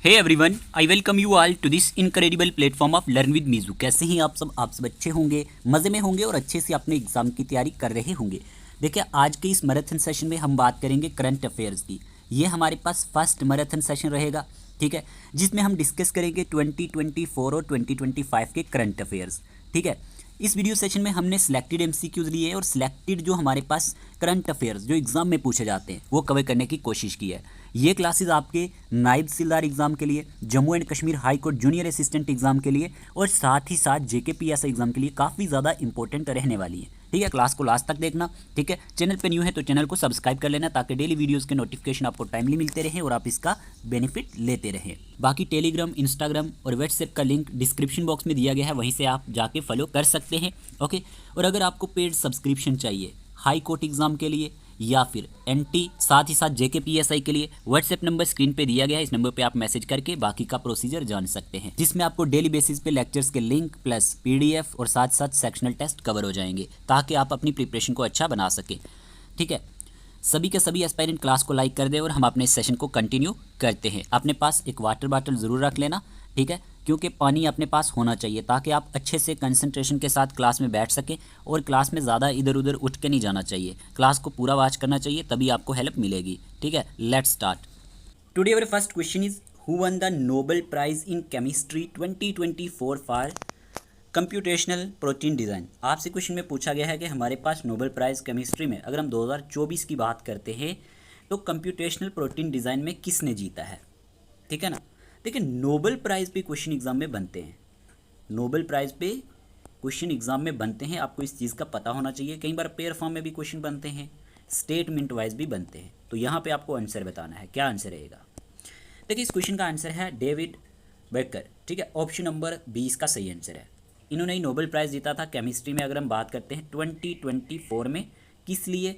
Hey everyone, I welcome you all to this incredible platform of learn with Meeju. कैसे हैं आप सब अच्छे होंगे, मज़े में होंगे और अच्छे से अपने एग्जाम की तैयारी कर रहे होंगे। देखिए, आज के इस मैराथन सेशन में हम बात करेंगे करंट अफेयर्स की। ये हमारे पास फर्स्ट मैराथन सेशन रहेगा, ठीक है, जिसमें हम डिस्कस करेंगे 2024 और 2025 के करंट अफेयर्स। ठीक है, इस वीडियो सेशन में हमने सिलेक्टेड एमसीक्यूज लिए और सिलेक्टेड जो हमारे पास करंट अफेयर्स जो एग्जाम में पूछे जाते हैं वो कवर करने की कोशिश की है। ये क्लासेस आपके नायब तहसीलदार एग्जाम के लिए, Jammu and Kashmir high court junior assistant exam के लिए और साथ ही साथ जेकेपीएससी एग्जाम के लिए काफ़ी ज़्यादा इंपॉर्टेंट रहने वाली है। ठीक है, क्लास को लास्ट तक देखना। ठीक है, चैनल पे न्यू है तो चैनल को सब्सक्राइब कर लेना ताकि डेली वीडियोस के नोटिफिकेशन आपको टाइमली मिलते रहे और आप इसका बेनिफिट लेते रहें। बाकी टेलीग्राम, इंस्टाग्राम और व्हाट्सएप का लिंक डिस्क्रिप्शन बॉक्स में दिया गया है, वहीं से आप जाके फॉलो कर सकते हैं। ओके, और अगर आपको पेड सब्सक्रिप्शन चाहिए हाई कोर्ट एग्जाम के लिए या फिर एनटी साथ ही साथ जेकेपीएसआई के लिए, व्हाट्सएप नंबर स्क्रीन पे दिया गया है। इस नंबर पे आप मैसेज करके बाकी का प्रोसीजर जान सकते हैं, जिसमें आपको डेली बेसिस पे लेक्चर्स के लिंक प्लस पीडीएफ और साथ साथ सेक्शनल टेस्ट कवर हो जाएंगे ताकि आप अपनी प्रिपरेशन को अच्छा बना सकें। ठीक है, सभी के सभी एस्पायरेंट क्लास को लाइक कर दें और हम अपने इस सेशन को कंटिन्यू करते हैं। अपने पास एक वाटर बॉटल ज़रूर रख लेना, ठीक है, क्योंकि पानी अपने पास होना चाहिए ताकि आप अच्छे से कंसंट्रेशन के साथ क्लास में बैठ सकें और क्लास में ज़्यादा इधर उधर उठ के नहीं जाना चाहिए। क्लास को पूरा वॉच करना चाहिए, तभी आपको हेल्प मिलेगी। ठीक है, let's start. Today our first question is who won the Nobel prize in chemistry 2024 for computational protein design. आपसे क्वेश्चन में पूछा गया है कि हमारे पास नोबेल प्राइज़ केमिस्ट्री में अगर हम 2024 की बात करते हैं तो कंप्यूटेशनल प्रोटीन डिज़ाइन में किसने जीता है। ठीक है ना, देखिए नोबेल प्राइज़ पे क्वेश्चन एग्जाम में बनते हैं, नोबेल प्राइज़ पे क्वेश्चन एग्जाम में बनते हैं, आपको इस चीज़ का पता होना चाहिए। कई बार पेयर फॉर्म में भी क्वेश्चन बनते हैं, स्टेटमेंट वाइज भी बनते हैं। तो यहाँ पे आपको आंसर बताना है, क्या आंसर रहेगा। देखिए, इस क्वेश्चन का आंसर है डेविड बेकर। ठीक है, ऑप्शन नंबर 20 का सही आंसर है। इन्होंने ही नोबेल प्राइज़ जीता था केमिस्ट्री में। अगर हम बात करते हैं 2024 में, किस लिए,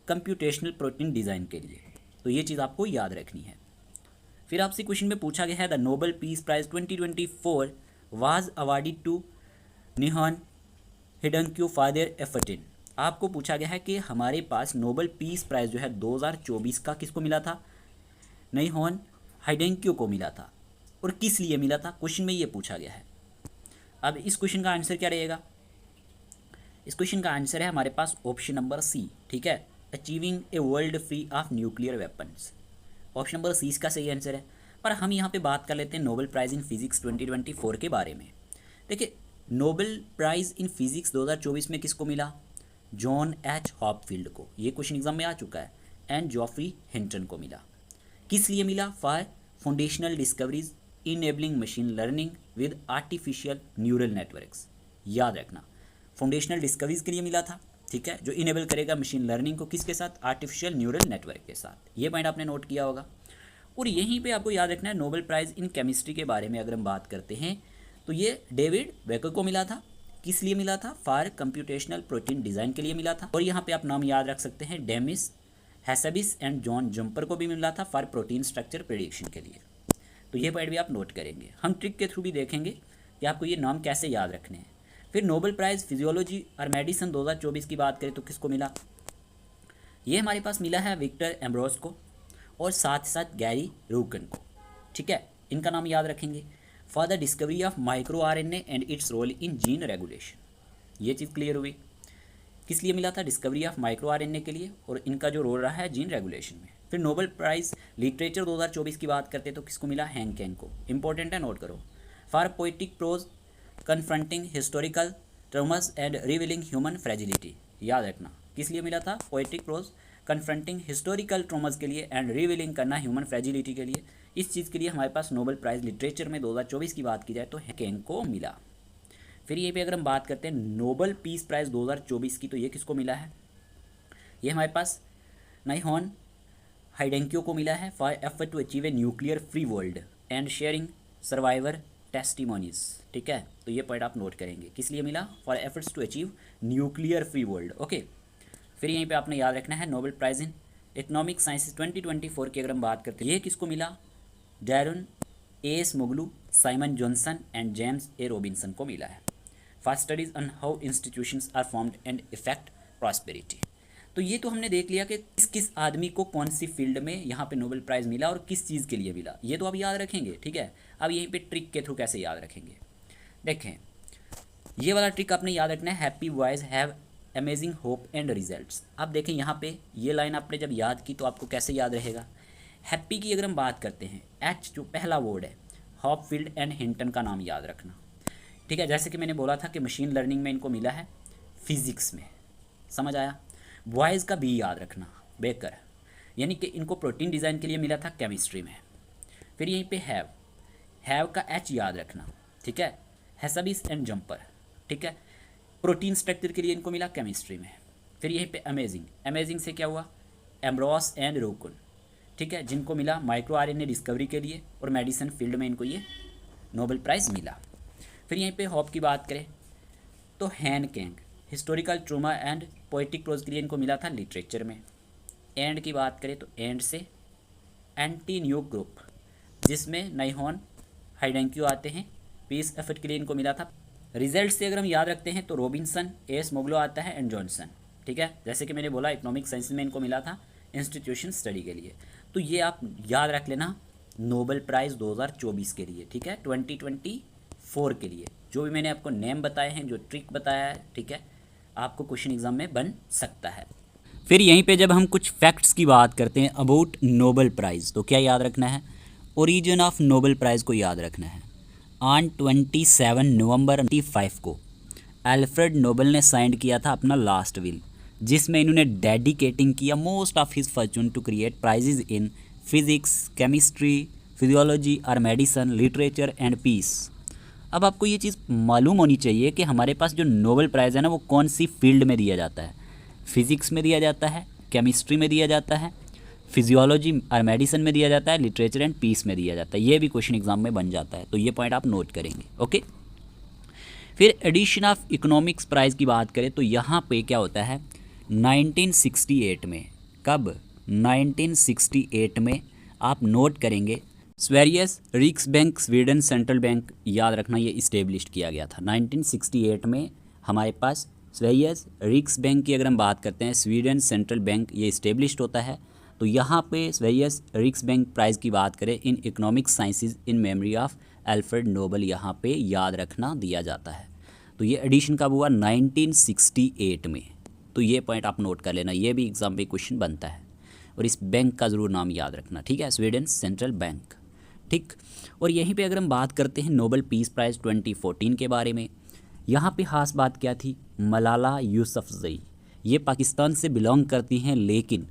कंप्यूटेशनल प्रोटीन डिज़ाइन के लिए। तो ये चीज़ आपको याद रखनी है। फिर आपसे क्वेश्चन में पूछा गया है the Nobel peace prize 2024 was awarded to Nihon Hidankyo for their effort in. आपको पूछा गया है कि हमारे पास नोबेल पीस प्राइज़ जो है 2024 का किसको मिला था, निहान हिडेनक्यू को मिला था। और किस लिए मिला था, क्वेश्चन में ये पूछा गया है। अब इस क्वेश्चन का आंसर क्या रहेगा, इस क्वेश्चन का आंसर है हमारे पास ऑप्शन नंबर सी। ठीक है, achieving a world free of nuclear weapons. Option number C इसका सही आंसर है। पर हम यहाँ पे बात कर लेते हैं नोबेल प्राइज़ इन फिजिक्स 2024 के बारे में। देखिए, नोबेल प्राइज़ इन फिजिक्स 2024 में किसको मिला, जॉन एच हॉपफील्ड को। ये क्वेश्चन एग्जाम में आ चुका है। एंड जॉफ्री हिंटन को मिला। किस लिए मिला, for foundational discoveries enabling machine learning with artificial neural networks. याद रखना, फाउंडेशनल डिस्कवरीज के लिए मिला था। ठीक है, जो इनेबल करेगा मशीन लर्निंग को किसके साथ, आर्टिफिशियल न्यूरल नेटवर्क के साथ। ये पॉइंट आपने नोट किया होगा। और यहीं पे आपको याद रखना है नोबेल प्राइज़ इन केमिस्ट्री के बारे में अगर हम बात करते हैं तो ये डेविड बेकर को मिला था। किस लिए मिला था, फॉर कंप्यूटेशनल प्रोटीन डिज़ाइन के लिए मिला था। और यहाँ पे आप नाम याद रख सकते हैं, डेमिस हैसेबिस एंड जॉन जंपर को भी मिला था फॉर प्रोटीन स्ट्रक्चर प्रेडिक्शन के लिए। तो ये पॉइंट भी आप नोट करेंगे। हम ट्रिक के थ्रू भी देखेंगे कि आपको ये नाम कैसे याद रखने हैं। फिर नोबेल प्राइज़ फिजियोलॉजी और मेडिसिन 2024 की बात करें तो किसको मिला, ये हमारे पास मिला है विक्टर एम्ब्रोस को और साथ साथ गैरी रूकन को। ठीक है, इनका नाम याद रखेंगे, for the discovery of micro RNA and its role in gene regulation. ये चीज़ क्लियर हुई। किस लिए मिला था, डिस्कवरी ऑफ माइक्रो आरएनए के लिए, और इनका जो रोल रहा है जीन रेगुलेशन में। फिर नोबेल प्राइज़ लिटरेचर 2024 की बात करते हैं तो किसको मिला, हैंग कैंग को। इंपॉर्टेंट है, नोट करो। For poetic prose confronting historical traumas and revealing human fragility. याद रखना, किस लिए मिला था, poetic prose confronting historical traumas के लिए एंड रिवीलिंग करना ह्यूमन फ्रेजिलिटी के लिए। इस चीज़ के लिए हमारे पास नोबेल प्राइज़ लिटरेचर में 2024 की बात की जाए तो हैंग कैंग को मिला। फिर ये पे अगर हम बात करते हैं नोबेल पीस प्राइज़ 2024 की, तो ये किसको मिला है, ये हमारे पास निहान हिडेनक्यू को मिला है for effort to achieve a nuclear free world and sharing survivor testimonies. ठीक है, तो ये पॉइंट आप नोट करेंगे, किस लिए मिला, for efforts to achieve nuclear free world. Okay, फिर यहीं पे आपने याद रखना है Nobel prize in economic sciences 2024 की अगर हम बात करते हैं, ये किसको मिला, Daron Acemoglu, Simon Johnson and James A Robinson को मिला है for studies on how institutions are formed and effect prosperity. तो ये तो हमने देख लिया कि किस किस आदमी को कौन सी फील्ड में यहाँ पे नोबेल प्राइज़ मिला और किस चीज़ के लिए मिला, ये तो आप याद रखेंगे, ठीक है। अब यहीं पे ट्रिक के थ्रू कैसे याद रखेंगे, देखें ये वाला ट्रिक आपने याद रखना है, happy boys have amazing hope and results. अब देखें यहाँ पे ये लाइन आपने जब याद की तो आपको कैसे याद रहेगा। हैप्पी की अगर हम बात करते हैं, एच जो पहला वर्ड है, हॉपफील्ड एंड हिंटन का नाम याद रखना, ठीक है। जैसे कि मैंने बोला था कि मशीन लर्निंग में इनको मिला है फिजिक्स में, समझ आया। बॉयज़ का बी याद रखना, बेकर, यानी कि इनको प्रोटीन डिज़ाइन के लिए मिला था केमिस्ट्री में। फिर यहीं पे हैव का एच याद रखना, ठीक है, हेसाबिस एंड जंपर, ठीक है, प्रोटीन स्ट्रक्चर के लिए इनको मिला केमिस्ट्री में। फिर यहीं पे अमेजिंग से क्या हुआ, एम्ब्रॉस एंड रोकुन, ठीक है, जिनको मिला माइक्रो आरएनए डिस्कवरी के लिए और मेडिसिन फील्ड में इनको ये नोबेल प्राइज़ मिला। फिर यहीं पे हॉप की बात करें तो Han Kang historical trauma and poetic prose के लिए इनको मिला था लिटरेचर में। एंड की बात करें तो एंड से एंटी न्यू ग्रुप जिसमें नाइहॉन हाइडेंक्यू आते हैं, पीस एफर्ट के लिए इनको मिला था। रिजल्ट से अगर हम याद रखते हैं तो रॉबिन्सन, एस मोगलो आता है एंड जॉनसन, ठीक है। जैसे कि मैंने बोला इकोनॉमिक साइंस में इनको मिला था इंस्टीट्यूशन स्टडी के लिए। तो ये आप याद रख लेना नोबेल प्राइज़ 2024 के लिए, ठीक है, 2024 के लिए। जो भी मैंने आपको नेम बताए हैं, जो ट्रिक बताया है, ठीक है, आपको क्वेश्चन एग्जाम में बन सकता है। फिर यहीं पे जब हम कुछ फैक्ट्स की बात करते हैं अबाउट नोबेल प्राइज़, तो क्या याद रखना है, ओरिजिन ऑफ नोबेल प्राइज़ को याद रखना है। ऑन 27 नवंबर 1995 को अल्फ्रेड नोबेल ने साइन किया था अपना लास्ट विल, जिसमें इन्होंने डेडिकेटिंग किया most of his fortune to create prizes in physics, chemistry, physiology और मेडिसन, लिटरेचर एंड पीस। अब आपको ये चीज़ मालूम होनी चाहिए कि हमारे पास जो नोबेल प्राइज़ है ना वो कौन सी फील्ड में दिया जाता है। फिजिक्स में दिया जाता है, केमिस्ट्री में दिया जाता है, फिजियोलॉजी और मेडिसिन में दिया जाता है, लिटरेचर एंड पीस में दिया जाता है। ये भी क्वेश्चन एग्जाम में बन जाता है, तो ये पॉइंट आप नोट करेंगे, ओके। फिर एडिशन ऑफ इकोनॉमिक्स प्राइज़ की बात करें तो यहाँ पे क्या होता है 1968 में, कब 1968 में आप नोट करेंगे स्वेरियस रिक्सबैंक स्वीडन सेंट्रल बैंक, याद रखना ये इस्टेब्लिश किया गया था 1968 में। हमारे पास स्वेरियस रिक्सबैंक की अगर हम बात करते हैं, स्वीडन सेंट्रल बैंक ये इस्टेब्लिश्ड होता है। तो यहाँ पे स्वेरियस रिक्सबैंक प्राइज़ की बात करें इन economic sciences in memory of Alfred Nobel, यहाँ पे याद रखना दिया जाता है। तो ये एडिशन कब हुआ 1968 में। तो ये पॉइंट आप नोट कर लेना, ये भी एग्जाम में क्वेश्चन बनता है। और इस बैंक का ज़रूर नाम याद रखना, ठीक है, स्वीडन सेंट्रल बैंक, ठीक। और यहीं पे अगर हम बात करते हैं नोबेल पीस प्राइज़ 2014 के बारे में, यहाँ पे खास बात क्या थी, मलाला यूसुफजई, ये पाकिस्तान से बिलोंग करती हैं, लेकिन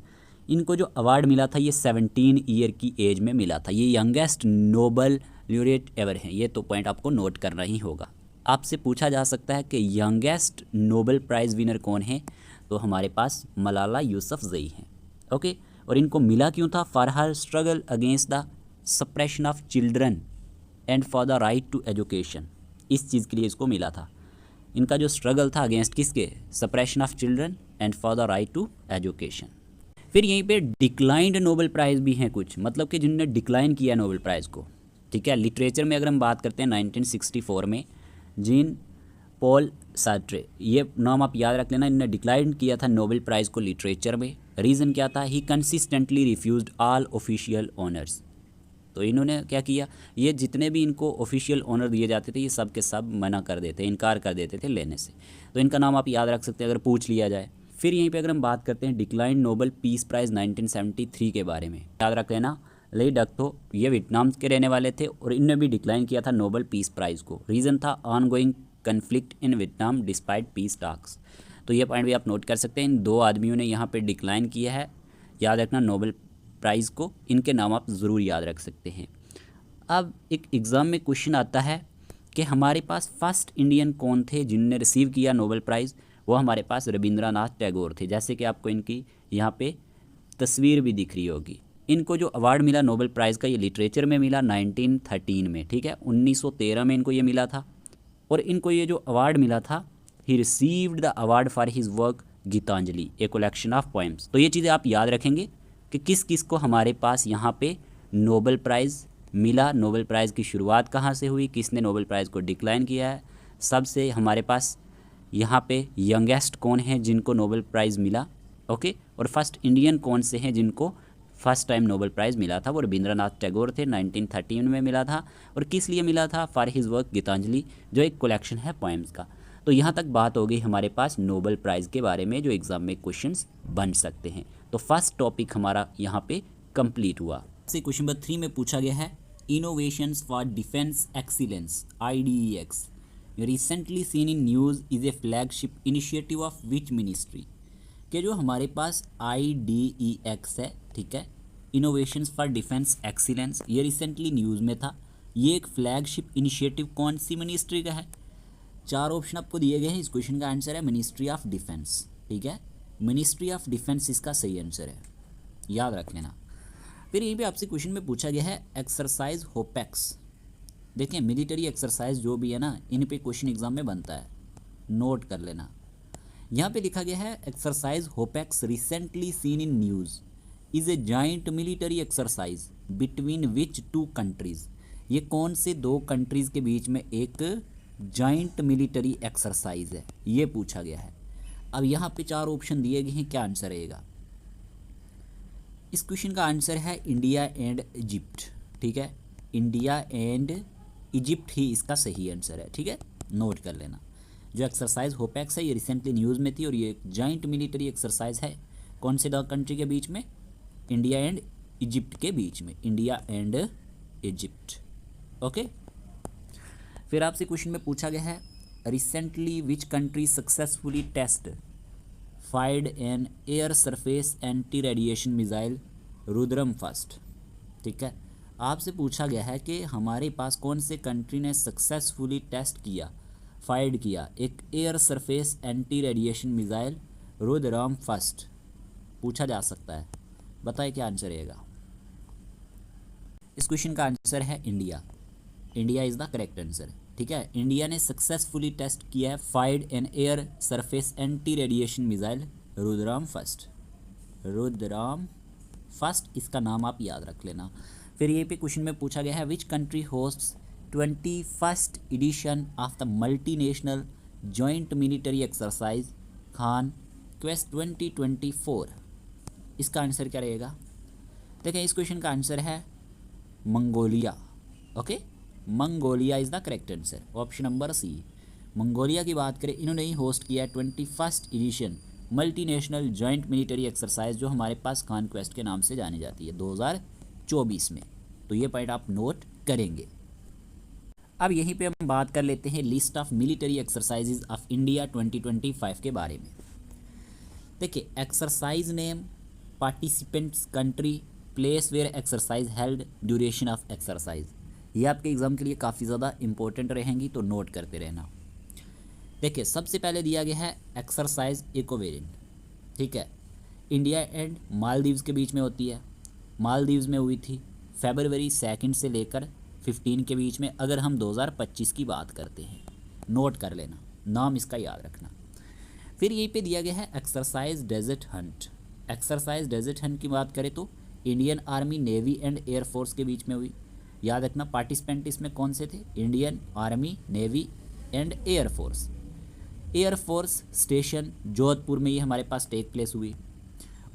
इनको जो अवार्ड मिला था ये 17 ईयर की एज में मिला था। ये यंगेस्ट नोबेल लॉरेट एवर हैं, ये तो पॉइंट आपको नोट करना ही होगा। आपसे पूछा जा सकता है कि यंगेस्ट नोबेल प्राइज़ विनर कौन है, तो हमारे पास मलाला यूसुफजई हैं, ओके। और इनको मिला क्यों था, for her struggle against the suppression of children and for the right to education, इस चीज़ के लिए इसको मिला था। इनका जो स्ट्रगल था अगेंस्ट किसके, suppression of children and for the right to education. फिर यहीं पे डिक्लाइंड नोबेल प्राइज़ भी हैं कुछ, मतलब कि जिन्होंने डिक्लाइन किया नोबेल प्राइज़ को, ठीक है। लिटरेचर में अगर हम बात करते हैं 1964 में जीन पॉल सार्ट्रे, ये नाम आप याद रख लेना, इन्होंने डिक्लाइन किया था नोबेल प्राइज़ को लिटरेचर में। रीज़न क्या था, he consistently refused all official honours. तो इन्होंने क्या किया, ये जितने भी इनको ऑफिशियल ऑनर दिए जाते थे ये सब के सब मना कर देते, इनकार कर देते थे लेने से। तो इनका नाम आप याद रख सकते हैं अगर पूछ लिया जाए। फिर यहीं पे अगर हम बात करते हैं डिक्लाइन नोबेल पीस प्राइज़ 1973 के बारे में, याद रख लेना, ले डक्थो, ये वियतनाम के रहने वाले थे और इनने भी डिक्लाइन किया था नोबेल पीस प्राइज़ को। रीज़न था ongoing conflict in Vietnam despite peace talks. तो ये पॉइंट भी आप नोट कर सकते हैं, इन दो आदमियों ने यहाँ पे डिक्लाइन किया है, याद रखना नोबेल प्राइज़ को, इनके नाम आप ज़रूर याद रख सकते हैं। अब एक एग्ज़ाम में क्वेश्चन आता है कि हमारे पास फर्स्ट इंडियन कौन थे जिनने रिसीव किया नोबेल प्राइज़, वो हमारे पास रविंद्रनाथ टैगोर थे। जैसे कि आपको इनकी यहाँ पे तस्वीर भी दिख रही होगी। इनको जो अवार्ड मिला नोबेल प्राइज़ का, ये लिटरेचर में मिला 1913 में, ठीक है, 1913 में इनको ये मिला था। और इनको ये जो अवार्ड मिला था, he received the award for his work Gitanjali, a collection of poems. तो ये चीज़ें आप याद रखेंगे कि किस किस को हमारे पास यहाँ पे नोबेल प्राइज़ मिला, नोबेल प्राइज़ की शुरुआत कहाँ से हुई, किसने नोबेल प्राइज़ को डिक्लाइन किया है, सबसे हमारे पास यहाँ पे यंगेस्ट कौन है जिनको नोबेल प्राइज़ मिला, ओके। और फर्स्ट इंडियन कौन से हैं जिनको फर्स्ट टाइम नोबेल प्राइज़ मिला था? वो रविंद्रनाथ टैगोर थे, 1913 में मिला था। और किस लिए मिला था? फॉर हिज वर्क गीतांजलि, जो एक कलेक्शन है पोएम्स का। तो यहाँ तक बात हो गई हमारे पास नोबेल प्राइज़ के बारे में जो एग्ज़ाम में क्वेश्चंस बन सकते हैं। तो फर्स्ट टॉपिक हमारा यहाँ पे कंप्लीट हुआ। से क्वेश्चन नंबर 3 में पूछा गया है innovations for defence excellence IDEX recently seen in news is A flagship initiative of which ministry? कि जो हमारे पास IDEX है, ठीक है, इनोवेशंस फॉर डिफेंस एक्सीलेंस, ये रिसेंटली न्यूज़ में था। ये एक फ्लैगशिप इनिशिएटिव कौन सी मिनिस्ट्री का है? 4 ऑप्शन आपको दिए गए हैं। इस क्वेश्चन का आंसर है मिनिस्ट्री ऑफ डिफेंस, ठीक है, मिनिस्ट्री ऑफ डिफेंस इसका सही आंसर है, याद रख लेना। फिर यहीं पे आपसे क्वेश्चन में पूछा गया है एक्सरसाइज होपेक्स। देखें मिलिट्री एक्सरसाइज जो भी है ना, इन पे क्वेश्चन एग्जाम में बनता है, नोट कर लेना। यहाँ पे लिखा गया है exercise Hopex recently seen in news is a joint military exercise between which 2 countries? ये कौन से 2 कंट्रीज़ के बीच में एक जॉइंट मिलिट्री एक्सरसाइज है, ये पूछा गया है। अब यहाँ पे 4 ऑप्शन दिए गए हैं, क्या आंसर रहेगा? इस क्वेश्चन का आंसर है इंडिया एंड इजिप्ट, ठीक है, इंडिया एंड इजिप्ट ही इसका सही आंसर है, ठीक है, नोट कर लेना। जो एक्सरसाइज होपेक्स है ये रिसेंटली न्यूज़ में थी और ये एक जॉइंट मिलिट्री एक्सरसाइज है कौन से 2 कंट्री के बीच में? इंडिया एंड इजिप्ट के बीच में, इंडिया एंड इजिप्ट, ओके। फिर आपसे क्वेश्चन में पूछा गया है recently which country successfully test fired an air surface anti radiation missile Rudram first, ठीक है। आपसे पूछा गया है कि हमारे पास कौन से कंट्री ने सक्सेसफुली टेस्ट किया, फायर्ड किया एक air surface anti radiation missile Rudram first, पूछा जा सकता है। बताइए क्या आंसर रहेगा? इस क्वेश्चन का आंसर है India, India is the correct answer, ठीक है। इंडिया ने सक्सेसफुली टेस्ट किया है fired an air surface anti radiation missile Rudram first, Rudram first इसका नाम आप याद रख लेना। फिर ये पे क्वेश्चन में पूछा गया है which country hosts 21st edition of the multinational joint military exercise Khan Quest 2024? इसका आंसर क्या रहेगा? देखिए इस क्वेश्चन का आंसर है Mongolia, okay, Mongolia is the correct answer, option number C. Mongolia की बात करें, इन्होंने ही होस्ट किया 21st edition multinational joint military exercise जो हमारे पास खान क्वेस्ट के नाम से जानी जाती है 2024 में। तो ये पॉइंट आप नोट करेंगे। अब यहीं पे हम बात कर लेते हैं list of military exercises of India 2025 के बारे में। देखिए exercise name, participants, country, place where exercise held, duration of exercise, ये आपके एग्जाम के लिए काफ़ी ज़्यादा इंपॉर्टेंट रहेंगी, तो नोट करते रहना। देखिए सबसे पहले दिया गया है एक्सरसाइज इकोवेरियन, ठीक है, इंडिया एंड मालदीव्स के बीच में होती है, मालदीव्स में हुई थी February 2 से लेकर 15 के बीच में, अगर हम 2025 की बात करते हैं, नोट कर लेना, नाम इसका याद रखना। फिर यहीं पे दिया गया है exercise desert hunt, exercise desert hunt की बात करें तो Indian army, navy and air force के बीच में हुई, याद रखना। पार्टिसिपेंट इसमें कौन से थे? Indian army, navy and air force. Air force station Jodhpur में ये हमारे पास टेक प्लेस हुई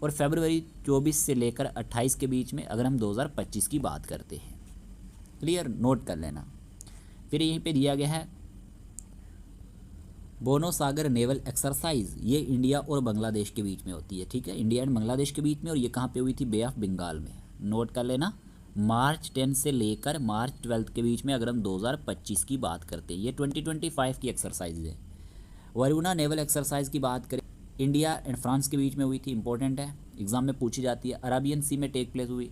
और February 24 से लेकर 28 के बीच में, अगर हम 2025 की बात करते हैं, क्लियर, नोट कर लेना। फिर यहीं पे दिया गया है बोनो सागर नेवल एक्सरसाइज, ये इंडिया और बांग्लादेश के बीच में होती है, ठीक है, इंडिया एंड बांग्लादेश के बीच में, और ये कहाँ पे हुई थी? बे ऑफ बंगाल में, नोट कर लेना। March 10 से लेकर March 12 के बीच में, अगर हम 2025 की बात करते हैं, ये 2025 की एक्सरसाइज है। वरुणा नेवल एक्सरसाइज की बात करें, इंडिया एंड फ्रांस के बीच में हुई थी, इंपॉर्टेंट है, एग्जाम में पूछी जाती है। अरेबियन सी में टेक प्लेस हुई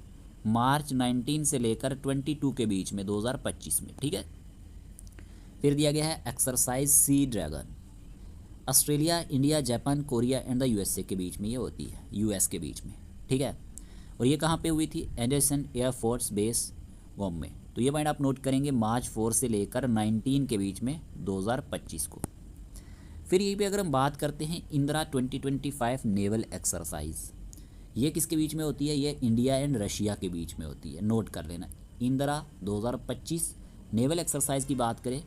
March 19 से लेकर 22 के बीच में 2025 में, ठीक है। फिर दिया गया है exercise sea dragon, Australia, India, Japan, Korea and the USA के बीच में ये होती है, US के बीच में, ठीक है। और ये कहाँ पे हुई थी? एंडरसन एयरफोर्स बेस गोम में। तो ये पॉइंट आप नोट करेंगे March 4 से लेकर 19 के बीच में 2025 को। फिर यहीं पे अगर हम बात करते हैं इंदिरा 2025 नेवल एक्सरसाइज, ये किसके बीच में होती है? ये इंडिया एंड रशिया के बीच में होती है, नोट कर लेना। इंदिरा 2025 नेवल एक्सरसाइज की बात करें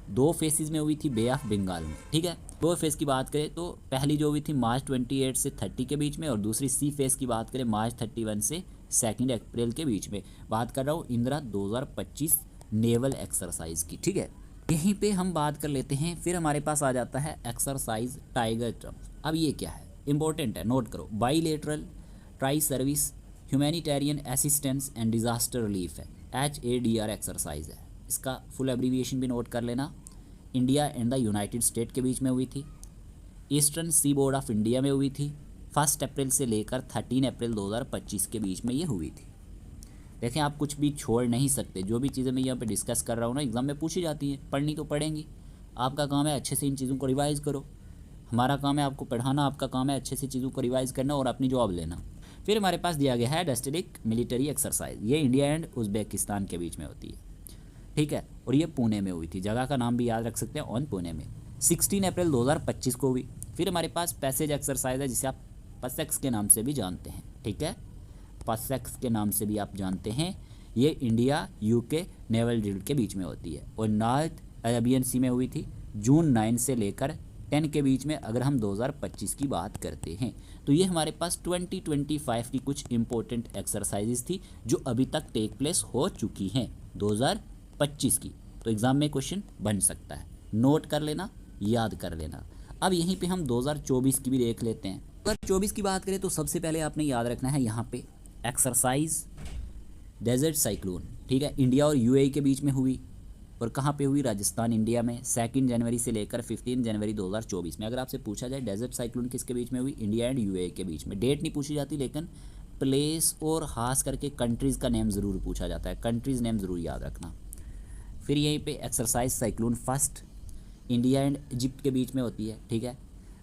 दो फेसेस में हुई थी बे ऑफ बंगाल में, ठीक है। दो फेस की बात करें तो पहली जो हुई थी मार्च 28 से 30 के बीच में, और दूसरी सी फेस की बात करें मार्च 31 से 2 अप्रैल के बीच में। बात कर रहा हूँ इंदिरा 2025 नेवल एक्सरसाइज की, ठीक है। यहीं पे हम बात कर लेते हैं। फिर हमारे पास आ जाता है एक्सरसाइज टाइगर ट्रम्प। अब ये क्या है, इंपॉर्टेंट है, नोट करो। Bilateral tri service humanitarian assistance and disaster relief है, HADR एक्सरसाइज है। इसका फुल एब्रीविएशन भी नोट कर लेना। India and the United State के बीच में हुई थी, eastern seaboard of India में हुई थी। 1 अप्रैल से लेकर 13 अप्रैल 2025 के बीच में ये हुई थी। देखें, आप कुछ भी छोड़ नहीं सकते। जो भी चीज़ें मैं यहाँ पे डिस्कस कर रहा हूँ ना, एग्ज़ाम में पूछी जाती हैं, पढ़नी तो पड़ेंगी। आपका काम है अच्छे से इन चीज़ों को रिवाइज़ करो। हमारा काम है आपको पढ़ाना, आपका काम है अच्छे से चीज़ों को रिवाइज़ करना और अपनी जॉब लेना। फिर हमारे पास दिया गया है डिस्ट्रिक्ट मिलिट्री एक्सरसाइज। ये इंडिया एंड उज़्बेकिस्तान के बीच में होती है, ठीक है। और ये पुणे में हुई थी। जगह का नाम भी याद रख सकते हैं, ऑन पुणे में 16 अप्रैल 2025 को हुई। फिर हमारे पास पैसेज एक्सरसाइज है, जिसे आप पसेक्स के नाम से भी जानते हैं, ठीक है। पसेक्स के नाम से भी आप जानते हैं। ये इंडिया UK नेवल ड्रिल के बीच में होती है और नॉर्थ अरेबियन सी में हुई थी जून 9 से लेकर 10 के बीच में। अगर हम 2025 की बात करते हैं तो ये हमारे पास 2025 की कुछ इंपॉर्टेंट एक्सरसाइजेज थी जो अभी तक टेक प्लेस हो चुकी हैं 2025 की। तो एग्ज़ाम में क्वेश्चन बन सकता है, नोट कर लेना, याद कर लेना। अब यहीं पे हम 2024 की भी देख लेते हैं। 2024 की बात करें तो सबसे पहले आपने याद रखना है यहाँ पे एक्सरसाइज डेजर्ट साइक्लोन, ठीक है। इंडिया और UAE के बीच में हुई और कहाँ पे हुई, राजस्थान इंडिया में 2 जनवरी से लेकर 15 जनवरी 2024 में। अगर आपसे पूछा जाए डेजर्ट साइक्लोन किसके बीच में हुई, इंडिया एंड UAE के बीच में। डेट नहीं पूछी जाती, लेकिन प्लेस और खास करके कंट्रीज़ का नेम ज़रूर पूछा जाता है। कंट्रीज़ नेम ज़रूर याद रखना। फिर यहीं पे exercise cyclone first India and Egypt के बीच में होती है, ठीक है।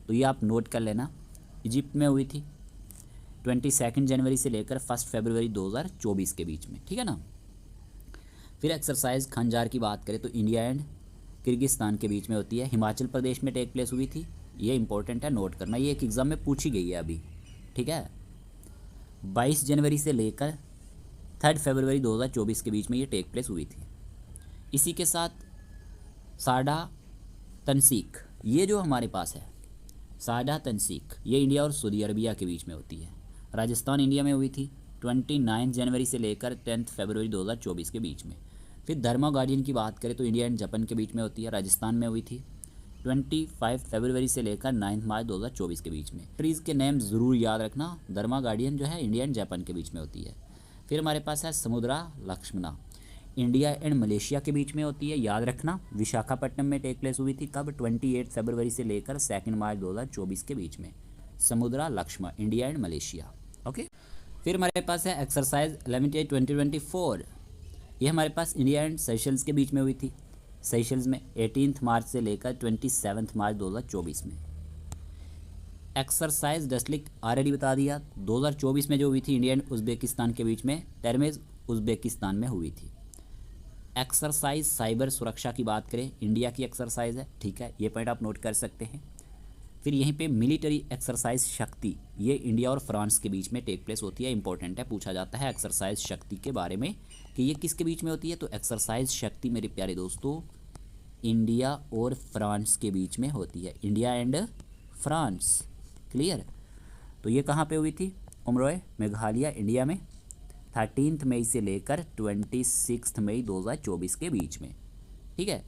तो ये आप नोट कर लेना, इजिप्ट में हुई थी 22 जनवरी से लेकर 1 फरवरी 2024 के बीच में, ठीक है ना। फिर एक्सरसाइज खंजार की बात करें तो इंडिया एंड किर्गिस्तान के बीच में होती है, हिमाचल प्रदेश में टेक प्लेस हुई थी। ये इंपॉर्टेंट है, नोट करना, ये एक एग्ज़ाम में पूछी गई है अभी, ठीक है। 22 जनवरी से लेकर 3 फरवरी 2024 के बीच में ये टेक प्लेस हुई थी। इसी के साथ साडा तनसीक, ये जो हमारे पास है साडा तनसीक, ये इंडिया और सऊदी अरबिया के बीच में होती है। राजस्थान इंडिया में हुई थी 29 जनवरी से लेकर 10 फरवरी 2024 के बीच में। फिर धर्मा गार्डियन की बात करें तो इंडिया एंड जापान के बीच में होती है, राजस्थान में हुई थी 25 फरवरी से लेकर 9 मार्च 2024 के बीच में। ट्रीज़ के नेम ज़रूर याद रखना। धर्मा गार्डियन जो है इंडिया एंड जापान के बीच में होती है। फिर हमारे पास है समुद्रा लक्ष्मणा, इंडिया एंड मलेशिया के बीच में होती है, याद रखना। विशाखापट्टनम में टेक प्लेस हुई थी, कब, 28 फरवरी से लेकर 2 मार्च 2024 के बीच में। Samudra Laxman, India and Malaysia, okay. फिर हमारे पास है एक्सरसाइज लिमिटेड 2024। ये हमारे पास इंडिया एंड सेशल्स के बीच में हुई थी, सेशल्स में 18 मार्च से लेकर 27 मार्च 2024 में। एक्सरसाइज डस्लिक ऑलरेडी बता दिया, 2024 में जो हुई थी इंडिया एंड उज़्बेकिस्तान के बीच में, टर्मेज उज़्बेकिस्तान में हुई थी। एक्सरसाइज साइबर सुरक्षा की बात करें, इंडिया की एक्सरसाइज है, ठीक है, ये पॉइंट आप नोट कर सकते हैं। फिर यहीं पे मिलिट्री एक्सरसाइज शक्ति, ये इंडिया और फ्रांस के बीच में टेक प्लेस होती है, इंपॉर्टेंट है, पूछा जाता है एक्सरसाइज शक्ति के बारे में कि ये किसके बीच में होती है। तो एक्सरसाइज शक्ति मेरे प्यारे दोस्तों इंडिया और फ्रांस के बीच में होती है, इंडिया एंड फ्रांस, क्लियर। तो ये कहाँ पे हुई थी, उमरोय मेघालय इंडिया में 13 मई से लेकर 26 मई 2024 के बीच में, ठीक है।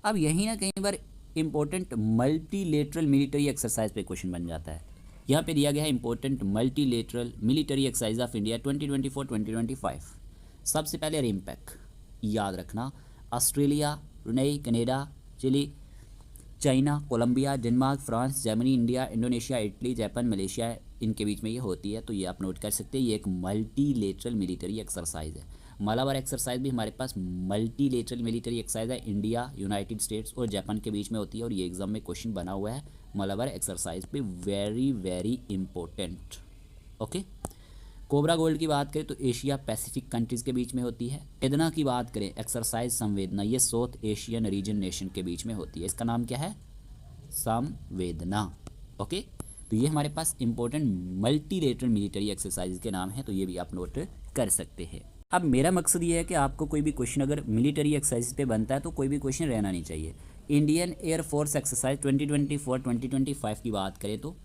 अब यहीं ना कहीं बार इंपॉर्टेंट मल्टीलेटरल मिलिट्री एक्सरसाइज पे क्वेश्चन बन जाता है। यहाँ पे दिया गया है important multilateral military exercise of India 2024-2025। सबसे पहले रिम्पैक, याद रखना, Australia, Brunei, Canada, Chile, China, Colombia, Denmark, France, Germany, India, Indonesia, Italy, Japan, Malaysia, इनके बीच में ये होती है। तो ये आप नोट कर सकते हैं, ये एक मल्टीलेटरल मिलिट्री एक्सरसाइज है। मालाबार एक्सरसाइज भी हमारे पास मल्टीलेटरल मिलिट्री एक्सरसाइज है, इंडिया, यूनाइटेड स्टेट्स और जापान के बीच में होती है और ये एग्जाम में क्वेश्चन बना हुआ है मालाबार एक्सरसाइज पे, very very important, okay. Cobra gold की बात करें तो एशिया पैसिफिक कंट्रीज़ के बीच में होती है। वेदना की बात करें, एक्सरसाइज संवेदना, ये साउथ एशियन रीजन नेशन के बीच में होती है, इसका नाम क्या है, संवेदना, ओके। तो ये हमारे पास इंपॉर्टेंट मल्टीलेटरल मिलिट्री एक्सरसाइज के नाम है, तो ये भी आप नोट कर सकते हैं। अब मेरा मकसद ये है कि आपको कोई भी क्वेश्चन अगर मिलिट्री एक्सरसाइज पे बनता है तो कोई भी क्वेश्चन रहना नहीं चाहिए। इंडियन एयरफोर्स एक्सरसाइज 2024-2025 की बात करें तो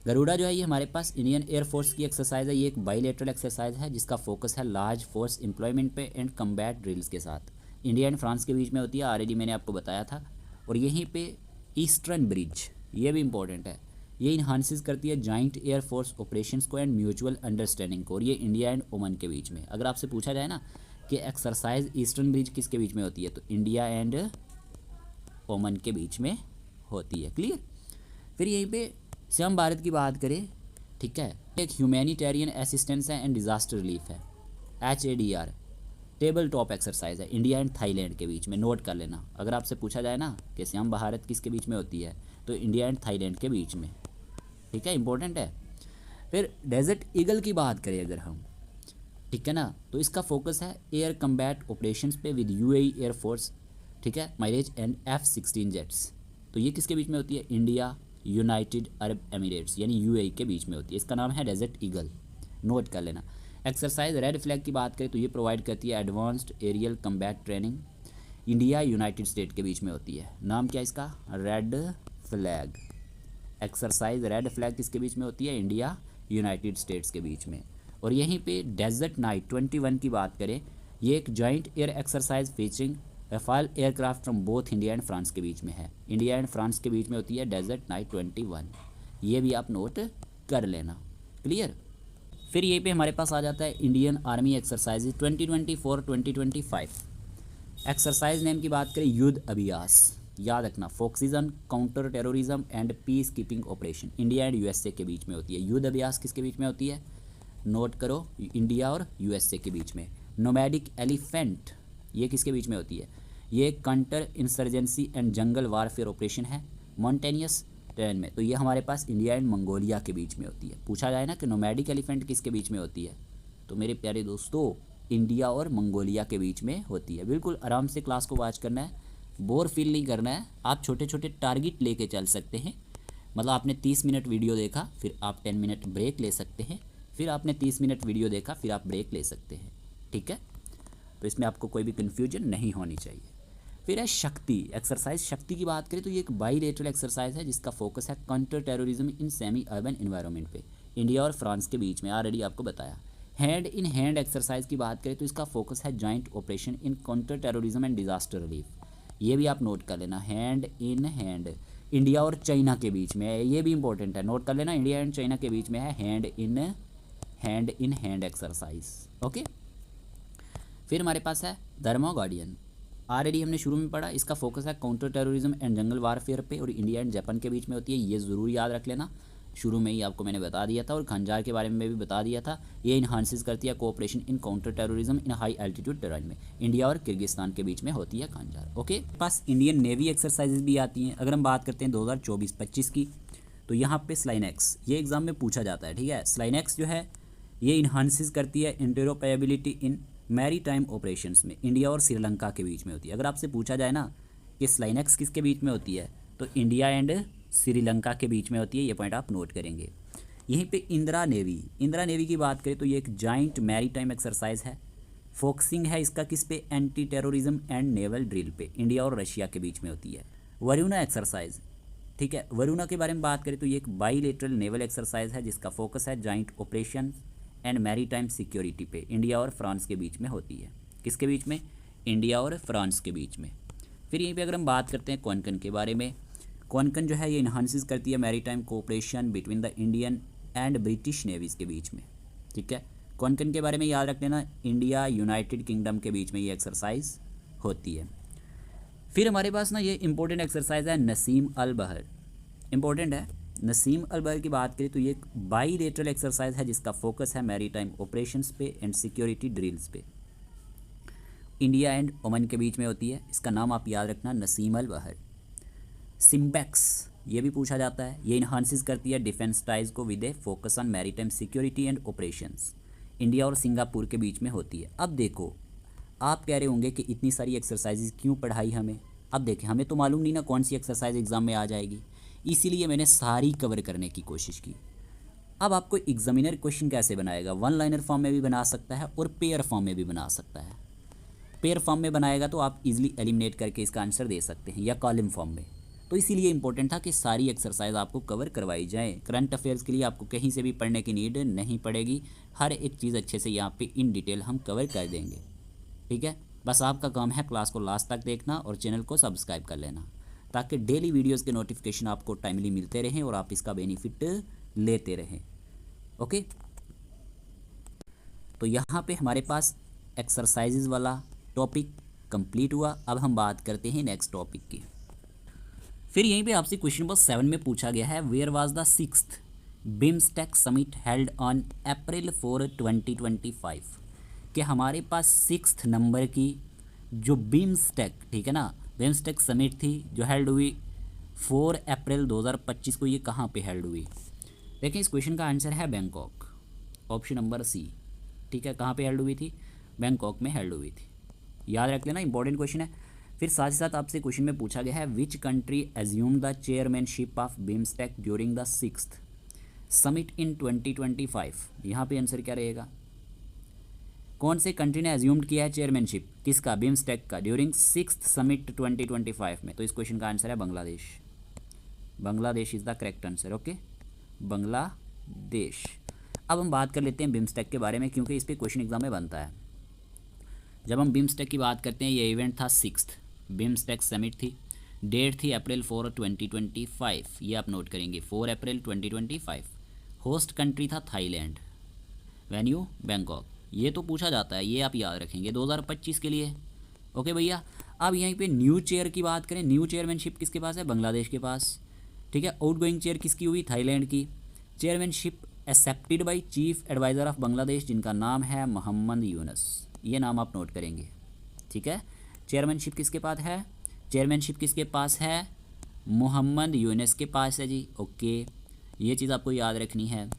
गरुड़ा जो है ये हमारे पास इंडियन एयरफोर्स की एक्सरसाइज है। ये एक बाईलेटरल एक्सरसाइज है जिसका फोकस है लार्ज फोर्स एम्प्लॉयमेंट पे एंड कम्बैट ड्रिल्स के साथ। इंडिया एंड फ्रांस के बीच में होती है, ऑलरेडी मैंने आपको बताया था। और यहीं पे ईस्टर्न ब्रिज, ये भी इंपॉर्टेंट है, ये इन्हांसिस करती है जॉइंट एयरफोर्स ऑपरेशंस को एंड म्यूचुअल अंडरस्टैंडिंग को। और ये इंडिया एंड ओमान के बीच में, अगर आपसे पूछा जाए ना कि एक्सरसाइज ईस्टर्न ब्रिज किसके बीच में होती है, तो इंडिया एंड ओमान के बीच में होती है। क्लियर। फिर यहीं पे से हम भारत की बात करें, ठीक है, एक ह्यूमैनिटेरियन असिस्टेंस है एंड डिज़ास्टर रिलीफ है, HADR, टेबल टॉप एक्सरसाइज है इंडिया एंड थाईलैंड के बीच में। नोट कर लेना, अगर आपसे पूछा जाए ना कि श्याम भारत किसके बीच में होती है, तो इंडिया एंड थाईलैंड के बीच में, ठीक है, इंपॉर्टेंट है। फिर डेजर्ट ईगल की बात करें अगर हम, ठीक है ना, तो इसका फोकस है एयर कम्बैट ऑपरेशंस पे विद UAE एयरफोर्स, ठीक है, माइलेज एंड F-16 जेट्स। तो ये किसके बीच में होती है, इंडिया, यूनाइटेड अरब एमिरेट्स यानी UAE के बीच में होती है। इसका नाम है डेजर्ट ईगल, नोट कर लेना। एक्सरसाइज रेड फ्लैग की बात करें तो ये प्रोवाइड करती है advanced aerial combat training, India United State के बीच में होती है। नाम क्या है इसका, red flag. Exercise red flag किसके बीच में होती है, इंडिया यूनाइटेड स्टेट्स के बीच में। और यहीं पे डेजर्ट नाइट 21 की बात करें, ये एक joint air exercise featuring Rafale aircraft from both India and France के बीच में है। इंडिया एंड फ्रांस के बीच में होती है डेजर्ट नाइट 21, ये भी आप नोट कर लेना। क्लियर। फिर यहीं पे हमारे पास आ जाता है Indian army exercise 2024-2025। Exercise name की बात करें, युद्ध अभ्यास, याद रखना, focuses on counter terrorism and peace keeping operation. India and USA के बीच में होती है। युद्ध अभ्यास किसके बीच में होती है, नोट करो, इंडिया और USA के बीच में। नोमैडिक एलिफेंट, ये किसके बीच में होती है, ये counter insurgency and jungle warfare operation है मॉन्टेनियस टेरेन में। तो ये हमारे पास इंडिया एंड मंगोलिया के बीच में होती है। पूछा जाए ना कि नोमैडिक एलिफेंट किसके बीच में होती है, तो मेरे प्यारे दोस्तों इंडिया और मंगोलिया के बीच में होती है। बिल्कुल आराम से क्लास को वॉच करना है, बोर फील नहीं करना है। आप छोटे छोटे टारगेट लेके चल सकते हैं। मतलब आपने 30 मिनट वीडियो देखा, फिर आप 10 मिनट ब्रेक ले सकते हैं, फिर आपने 30 मिनट वीडियो देखा, फिर आप ब्रेक ले सकते हैं, ठीक है। तो इसमें आपको कोई भी कन्फ्यूजन नहीं होनी चाहिए। फिर है शक्ति एक्सरसाइज। शक्ति की बात करें तो ये एक बाईलेटरल एक्सरसाइज है जिसका फोकस है counter terrorism in semi urban environment पे, इंडिया और फ्रांस के बीच में, ऑलरेडी आपको बताया। हैंड इन हैंड एक्सरसाइज की बात करें तो इसका फोकस है joint operation in counter terrorism and disaster relief, ये भी आप नोट कर लेना। हैंड इन हैंड इंडिया और चाइना के बीच में है, ये भी इंपॉर्टेंट है, नोट कर लेना। इंडिया एंड चाइना के बीच में है hand in hand exercise, okay. फिर हमारे पास है धर्मा गार्डियन, ऑलरेडी हमने शुरू में पढ़ा। इसका फोकस है counter terrorism and jungle warfare पे और इंडिया एंड जापान के बीच में होती है। ये ज़रूर याद रख लेना, शुरू में ही आपको मैंने बता दिया था और खंजार के बारे में भी बता दिया था। ये इन्हांसिस करती है cooperation in counter terrorism in high altitude terrain में, इंडिया और किर्गिस्तान के बीच में होती है खंजार, ओके। पास इंडियन नेवी एक्सरसाइजेज भी आती हैं। अगर हम बात करते हैं 2024-25 की, तो यहाँ पे स्लाइनेक्स, ये एग्जाम में पूछा जाता है, ठीक है। स्लाइनेक्स जो है ये इन्हांसिस करती है इंटरोपरेबिलिटी इन मैरी टाइम ऑपरेशंस में, इंडिया और श्रीलंका के बीच में होती है। अगर आपसे पूछा जाए ना कि स्लाइनेक्स किसके बीच में होती है, तो इंडिया एंड श्रीलंका के बीच में होती है, ये पॉइंट आप नोट करेंगे। यहीं पे इंदिरा नेवी की बात करें तो ये एक जॉइंट मैरी टाइम एक्सरसाइज है। फोकसिंग है इसका किस पे, anti terrorism and naval drill पे, इंडिया और रशिया के बीच में होती है। वरुणा एक्सरसाइज, ठीक है, वरुणा के बारे में बात करें तो ये एक बाईलेटरल नेवल एक्सरसाइज है जिसका फोकस है joint operation and maritime security पे, इंडिया और फ्रांस के बीच में होती है। किसके बीच में, इंडिया और फ्रांस के बीच में। फिर यहीं पे अगर हम बात करते हैं कोंकण के बारे में, कोंकण जो है ये इन्हांसिस करती है maritime cooperation between the Indian and British navies के बीच में, ठीक है। कोंकण के बारे में याद रख लेना, इंडिया यूनाइटेड किंगडम के बीच में ये एक्सरसाइज होती है। फिर हमारे पास ना ये इंपॉर्टेंट एक्सरसाइज है नसीम अल बहर, इंपॉर्टेंट है। नसीम अल बहर की बात करें तो ये एक बाईलेटरल एक्सरसाइज है जिसका फोकस है मैरीटाइम ऑपरेशंस पे एंड सिक्योरिटी ड्रिल्स पे, इंडिया एंड ओमान के बीच में होती है। इसका नाम आप याद रखना, नसीम अल बहर। सिम्बैक्स, ये भी पूछा जाता है, ये इन्हांसिस करती है डिफेंस टाइज को with A focus on maritime security and operations, India और सिंगापुर के बीच में होती है। अब देखो, आप कह रहे होंगे कि इतनी सारी एक्सरसाइजेज क्यों पढ़ाई हमें। अब देखें, हमें तो मालूम नहीं ना कौन सी एक्सरसाइज एग्जाम में आ जाएगी, इसीलिए मैंने सारी कवर करने की कोशिश की। अब आपको एग्जामिनर क्वेश्चन कैसे बनाएगा, वन लाइनर फॉर्म में भी बना सकता है और पेयर फॉर्म में भी बना सकता है। पेयर फॉर्म में बनाएगा तो आप इजीली एलिमिनेट करके इसका आंसर दे सकते हैं, या कॉलम फॉर्म में। तो इसीलिए इंपॉर्टेंट था कि सारी एक्सरसाइज आपको कवर करवाई जाए। करंट अफेयर्स के लिए आपको कहीं से भी पढ़ने की नीड नहीं पड़ेगी, हर एक चीज़ अच्छे से यहाँ पे इन डिटेल हम कवर कर देंगे। ठीक है, बस आपका काम है क्लास को लास्ट तक देखना और चैनल को सब्सक्राइब कर लेना, ताकि डेली वीडियोज़ के नोटिफिकेशन आपको टाइमली मिलते रहें और आप इसका बेनिफिट लेते रहें। ओके, तो यहाँ पे हमारे पास एक्सरसाइजेज वाला टॉपिक कंप्लीट हुआ। अब हम बात करते हैं नेक्स्ट टॉपिक की। फिर यहीं पे आपसे क्वेश्चन नंबर 7 में पूछा गया है, where was the 6th BIMSTEC summit held on April 4, 2025। कि हमारे पास 6th नंबर की जो बिम्स्टेक, ठीक है ना, बिम्स्टेक समिट थी जो हेल्ड हुई 4 अप्रैल 2025 को, ये कहाँ पे हेल्ड हुई? देखिए इस क्वेश्चन का आंसर है बैंकॉक, ऑप्शन नंबर सी। ठीक है, कहाँ पे हेल्ड हुई थी? बैंकॉक में हेल्ड हुई थी, याद रख लेना, इंपॉर्टेंट क्वेश्चन है। फिर साथ ही साथ आपसे क्वेश्चन में पूछा गया है, which country assume the chairmanship of BIMSTEC during the 6th summit in 2025। यहाँ पे आंसर क्या रहेगा? कौन से कंट्री ने एज्यूम्ड किया है चेयरमैनशिप किसका? बिम्स्टेक का, ड्यूरिंग 6th समिट 2025 में? तो इस क्वेश्चन का आंसर है Bangladesh. Bangladesh is the correct answer. Okay, Bangladesh. अब हम बात कर लेते हैं बिम्स्टेक के बारे में, क्योंकि इस पर क्वेश्चन एग्जाम में बनता है। जब हम बिम्स्टेक की बात करते हैं, ये इवेंट था 6th बिम्स्टेक समिट थी, डेट थी अप्रैल 4, 2025। ये आप नोट करेंगे, 4 अप्रैल 2025। होस्ट कंट्री था थाईलैंड, वेन्यू बैंकॉक। ये तो पूछा जाता है, ये आप याद रखेंगे 2025 के लिए। ओके भैया, अब यहीं पे न्यू चेयर की बात करें, न्यू चेयरमैनशिप किसके पास है? बांग्लादेश के पास। ठीक है, आउटगोइंग चेयर किसकी हुई? थाईलैंड की। Chairmanship accepted by chief adviser of Bangladesh, जिनका नाम है मोहम्मद यूनुस। ये नाम आप नोट करेंगे। ठीक है, चेयरमैनशिप किसके पास है? चेयरमैनशिप किसके पास है? मोहम्मद यूनुस के पास है जी। ओके, ये चीज़ आपको याद रखनी है।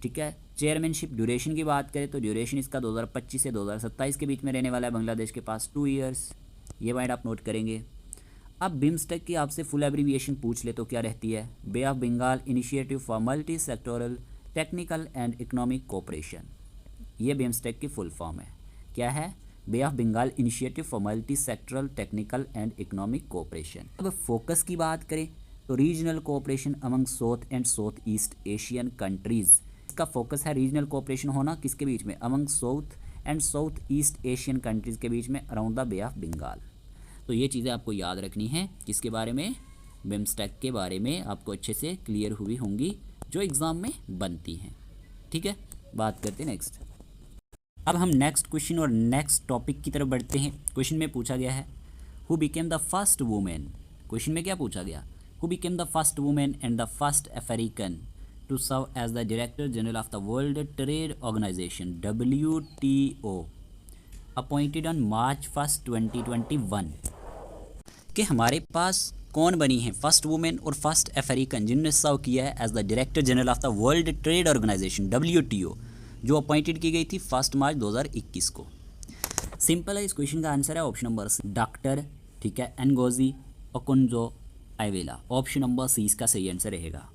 ठीक है, चेयरमैनशिप ड्यूरेशन की बात करें तो ड्यूरेशन इसका 2025 से 2027 के बीच में रहने वाला है, बांग्लादेश के पास 2 ईयर्स। ये पॉइंट आप नोट करेंगे। अब बिम्स्टेक की आपसे फुल एब्रीविएशन पूछ ले तो क्या रहती है? Bay of Bengal initiative for multi sectoral technical and economic cooperation. ये बिम्स्टेक की फुल फॉर्म है। क्या है? Bay of Bengal initiative for multi sectoral technical and economic cooperation. अब फोकस की बात करें तो regional cooperation among south and south east Asian countries. इसका फोकस है रीजनल कोऑपरेशन होना किसके बीच में? Among south and south east Asian countries के बीच में around the bay of Bengal. तो ये चीज़ें आपको याद रखनी है, किसके बारे में? बिम्स्टेक के बारे में आपको अच्छे से क्लियर हुई होंगी, जो एग्ज़ाम में बनती हैं। ठीक है, बात करते हैं नेक्स्ट। अब हम नेक्स्ट क्वेश्चन और नेक्स्ट टॉपिक की तरफ बढ़ते हैं। क्वेश्चन में पूछा गया है, who became the first women. Question में क्या पूछा गया? Who became the first women and the first African to serve as the director general of the world trade organization WTO appointed on March 1, 2021। कि हमारे पास कौन बनी है फर्स्ट वुमेन और फर्स्ट अफ्रीकन जिन्होंने सर्व किया है as the director general of the world trade organization WTO, जो अपॉइंटेड की गई थी 1 मार्च 2021 को। सिंपल है, इस क्वेश्चन का आंसर है ऑप्शन नंबर सी, डॉक्टर। ठीक है, एनगोजी ओकुंजो-इवेला। ऑप्शन नंबर सी इसका सही आंसर रहेगा।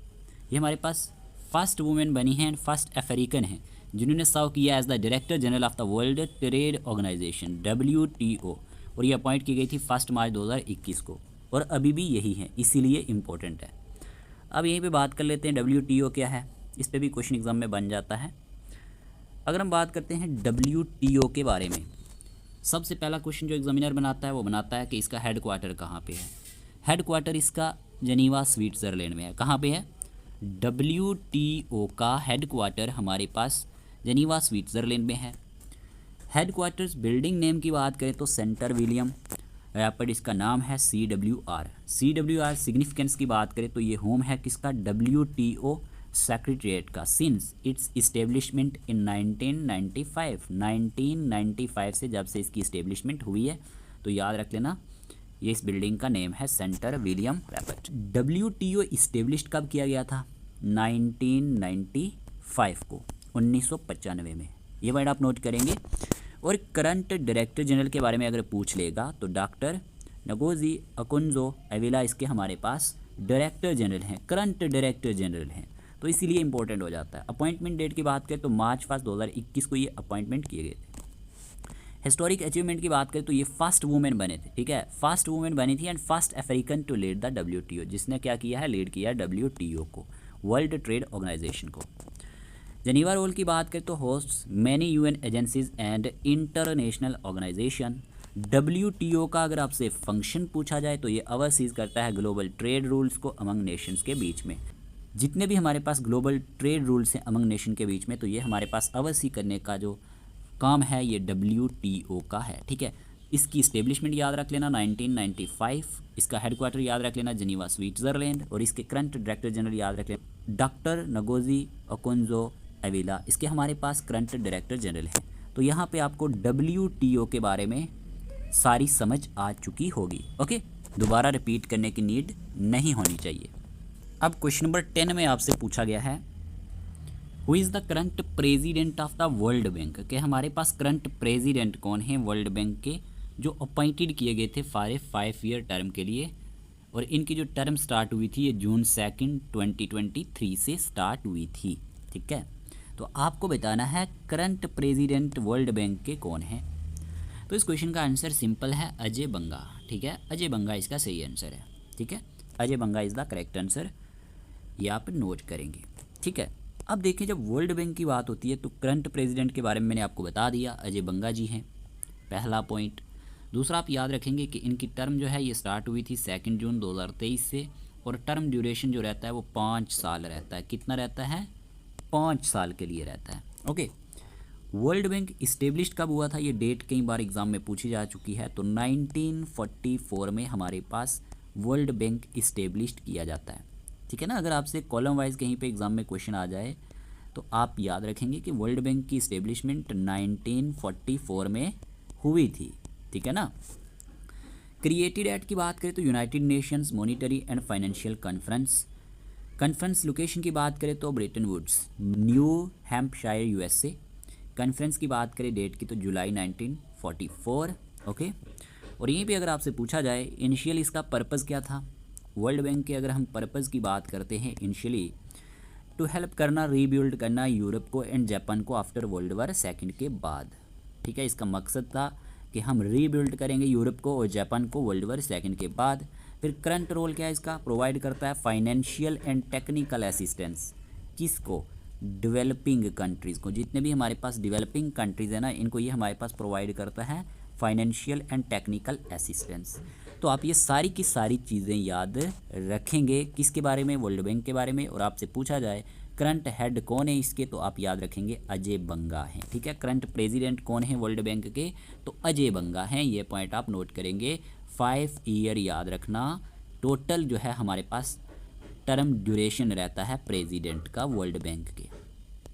ये हमारे पास फर्स्ट वुमेन बनी है एंड फर्स्ट अफ्रीकन है जिन्होंने सर्व किया as the director general of the world trade organization WTO, और ये अपॉइंट की गई थी 1 मार्च 2021 को, और अभी भी यही है, इसीलिए इम्पोर्टेंट है। अब यहीं पे बात कर लेते हैं WTO क्या है, इस पे भी क्वेश्चन एग्जाम में बन जाता है। अगर हम बात करते हैं WTO के बारे में, सबसे पहला क्वेश्चन जो एग्जामिनर बनाता है वो बनाता है कि इसका हेड क्वार्टर कहाँ पे है। हेड क्वार्टर इसका जेनीवा स्विट्ज़रलैंड में है। कहाँ पे है? WTO का हेड क्वार्टर हमारे पास जेनीवा स्विट्ज़रलैंड में है। हेड क्वार्टर्स बिल्डिंग नेम की बात करें तो सेंटर विलियम रैपिड, इसका नाम है CWR। सिग्निफिकेंस की बात करें तो ये होम है किसका? WTO सेक्रेटरीट का, सिंस इट्स इस्टेब्लिशमेंट इन 1995 से जब से इसकी इस्टेब्लिशमेंट हुई है, तो याद रख लेना ये इस बिल्डिंग का नेम है centre William rapid. WTO established कब किया गया था? 1995 को, 1995 में। ये वर्ड आप नोट करेंगे। और करंट डायरेक्टर जनरल के बारे में अगर पूछ लेगा तो डॉक्टर नगोजी ओकुंजो-इवेला इसके हमारे पास डायरेक्टर जनरल हैं, करंट डायरेक्टर जनरल हैं। तो इसीलिए इंपॉर्टेंट हो जाता है। अपॉइंटमेंट डेट की बात करें तो मार्च 1 2021 को ये अपॉइंटमेंट किए गए थे। हिस्टोरिक अचीवमेंट की बात करें तो ये फर्स्ट वुमेन बने थे, ठीक है, फर्स्ट वुमेन बनी थी and first African to lead the WTO, जिसने क्या किया है, लीड किया WTO को, वर्ल्ड ट्रेड ऑर्गेनाइजेशन को। जेनीवा रोल की बात करें तो hosts many UN agencies and international organization. WTO का अगर आपसे फंक्शन पूछा जाए तो ये ओवरसीज करता है ग्लोबल ट्रेड रूल्स को अमंग नेशंस के बीच में। जितने भी हमारे पास ग्लोबल ट्रेड रूल्स हैं अमंग नेशन के बीच में, तो ये हमारे पास ओवरसी करने का जो काम है ये WTO का है, ठीक है। इसकी इस्टेब्लिशमेंट याद रख लेना 1995, इसका हेडक्वार्टर याद रख लेना जेनीवा स्विट्ज़रलैंड, और इसके करंट डायरेक्टर जनरल याद रख लेना डॉक्टर नगोजी ओकोंजो अविला, इसके हमारे पास करंट डायरेक्टर जनरल हैं। तो यहाँ पे आपको WTO के बारे में सारी समझ आ चुकी होगी, ओके, दोबारा रिपीट करने की नीड नहीं होनी चाहिए। अब क्वेश्चन नंबर 10 में आपसे पूछा गया है who is the current president of the world bank, के हमारे पास करंट प्रेसिडेंट कौन है वर्ल्ड बैंक के, जो अपॉइंटेड किए गए थे फॉर ए 5 ईयर टर्म के लिए, और इनकी जो टर्म स्टार्ट हुई थी ये जून 2 2023 से स्टार्ट हुई थी, ठीक है। तो आपको बताना है करंट प्रेसिडेंट वर्ल्ड बैंक के कौन है। तो इस क्वेश्चन का आंसर सिंपल है, अजय बंगा, ठीक है, अजय बंगा इसका सही आंसर है, ठीक है, अजय बंगा इज़ द करेक्ट आंसर, ये आप नोट करेंगे, ठीक है। अब देखिए जब वर्ल्ड बैंक की बात होती है तो करंट प्रेसिडेंट के बारे में मैंने आपको बता दिया, अजय बंगा जी हैं, पहला पॉइंट। दूसरा आप याद रखेंगे कि इनकी टर्म जो है ये स्टार्ट हुई थी 2 जून 2023 से, और टर्म ड्यूरेशन जो रहता है वो 5 साल रहता है। कितना रहता है? 5 साल के लिए रहता है, ओके। वर्ल्ड बैंक इस्टेब्लिश्ड कब हुआ था, ये डेट कई बार एग्जाम में पूछी जा चुकी है। तो 1944 में हमारे पास वर्ल्ड बैंक इस्टेब्लिश्ड किया जाता है, ठीक है ना। अगर आपसे कॉलम वाइज कहीं पे एग्जाम में क्वेश्चन आ जाए तो आप याद रखेंगे कि वर्ल्ड बैंक की इस्टेब्लिशमेंट 1944 में हुई थी, ठीक है ना। क्रिएटेड एट की बात करें तो United Nations monetary and financial conference location की बात करें तो Bretton Woods, New Hampshire USA। Conference की बात करें डेट की तो जुलाई 1944, ओके। और यहीं पे अगर आपसे पूछा जाए इनिशियल इसका पर्पज़ क्या था, वर्ल्ड बैंक के अगर हम पर्पज़ की बात करते हैं इनिशियली टू हेल्प करना, रीबिल्ड करना यूरोप को एंड जापान को आफ्टर वर्ल्ड वॉर 2 के बाद, ठीक है। इसका मकसद था कि हम रीबिल्ड करेंगे यूरोप को और जापान को वर्ल्ड वॉर 2 के बाद। फिर करंट रोल क्या है इसका, प्रोवाइड करता है फाइनेंशियल एंड टेक्निकल असिस्टेंस, किसको, डेवलपिंग कंट्रीज़ को। जितने भी हमारे पास डेवलपिंग कंट्रीज़ है ना, इनको ये हमारे पास प्रोवाइड करता है फाइनेंशियल एंड टेक्निकल असिस्टेंस। तो आप ये सारी की सारी चीज़ें याद रखेंगे किसके बारे में, वर्ल्ड बैंक के बारे में। और आपसे पूछा जाए करंट हेड कौन है इसके, तो आप याद रखेंगे अजय बंगा हैं, ठीक है। करंट प्रेसिडेंट कौन है वर्ल्ड बैंक के, तो अजय बंगा हैं, ये पॉइंट आप नोट करेंगे। 5 ईयर याद रखना, टोटल जो है हमारे पास टर्म ड्यूरेशन रहता है प्रेसिडेंट का वर्ल्ड बैंक के।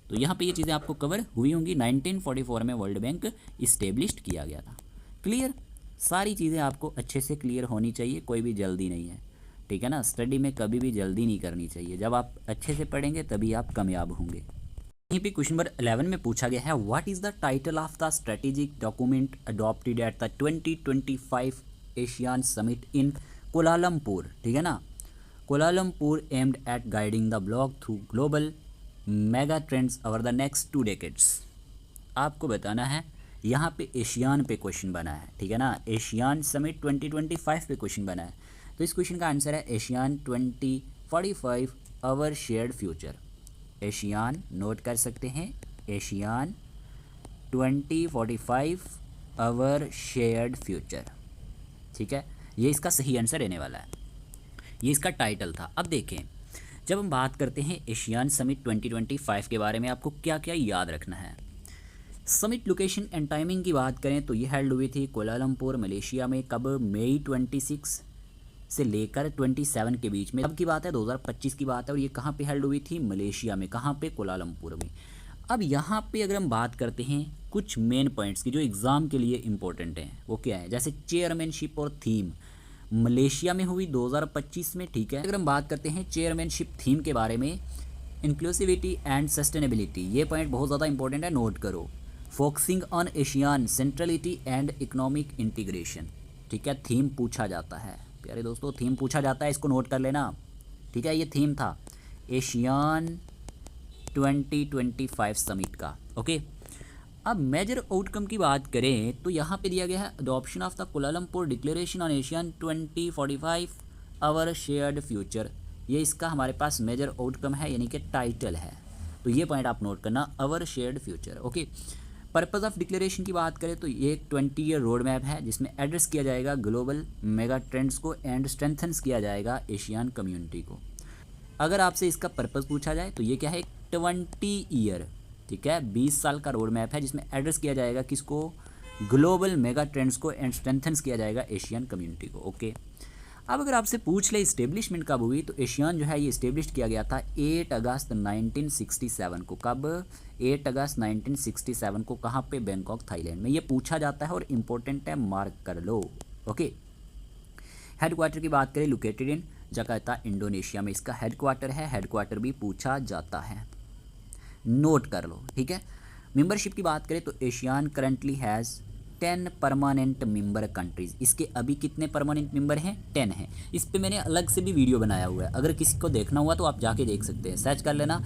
तो यहाँ पे ये चीज़ें आपको कवर हुई होंगी। 1944 में वर्ल्ड बैंक इस्टेब्लिश्ड किया गया था, क्लियर। सारी चीज़ें आपको अच्छे से क्लियर होनी चाहिए, कोई भी जल्दी नहीं है, ठीक है ना। स्टडी में कभी भी जल्दी नहीं करनी चाहिए, जब आप अच्छे से पढ़ेंगे तभी आप कामयाब होंगे। यहीं पे क्वेश्चन नंबर 11 में पूछा गया है what is the title of the strategic document adopted at the 2025 ASEAN summit in Kuala Lumpur, ठीक है ना। Kuala Lumpur aimed at guiding the bloc through global mega trends over the next 2 decades. आपको बताना है यहाँ पे एशियान पे क्वेश्चन बना है, ठीक है ना। एशियान समिट 2025 पे क्वेश्चन बना है। तो इस क्वेश्चन का आंसर है ASEAN 2045 our shared future. ASEAN note कर सकते हैं, एशियान 2045 आवर शेयर्ड फ्यूचर, ठीक है। ये इसका सही आंसर रहने वाला है, ये इसका टाइटल था। अब देखें जब हम बात करते हैं एशियान समिट 2025 के बारे में, आपको क्या क्या याद रखना है। समिट लोकेशन एंड टाइमिंग की बात करें तो ये हेल्ड हुई थी कोलालमपुर मलेशिया में, कब, मई 26 से लेकर 27 के बीच में। अब की बात है 2025 की बात है, और ये कहाँ पे हेल्ड हुई थी, मलेशिया में। कहाँ पे, कोलालमपुर में। अब यहाँ पे अगर हम बात करते हैं कुछ मेन पॉइंट्स की जो एग्ज़ाम के लिए इंपॉर्टेंट हैं, वो क्या है, जैसे चेयरमैनशिप और थीम मलेशिया में हुई 2025 में, ठीक है। अगर हम बात करते हैं चेयरमैनशिप थीम के बारे में, इंक्लूसिविटी एंड सस्टेनेबिलिटी, ये पॉइंट बहुत ज़्यादा इंपॉर्टेंट है, नोट करो। Focusing on ASEAN centrality and economic integration, ठीक है। थीम पूछा जाता है प्यारे दोस्तों, थीम पूछा जाता है, इसको नोट कर लेना, ठीक है। ये थीम था एशियान 2025 समिट का। ओके, अब मेजर आउटकम की बात करें तो यहाँ पे दिया गया है adoption of the Kuala Lumpur declaration on Asian 2045 our shared future. ये इसका हमारे पास मेजर आउटकम है, यानी कि टाइटल है। तो ये पॉइंट आप नोट करना, our shared future. Okay, purpose of declaration की बात करें तो ये एक 20 ईयर रोड मैप है जिसमें एड्रेस किया जाएगा ग्लोबल मेगा ट्रेंड्स को एंड स्ट्रेंथन्स किया जाएगा एशियन कम्युनिटी को। अगर आपसे इसका पर्पज़ पूछा जाए तो ये क्या है, 20 ईयर, ठीक है, 20 साल का रोड मैप है जिसमें एड्रेस किया जाएगा किसको, ग्लोबल मेगा ट्रेंड्स को एंड स्ट्रेंथन्स किया जाएगा एशियन कम्युनिटी को। ओके, अब अगर आपसे पूछ ले इस्टेब्लिशमेंट कब हुई, तो एशियन जो है ये इस्टेब्लिश किया गया था 8 अगस्त 1967 को। कब, 8 अगस्त 1967 को। कहाँ पे, बैंकॉक थाईलैंड में। ये पूछा जाता है और इम्पोर्टेंट है, मार्क कर लो। ओके, हेडक्वार्टर की बात करें, लोकेटेड इन जकार्ता इंडोनेशिया में इसका हेडक्वार्टर है। हेडक्वार्टर भी पूछा जाता है, नोट कर लो, ठीक है। मेंबरशिप की बात करें तो Asian currently has 10 permanent member countries. इसके अभी कितने परमानेंट मेंबर हैं, 10 हैं। इस पे मैंने अलग से भी वीडियो बनाया हुआ है, अगर किसी को देखना हुआ तो आप जाके देख सकते हैं, सर्च कर लेना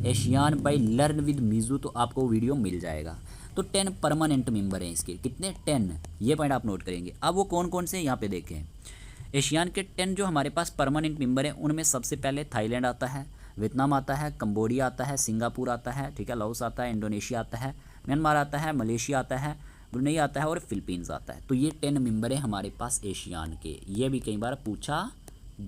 Asian bye learn with Meizu, तो आपको वीडियो मिल जाएगा। तो 10 परमानेंट मेंबर हैं इसके, कितने, 10। ये पॉइंट आप नोट करेंगे। अब वो कौन कौन से यहाँ पे देखें, एशियन के 10 जो हमारे पास परमानेंट मेंबर हैं उनमें सबसे पहले थाईलैंड आता है, वियतनाम आता है, कंबोडिया आता है, सिंगापुर आता है, ठीक है, लाओस आता है, इंडोनेशिया आता है, म्यांमार आता है, मलेशिया आता है, ब्रुनेई आता है और फिलीपींस आता है। तो ये 10 मेंबर हैं हमारे पास एशियन के। ये भी कई बार पूछा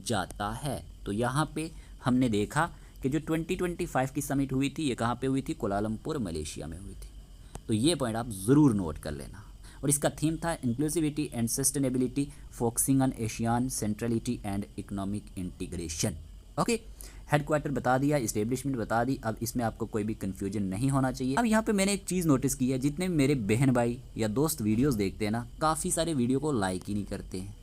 जाता है। तो यहाँ पे हमने देखा कि जो 2025 की समिट हुई थी ये कहाँ पे हुई थी, कोलालमपुर मलेशिया में हुई थी। तो ये पॉइंट आप ज़रूर नोट कर लेना। और इसका थीम था inclusivity and sustainability, focusing on Asian centrality and economic integration. Okay, headquarter बता दिया, इस्टेब्लिशमेंट बता दी। अब इसमें आपको कोई भी कन्फ्यूजन नहीं होना चाहिए। अब यहाँ पे मैंने एक चीज़ नोटिस की है, जितने मेरे बहन भाई या दोस्त वीडियोस देखते हैं ना, काफ़ी सारे वीडियो को लाइक ही नहीं करते हैं,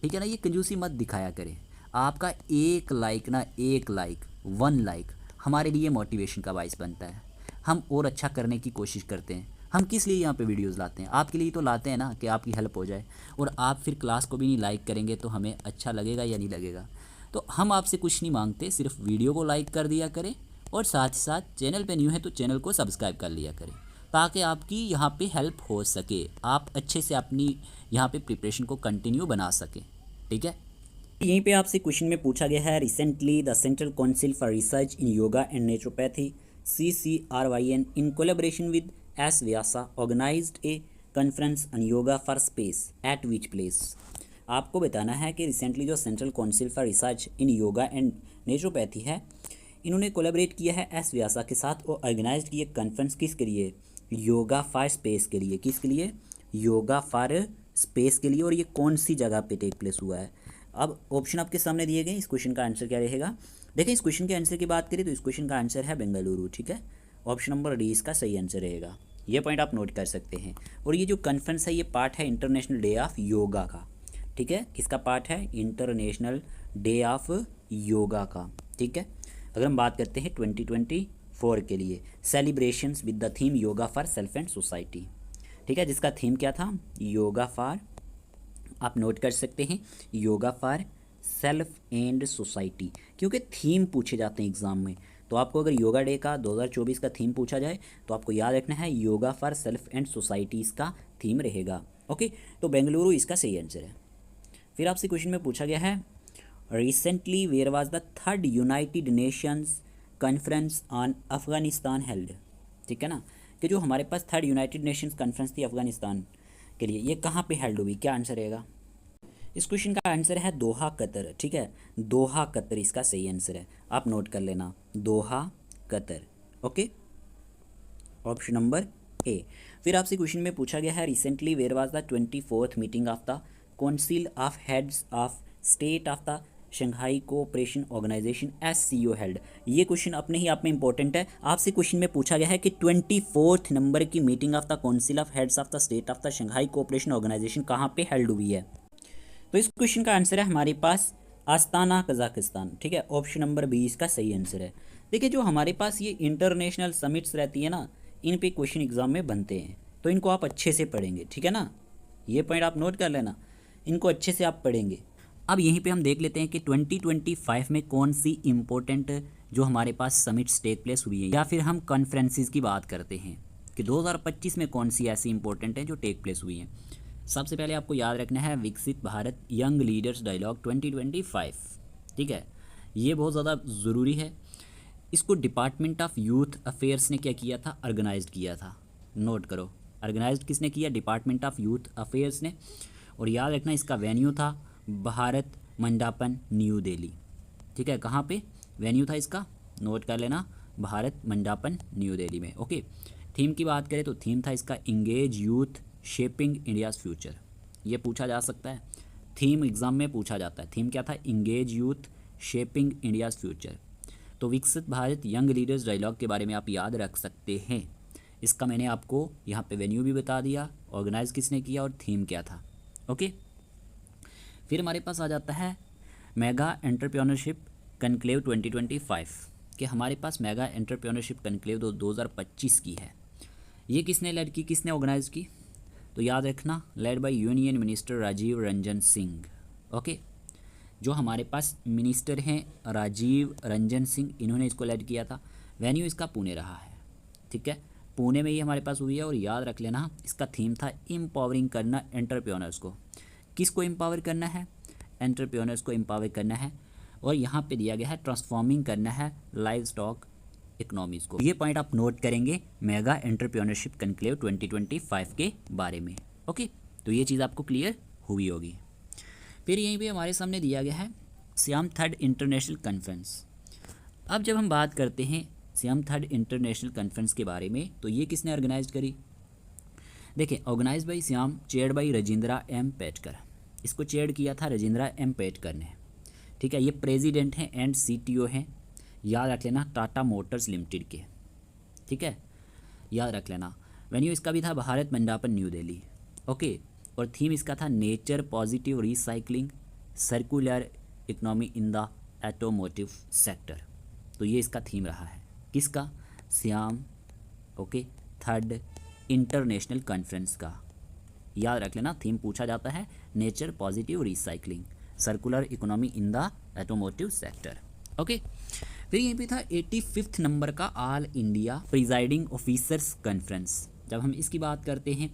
ठीक है ना। ये कंजूसी मत दिखाया करें। आपका एक लाइक ना, एक लाइक, 1 लाइक हमारे लिए मोटिवेशन का बाइस बनता है। हम और अच्छा करने की कोशिश करते हैं। हम किस लिए यहाँ पे वीडियोस लाते हैं, आपके लिए तो लाते हैं ना, कि आपकी हेल्प हो जाए। और आप फिर क्लास को भी नहीं लाइक करेंगे तो हमें अच्छा लगेगा या नहीं लगेगा। तो हम आपसे कुछ नहीं मांगते, सिर्फ वीडियो को लाइक कर दिया करें और साथ ही साथ चैनल पे न्यू है तो चैनल को सब्सक्राइब कर लिया करें, ताकि आपकी यहाँ पे हेल्प हो सके, आप अच्छे से अपनी यहाँ पे प्रिपरेशन को कंटिन्यू बना सकें, ठीक है। यहीं पे आपसे क्वेश्चन में पूछा गया है, recently the central council for research in yoga and naturopathy CCRYN in collaboration with S Vyasa organized a conference on yoga for space at which place. आपको बताना है कि रिसेंटली जो central council for research in yoga and naturopathy है, इन्होंने collaborate किया है S Vyasa के साथ और ऑर्गेनाइज किए कॉन्फ्रेंस किसके लिए, योगा फॉर स्पेस के लिए। किसके लिए, योगा फॉर स्पेस के लिए। और ये कौन सी जगह पे टेक प्लेस हुआ है। अब ऑप्शन आपके सामने दिए गए, इस क्वेश्चन का आंसर क्या रहेगा। देखिए, इस क्वेश्चन के आंसर की बात करें तो इस क्वेश्चन का आंसर है बेंगलुरु, ठीक है। ऑप्शन नंबर डी इसका सही आंसर रहेगा। ये पॉइंट आप नोट कर सकते हैं। और ये जो कॉन्फ्रेंस है ये पार्ट है इंटरनेशनल डे ऑफ योगा का, ठीक है। किसका पार्ट है, इंटरनेशनल डे ऑफ योगा का, ठीक है। अगर हम बात करते हैं 2024 के लिए, celebrations with the theme yoga for self and society, ठीक है, जिसका थीम क्या था, योगा फॉर, आप नोट कर सकते हैं, yoga for self and society. क्योंकि थीम पूछे जाते हैं एग्ज़ाम में, तो आपको अगर योगा डे का 2024 का थीम पूछा जाए तो आपको याद रखना है yoga for self and society इसका थीम रहेगा। ओके, तो बेंगलुरु इसका सही आंसर है। फिर आपसे क्वेश्चन में पूछा गया है, recently where was the 3rd United Nations conference on Afghanistan held, ठीक है ना, कि जो हमारे पास 3rd यूनाइटेड नेशंस कॉन्फ्रेंस थी अफगानिस्तान के लिए, ये कहाँ पे हेल्ड हुई, क्या आंसर रहेगा। इस क्वेश्चन का आंसर है दोहा कतर, ठीक है, दोहा कतर इसका सही आंसर है। आप नोट कर लेना, Doha Qatar. Okay, option number A. फिर आपसे क्वेश्चन में पूछा गया है, recently where was the 24th meeting of the council of heads of state of the Shanghai cooperation organization SCO held. ये क्वेश्चन अपने ही आप में इंपॉर्टेंट है। आपसे क्वेश्चन में पूछा गया है कि 24th नंबर की meeting of the council of heads of the state of the Shanghai cooperation organization कहाँ पे हेल्ड हुई है। तो इस क्वेश्चन का आंसर है हमारे पास आस्ताना कजाकिस्तान, ठीक है। ऑप्शन नंबर बी इसका सही आंसर है। देखिए, जो हमारे पास ये इंटरनेशनल समिट्स रहती है ना, इन पे क्वेश्चन एग्जाम में बनते हैं, तो इनको आप अच्छे से पढ़ेंगे, ठीक है ना। ये पॉइंट आप नोट कर लेना, इनको अच्छे से आप पढ़ेंगे। अब यहीं पे हम देख लेते हैं कि 2025 में कौन सी इंपॉर्टेंट जो हमारे पास समिट्स टेक प्लेस हुई है, या फिर हम कॉन्फ्रेंसेस की बात करते हैं कि 2025 में कौन सी ऐसी इंपॉर्टेंट है जो टेक प्लेस हुई हैं। सबसे पहले आपको याद रखना है विकसित भारत यंग लीडर्स डायलॉग 2025, ठीक है, ये बहुत ज़्यादा ज़रूरी है। इसको डिपार्टमेंट ऑफ यूथ अफेयर्स ने क्या किया था, ऑर्गेनाइज किया था। नोट करो, ऑर्गेनाइज किसने किया, डिपार्टमेंट ऑफ यूथ अफेयर्स ने। और याद रखना इसका वेन्यू था भारत मंडापन न्यू दिल्ली, ठीक है, कहाँ पे वेन्यू था इसका, नोट कर लेना, भारत मंडापन न्यू दिल्ली में। ओके, थीम की बात करें तो थीम था इसका engage youth shaping India's future. ये पूछा जा सकता है, थीम एग्ज़ाम में पूछा जाता है। थीम क्या था, engage youth shaping India's future. तो विकसित भारत यंग लीडर्स डायलॉग के बारे में आप याद रख सकते हैं। इसका मैंने आपको यहाँ पे वेन्यू भी बता दिया, ऑर्गेनाइज किसने किया और थीम क्या था। ओके, फिर हमारे पास आ जाता है मेगा एंटरप्रेन्योरशिप कनक्लेव 2025 कि हमारे पास मेगा एंटरप्रेन्योरशिप कनक्लेव 2025 की है। ये किसने लेड की, किसने ऑर्गेनाइज की, तो याद रखना led by union minister Rajiv Ranjan Singh. Okay, जो हमारे पास मिनिस्टर हैं राजीव रंजन सिंह, इन्होंने इसको लेड किया था। वेन्यू इसका पुणे रहा है, ठीक है, पुणे में ही हमारे पास हुई है। और याद रख लेना इसका थीम था एम्पावरिंग करना एंटरप्रेन्योर्स को। किसको एम्पावर करना है, एंटरप्रेन्योर्स को एम्पावर करना है। और यहाँ पे दिया गया है ट्रांसफॉर्मिंग करना है लाइव स्टॉक इकोनॉमीज़ को। ये पॉइंट आप नोट करेंगे मेगा एंटरप्रेन्योरशिप कनक्लेव 2025 के बारे में। ओके, तो ये चीज़ आपको क्लियर हुई होगी। फिर यहीं पे हमारे सामने दिया गया है सियाम थर्ड इंटरनेशनल कॉन्फ्रेंस। अब जब हम बात करते हैं सियाम थर्ड इंटरनेशनल कॉन्फ्रेंस के बारे में, तो ये किसने ऑर्गेनाइज करी, देखिए organize by SIAM, chaired by Rajendra M Petkar. इसको चेयर्ड किया था राजेंद्रा एम पेटकर ने, ठीक है। ये प्रेसिडेंट हैं एंड सीटीओ हैं, याद रख लेना, टाटा मोटर्स लिमिटेड के, ठीक है, याद रख लेना। वेन्यू इसका भी था भारत मंडापन न्यू दिल्ली। ओके, और थीम इसका था nature positive recycling circular economy in the automotive sector. तो ये इसका थीम रहा है, किसका, SIAM okay third international conference का। याद रख लेना, थीम पूछा जाता है nature positive recycling circular economy in the automotive sector. Okay, फिर यहीं पे था 85th नंबर का all India presiding officers conference. जब हम इसकी बात करते हैं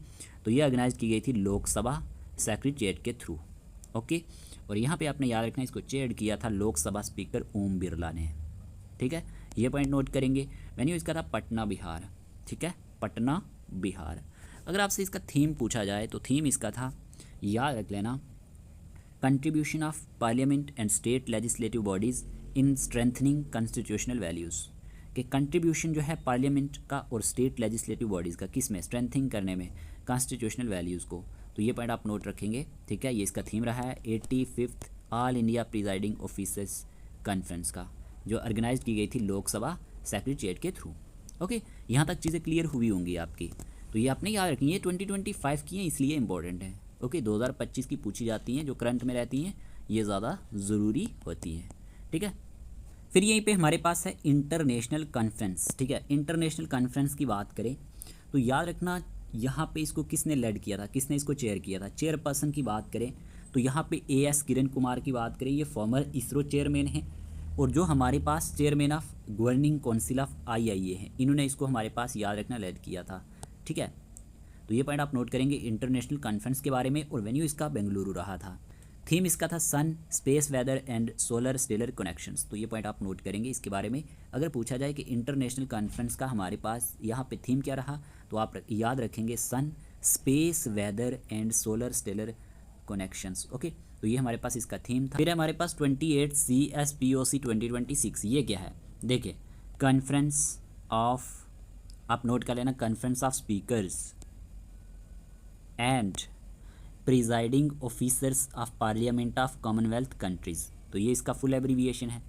तो ये ऑर्गेनाइज की गई थी लोकसभा सेक्रेटेरिएट के थ्रू। ओके, और यहाँ पे आपने याद रखना, इसको चेयर किया था लोकसभा स्पीकर ओम बिरला ने, ठीक है, ये पॉइंट नोट करेंगे। वेन्यू इसका था पटना बिहार, ठीक है, पटना बिहार। अगर आपसे इसका थीम पूछा जाए तो थीम इसका था, याद रख लेना, contribution of parliament and state legislative bodies in strengthening constitutional values. कि कंट्रीब्यूशन जो है पार्लियामेंट का और स्टेट लेजिस्लेटिव बॉडीज़ का किस में, स्ट्रेंथिंग करने में कॉन्स्टिट्यूशनल वैल्यूज़ को। तो ये पॉइंट आप नोट रखेंगे, ठीक है। ये इसका थीम रहा है 85th all India presiding officers conference का, जो ऑर्गेनाइज की गई थी लोकसभा सेक्रेटेरिएट के थ्रू। ओके, यहाँ तक चीज़ें क्लियर हुई होंगी आपकी। तो ये आपने याद रखनी है, 2025 की हैं इसलिए इंपॉर्टेंट है। ओके, 2025 की पूछी जाती हैं, जो करंट में रहती हैं ये ज़्यादा ज़रूरी होती हैं, ठीक है। फिर यहीं पे हमारे पास है इंटरनेशनल कॉन्फ्रेंस, ठीक है। इंटरनेशनल कॉन्फ्रेंस की बात करें तो याद रखना, यहाँ पे इसको किसने लेड किया था, किसने इसको चेयर किया था। चेयरपर्सन की बात करें तो यहाँ पे AS किरण कुमार की बात करें, ये फॉर्मर इसरो चेयरमैन हैं। और जो हमारे पास chairman of governing council of IIA हैं, इन्होंने इसको हमारे पास याद रखना लेड किया था, ठीक है। तो ये पॉइंट आप नोट करेंगे इंटरनेशनल कॉन्फ्रेंस के बारे में। और वेन्यू इसका बेंगलुरु रहा था। थीम इसका था sun space weather and solar stellar connections. तो ये पॉइंट आप नोट करेंगे इसके बारे में। अगर पूछा जाए कि इंटरनेशनल कॉन्फ्रेंस का हमारे पास यहाँ पे थीम क्या रहा, तो आप याद रखेंगे sun space weather and solar stellar connections. Okay, तो ये हमारे पास इसका थीम था। फिर हमारे पास 28 CSPOC 2026, ये क्या है, देखिए कॉन्फ्रेंस ऑफ, आप नोट कर लेना, conference of speakers and presiding officers of parliament of Commonwealth countries. तो ये इसका फुल एब्रीविएशन है।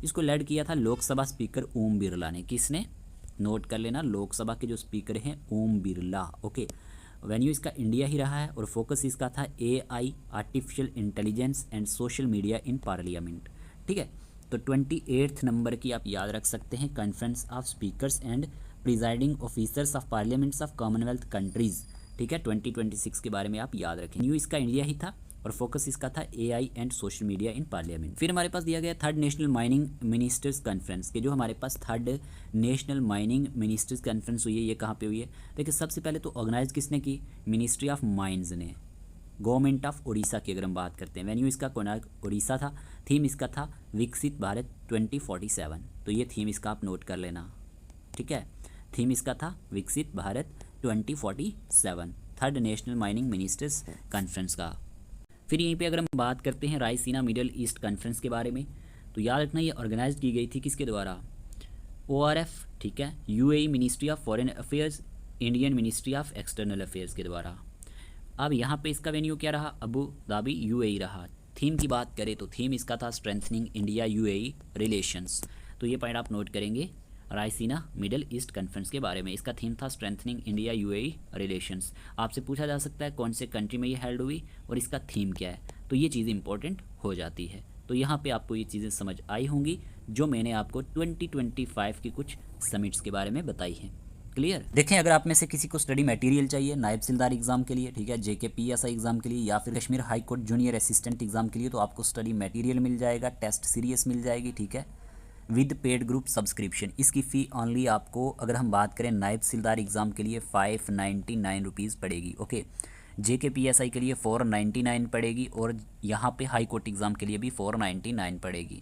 इसको लेड किया था लोकसभा स्पीकर ओम बिरला ने। किसने, नोट कर लेना, लोकसभा के जो स्पीकर हैं ओम बिरला। ओके, वेन्यू इसका इंडिया ही रहा है और फोकस इसका था AI artificial intelligence and social media in parliament, ठीक है। तो 28th नंबर की आप याद रख सकते हैं, conference of speakers and presiding officers of parliaments of Commonwealth countries, ठीक है। 2026 के बारे में आप याद रखें। न्यू इसका इंडिया ही था और फोकस इसका था AI and social media in parliament. फिर हमारे पास दिया गया third national mining ministers conference के, जो हमारे पास third national mining ministers conference हुई है ये कहाँ पे हुई है। देखिए सबसे पहले तो ऑर्गेनाइज किसने की, मिनिस्ट्री ऑफ माइंस ने, गवर्नमेंट ऑफ उड़ीसा की अगर हम बात करते हैं। वेन्यू इसका कोणार्क उड़ीसा था। थीम इसका था विकसित भारत 2047, तो ये थीम इसका आप नोट कर लेना, ठीक है। थीम इसका था विकसित Bharat 2047, third national mining ministers conference का। फिर यहीं पे अगर हम बात करते हैं रायसीना मिडल ईस्ट कॉन्फ्रेंस के बारे में, तो याद रखना ये ऑर्गेनाइज की गई थी किसके द्वारा, ORF, ठीक है, UAE ministry of foreign affairs, Indian ministry of external affairs के द्वारा। अब यहाँ पे इसका वेन्यू क्या रहा, अबू धाबी UAE रहा। थीम की बात करें तो थीम इसका था स्ट्रेंथनिंग इंडिया UAE रिलेशंस, तो ये पॉइंट आप नोट करेंगे रायसीना मिडल ईस्ट कॉन्फ्रेंस के बारे में। इसका थीम था स्ट्रेंथनिंग इंडिया UAE रिलेशंस। आपसे पूछा जा सकता है कौन से कंट्री में ये हेल्ड हुई और इसका थीम क्या है, तो ये चीज़ इंपॉर्टेंट हो जाती है। तो यहाँ पे आपको ये चीज़ें समझ आई होंगी जो मैंने आपको 2025 की कुछ समिट्स के बारे में बताई हैं। क्लियर। देखें अगर आप में से किसी को स्टडी मटेरियल चाहिए नायब सिलदार एग्जाम के लिए, ठीक है, JKPSI एग्जाम के लिए या फिर Kashmir high court junior assistant exam के लिए, तो आपको स्टडी मटेरियल मिल जाएगा, टेस्ट सीरीज मिल जाएगी, ठीक है, विद पेड ग्रुप सब्सक्रिप्शन। इसकी फ़ी ऑनली आपको अगर हम बात करें नायब सिलदार एग्ज़ाम के लिए 599 रुपीज़ पड़ेगी, ओके। JKPSI के लिए 499 पड़ेगी और यहाँ पे हाई कोर्ट एग्ज़ाम के लिए भी 499 पड़ेगी,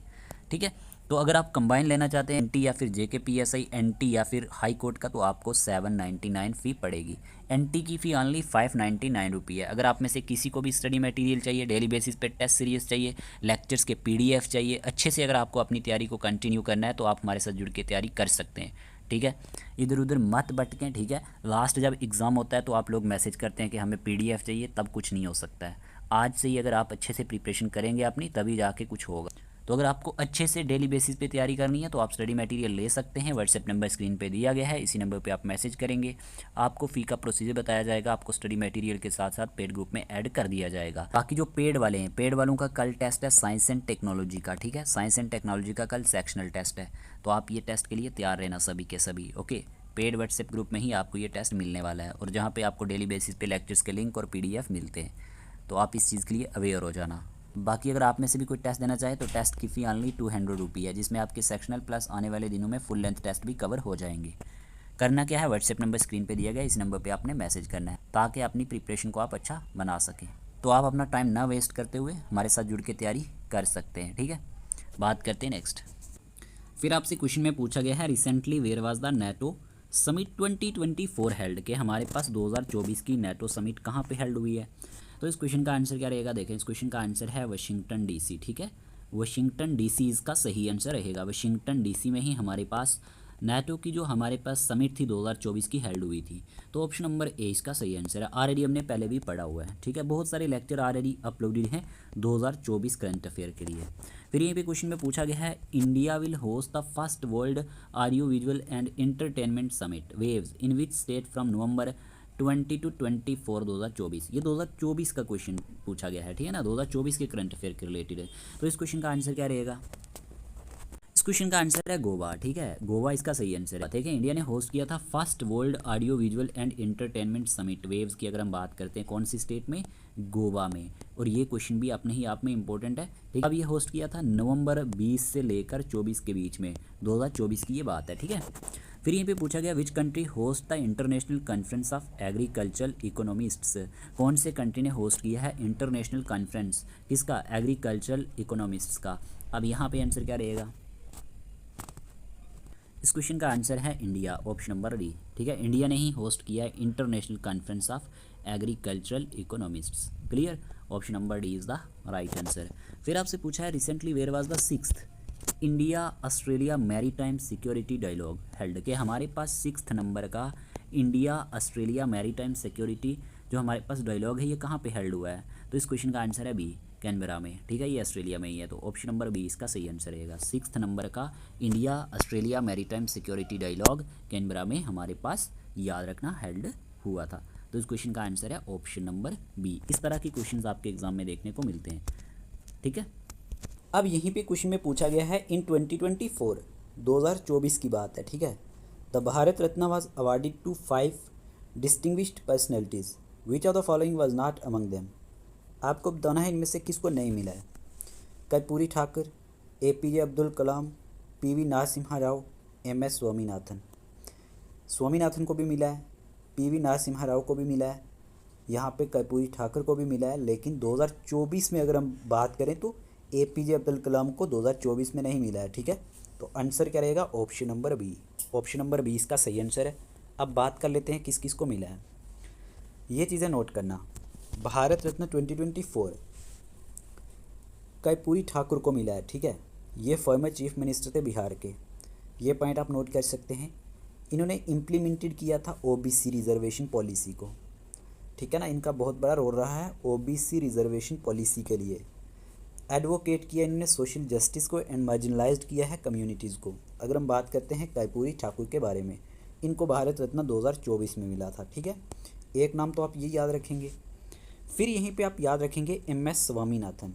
ठीक है। तो अगर आप कंबाइन लेना चाहते हैं NT या फिर JKPSI NT या फिर हाई कोर्ट का, तो आपको 799 फ़ी पड़ेगी। NT की फ़ी ऑनली 599 रुपये है। अगर आप में से किसी को भी स्टडी मटेरियल चाहिए, डेली बेसिस पे टेस्ट सीरीज़ चाहिए, लेक्चर्स के PDF चाहिए, अच्छे से अगर आपको अपनी तैयारी को कंटिन्यू करना है तो आप हमारे साथ जुड़ के तैयारी कर सकते हैं, ठीक है। इधर उधर मत भटकें, ठीक है। लास्ट जब एग्ज़ाम होता है तो आप लोग मैसेज करते हैं कि हमें PDF चाहिए, तब कुछ नहीं हो सकता है। आज से ही अगर आप अच्छे से प्रिपरेशन करेंगे अपनी, तभी जाके कुछ होगा। तो अगर आपको अच्छे से डेली बेसिस पे तैयारी करनी है तो आप स्टडी मटेरियल ले सकते हैं। व्हाट्सएप नंबर स्क्रीन पे दिया गया है, इसी नंबर पे आप मैसेज करेंगे, आपको फ़ी का प्रोसीजर बताया जाएगा, आपको स्टडी मटेरियल के साथ साथ पेड ग्रुप में ऐड कर दिया जाएगा। बाकी जो पेड वाले हैं, पेड वालों का कल टेस्ट है साइंस एंड टेक्नोलॉजी का, ठीक है, साइंस एंड टेक्नोलॉजी का कल सेक्शनल टेस्ट है, तो आप ये टेस्ट के लिए तैयार रहना सभी के सभी, ओके। पेड व्हाट्सएप ग्रुप में ही आपको ये टेस्ट मिलने वाला है और जहाँ पे आपको डेली बेसिस पे लेक्चर्स के लिंक और PDF मिलते हैं, तो आप इस चीज़ के लिए अवेयर हो जाना। बाकी अगर आप में से भी कोई टेस्ट देना चाहे तो टेस्ट की फ़ी ऑनली 200 रुपये है, जिसमें आपके सेक्शनल प्लस आने वाले दिनों में फुल लेंथ टेस्ट भी कवर हो जाएंगे। करना क्या है, व्हाट्सएप नंबर स्क्रीन पे दिया गया, इस नंबर पे आपने मैसेज करना है ताकि अपनी प्रिपरेशन को आप अच्छा बना सकें। तो आप अपना टाइम ना वेस्ट करते हुए हमारे साथ जुड़ के तैयारी कर सकते हैं, ठीक है। बात करते हैं नेक्स्ट। फिर आपसे क्वेश्चन में पूछा गया है recently where was the NATO summit 2024 held, के हमारे पास 2024 की NATO समिट कहाँ पे हेल्ड हुई है। तो इस क्वेश्चन का आंसर क्या रहेगा, देखें इस क्वेश्चन का आंसर है वाशिंगटन DC, ठीक है, वाशिंगटन DC इसका सही आंसर रहेगा। वाशिंगटन DC में ही हमारे पास NATO की जो हमारे पास समिट थी 2024 की हेल्ड हुई थी, तो ऑप्शन नंबर A इसका सही आंसर है। ऑलरेडी हमने पहले भी पढ़ा हुआ है, ठीक है, बहुत सारे लेक्चर ऑलरेडी अपलोडेड हैं 2024 करंट अफेयर के लिए। फिर यहीं पे क्वेश्चन में पूछा गया है India will host the first world audio visual and entertainment summit waves in which state from November 20 to 24 2024। ये 2024 का क्वेश्चन पूछा गया है, ठीक है ना, 2024 के करंट अफेयर के रिलेटेड है। तो इस क्वेश्चन का आंसर क्या रहेगा, इस क्वेश्चन का आंसर है गोवा, ठीक है, गोवा इसका सही आंसर है। ठीक है, इंडिया ने होस्ट किया था first world audio visual and entertainment summit waves की अगर हम बात करते हैं कौन सी स्टेट में, गोवा में। और ये क्वेश्चन भी अपने ही आप में इंपॉर्टेंट है, ठीक है। अब ये होस्ट किया था नवंबर 20 से लेकर 24 के बीच में, 2024 की ये बात है, ठीक है। फिर यहीं पे पूछा गया which country host the international conference of agricultural economists, कौन से कंट्री ने होस्ट किया है इंटरनेशनल कॉन्फ्रेंस किसका, एग्रीकल्चरल इकोनॉमिस्ट्स का। अब यहाँ पे आंसर क्या रहेगा, इस क्वेश्चन का आंसर है इंडिया, ऑप्शन नंबर डी, ठीक है। इंडिया ने ही होस्ट किया है international conference of agricultural economists, clear, option number D is the right answer. फिर आपसे पूछा है recently where was the 6th India Australia maritime security dialogue held, के हमारे पास 6th नंबर का इंडिया ऑस्ट्रेलिया मैरीटाइम सिक्योरिटी जो हमारे पास डायलॉग है ये कहाँ पे हेल्ड हुआ है। तो इस क्वेश्चन का आंसर है बी, कैनबरा में, ठीक है, ये ऑस्ट्रेलिया में ही है, तो ऑप्शन नंबर बी इसका सही आंसर रहेगा। 6th नंबर का India Australia maritime security dialogue Canberra में हमारे पास याद रखना हेल्ड हुआ था। तो इस क्वेश्चन का आंसर है ऑप्शन नंबर बी। इस तरह के क्वेश्चंस आपके एग्जाम में देखने को मिलते हैं, ठीक है। अब यहीं पे क्वेश्चन में पूछा गया है इन 2024 2024 की बात है, ठीक है। The Bharat Ratna was awarded to 5 distinguished personalities, which of the following was not among them. आपको बताना है इनमें से किसको नहीं मिला है। Karpoori Thakur, APJ Abdul Kalam, PV Narasimha Rao, MS Swaminathan. Swaminathan को भी मिला है, PV नरसिम्हा राव को भी मिला है, यहाँ पे कर्पूरी ठाकुर को भी मिला है, लेकिन 2024 में अगर हम बात करें तो APJ अब्दुल कलाम को 2024 में नहीं मिला है। ठीक है, तो आंसर क्या रहेगा? Option number B. Option number 20 इसका सही आंसर है। अब बात कर लेते हैं किस किस को मिला है। ये चीज़ें नोट करना। भारत रत्न 2024 कर्पूरी ठाकुर को मिला है। ठीक है, ये फॉर्मर चीफ मिनिस्टर थे बिहार के। ये पॉइंट आप नोट कर सकते हैं। इन्होंने इम्प्लीमेंटेड किया था OBC रिजर्वेशन पॉलिसी को। ठीक है ना, इनका बहुत बड़ा रोल रहा है OBC रिजर्वेशन पॉलिसी के लिए। एडवोकेट किया इन्होंने सोशल जस्टिस को एंड मार्जिनलाइज्ड किया है कम्युनिटीज़ को। अगर हम बात करते हैं कर्पूरी ठाकुर के बारे में, इनको भारत रत्न 2024 में मिला था। ठीक है, एक नाम तो आप ये याद रखेंगे। फिर यहीं पे आप याद रखेंगे MS स्वामीनाथन।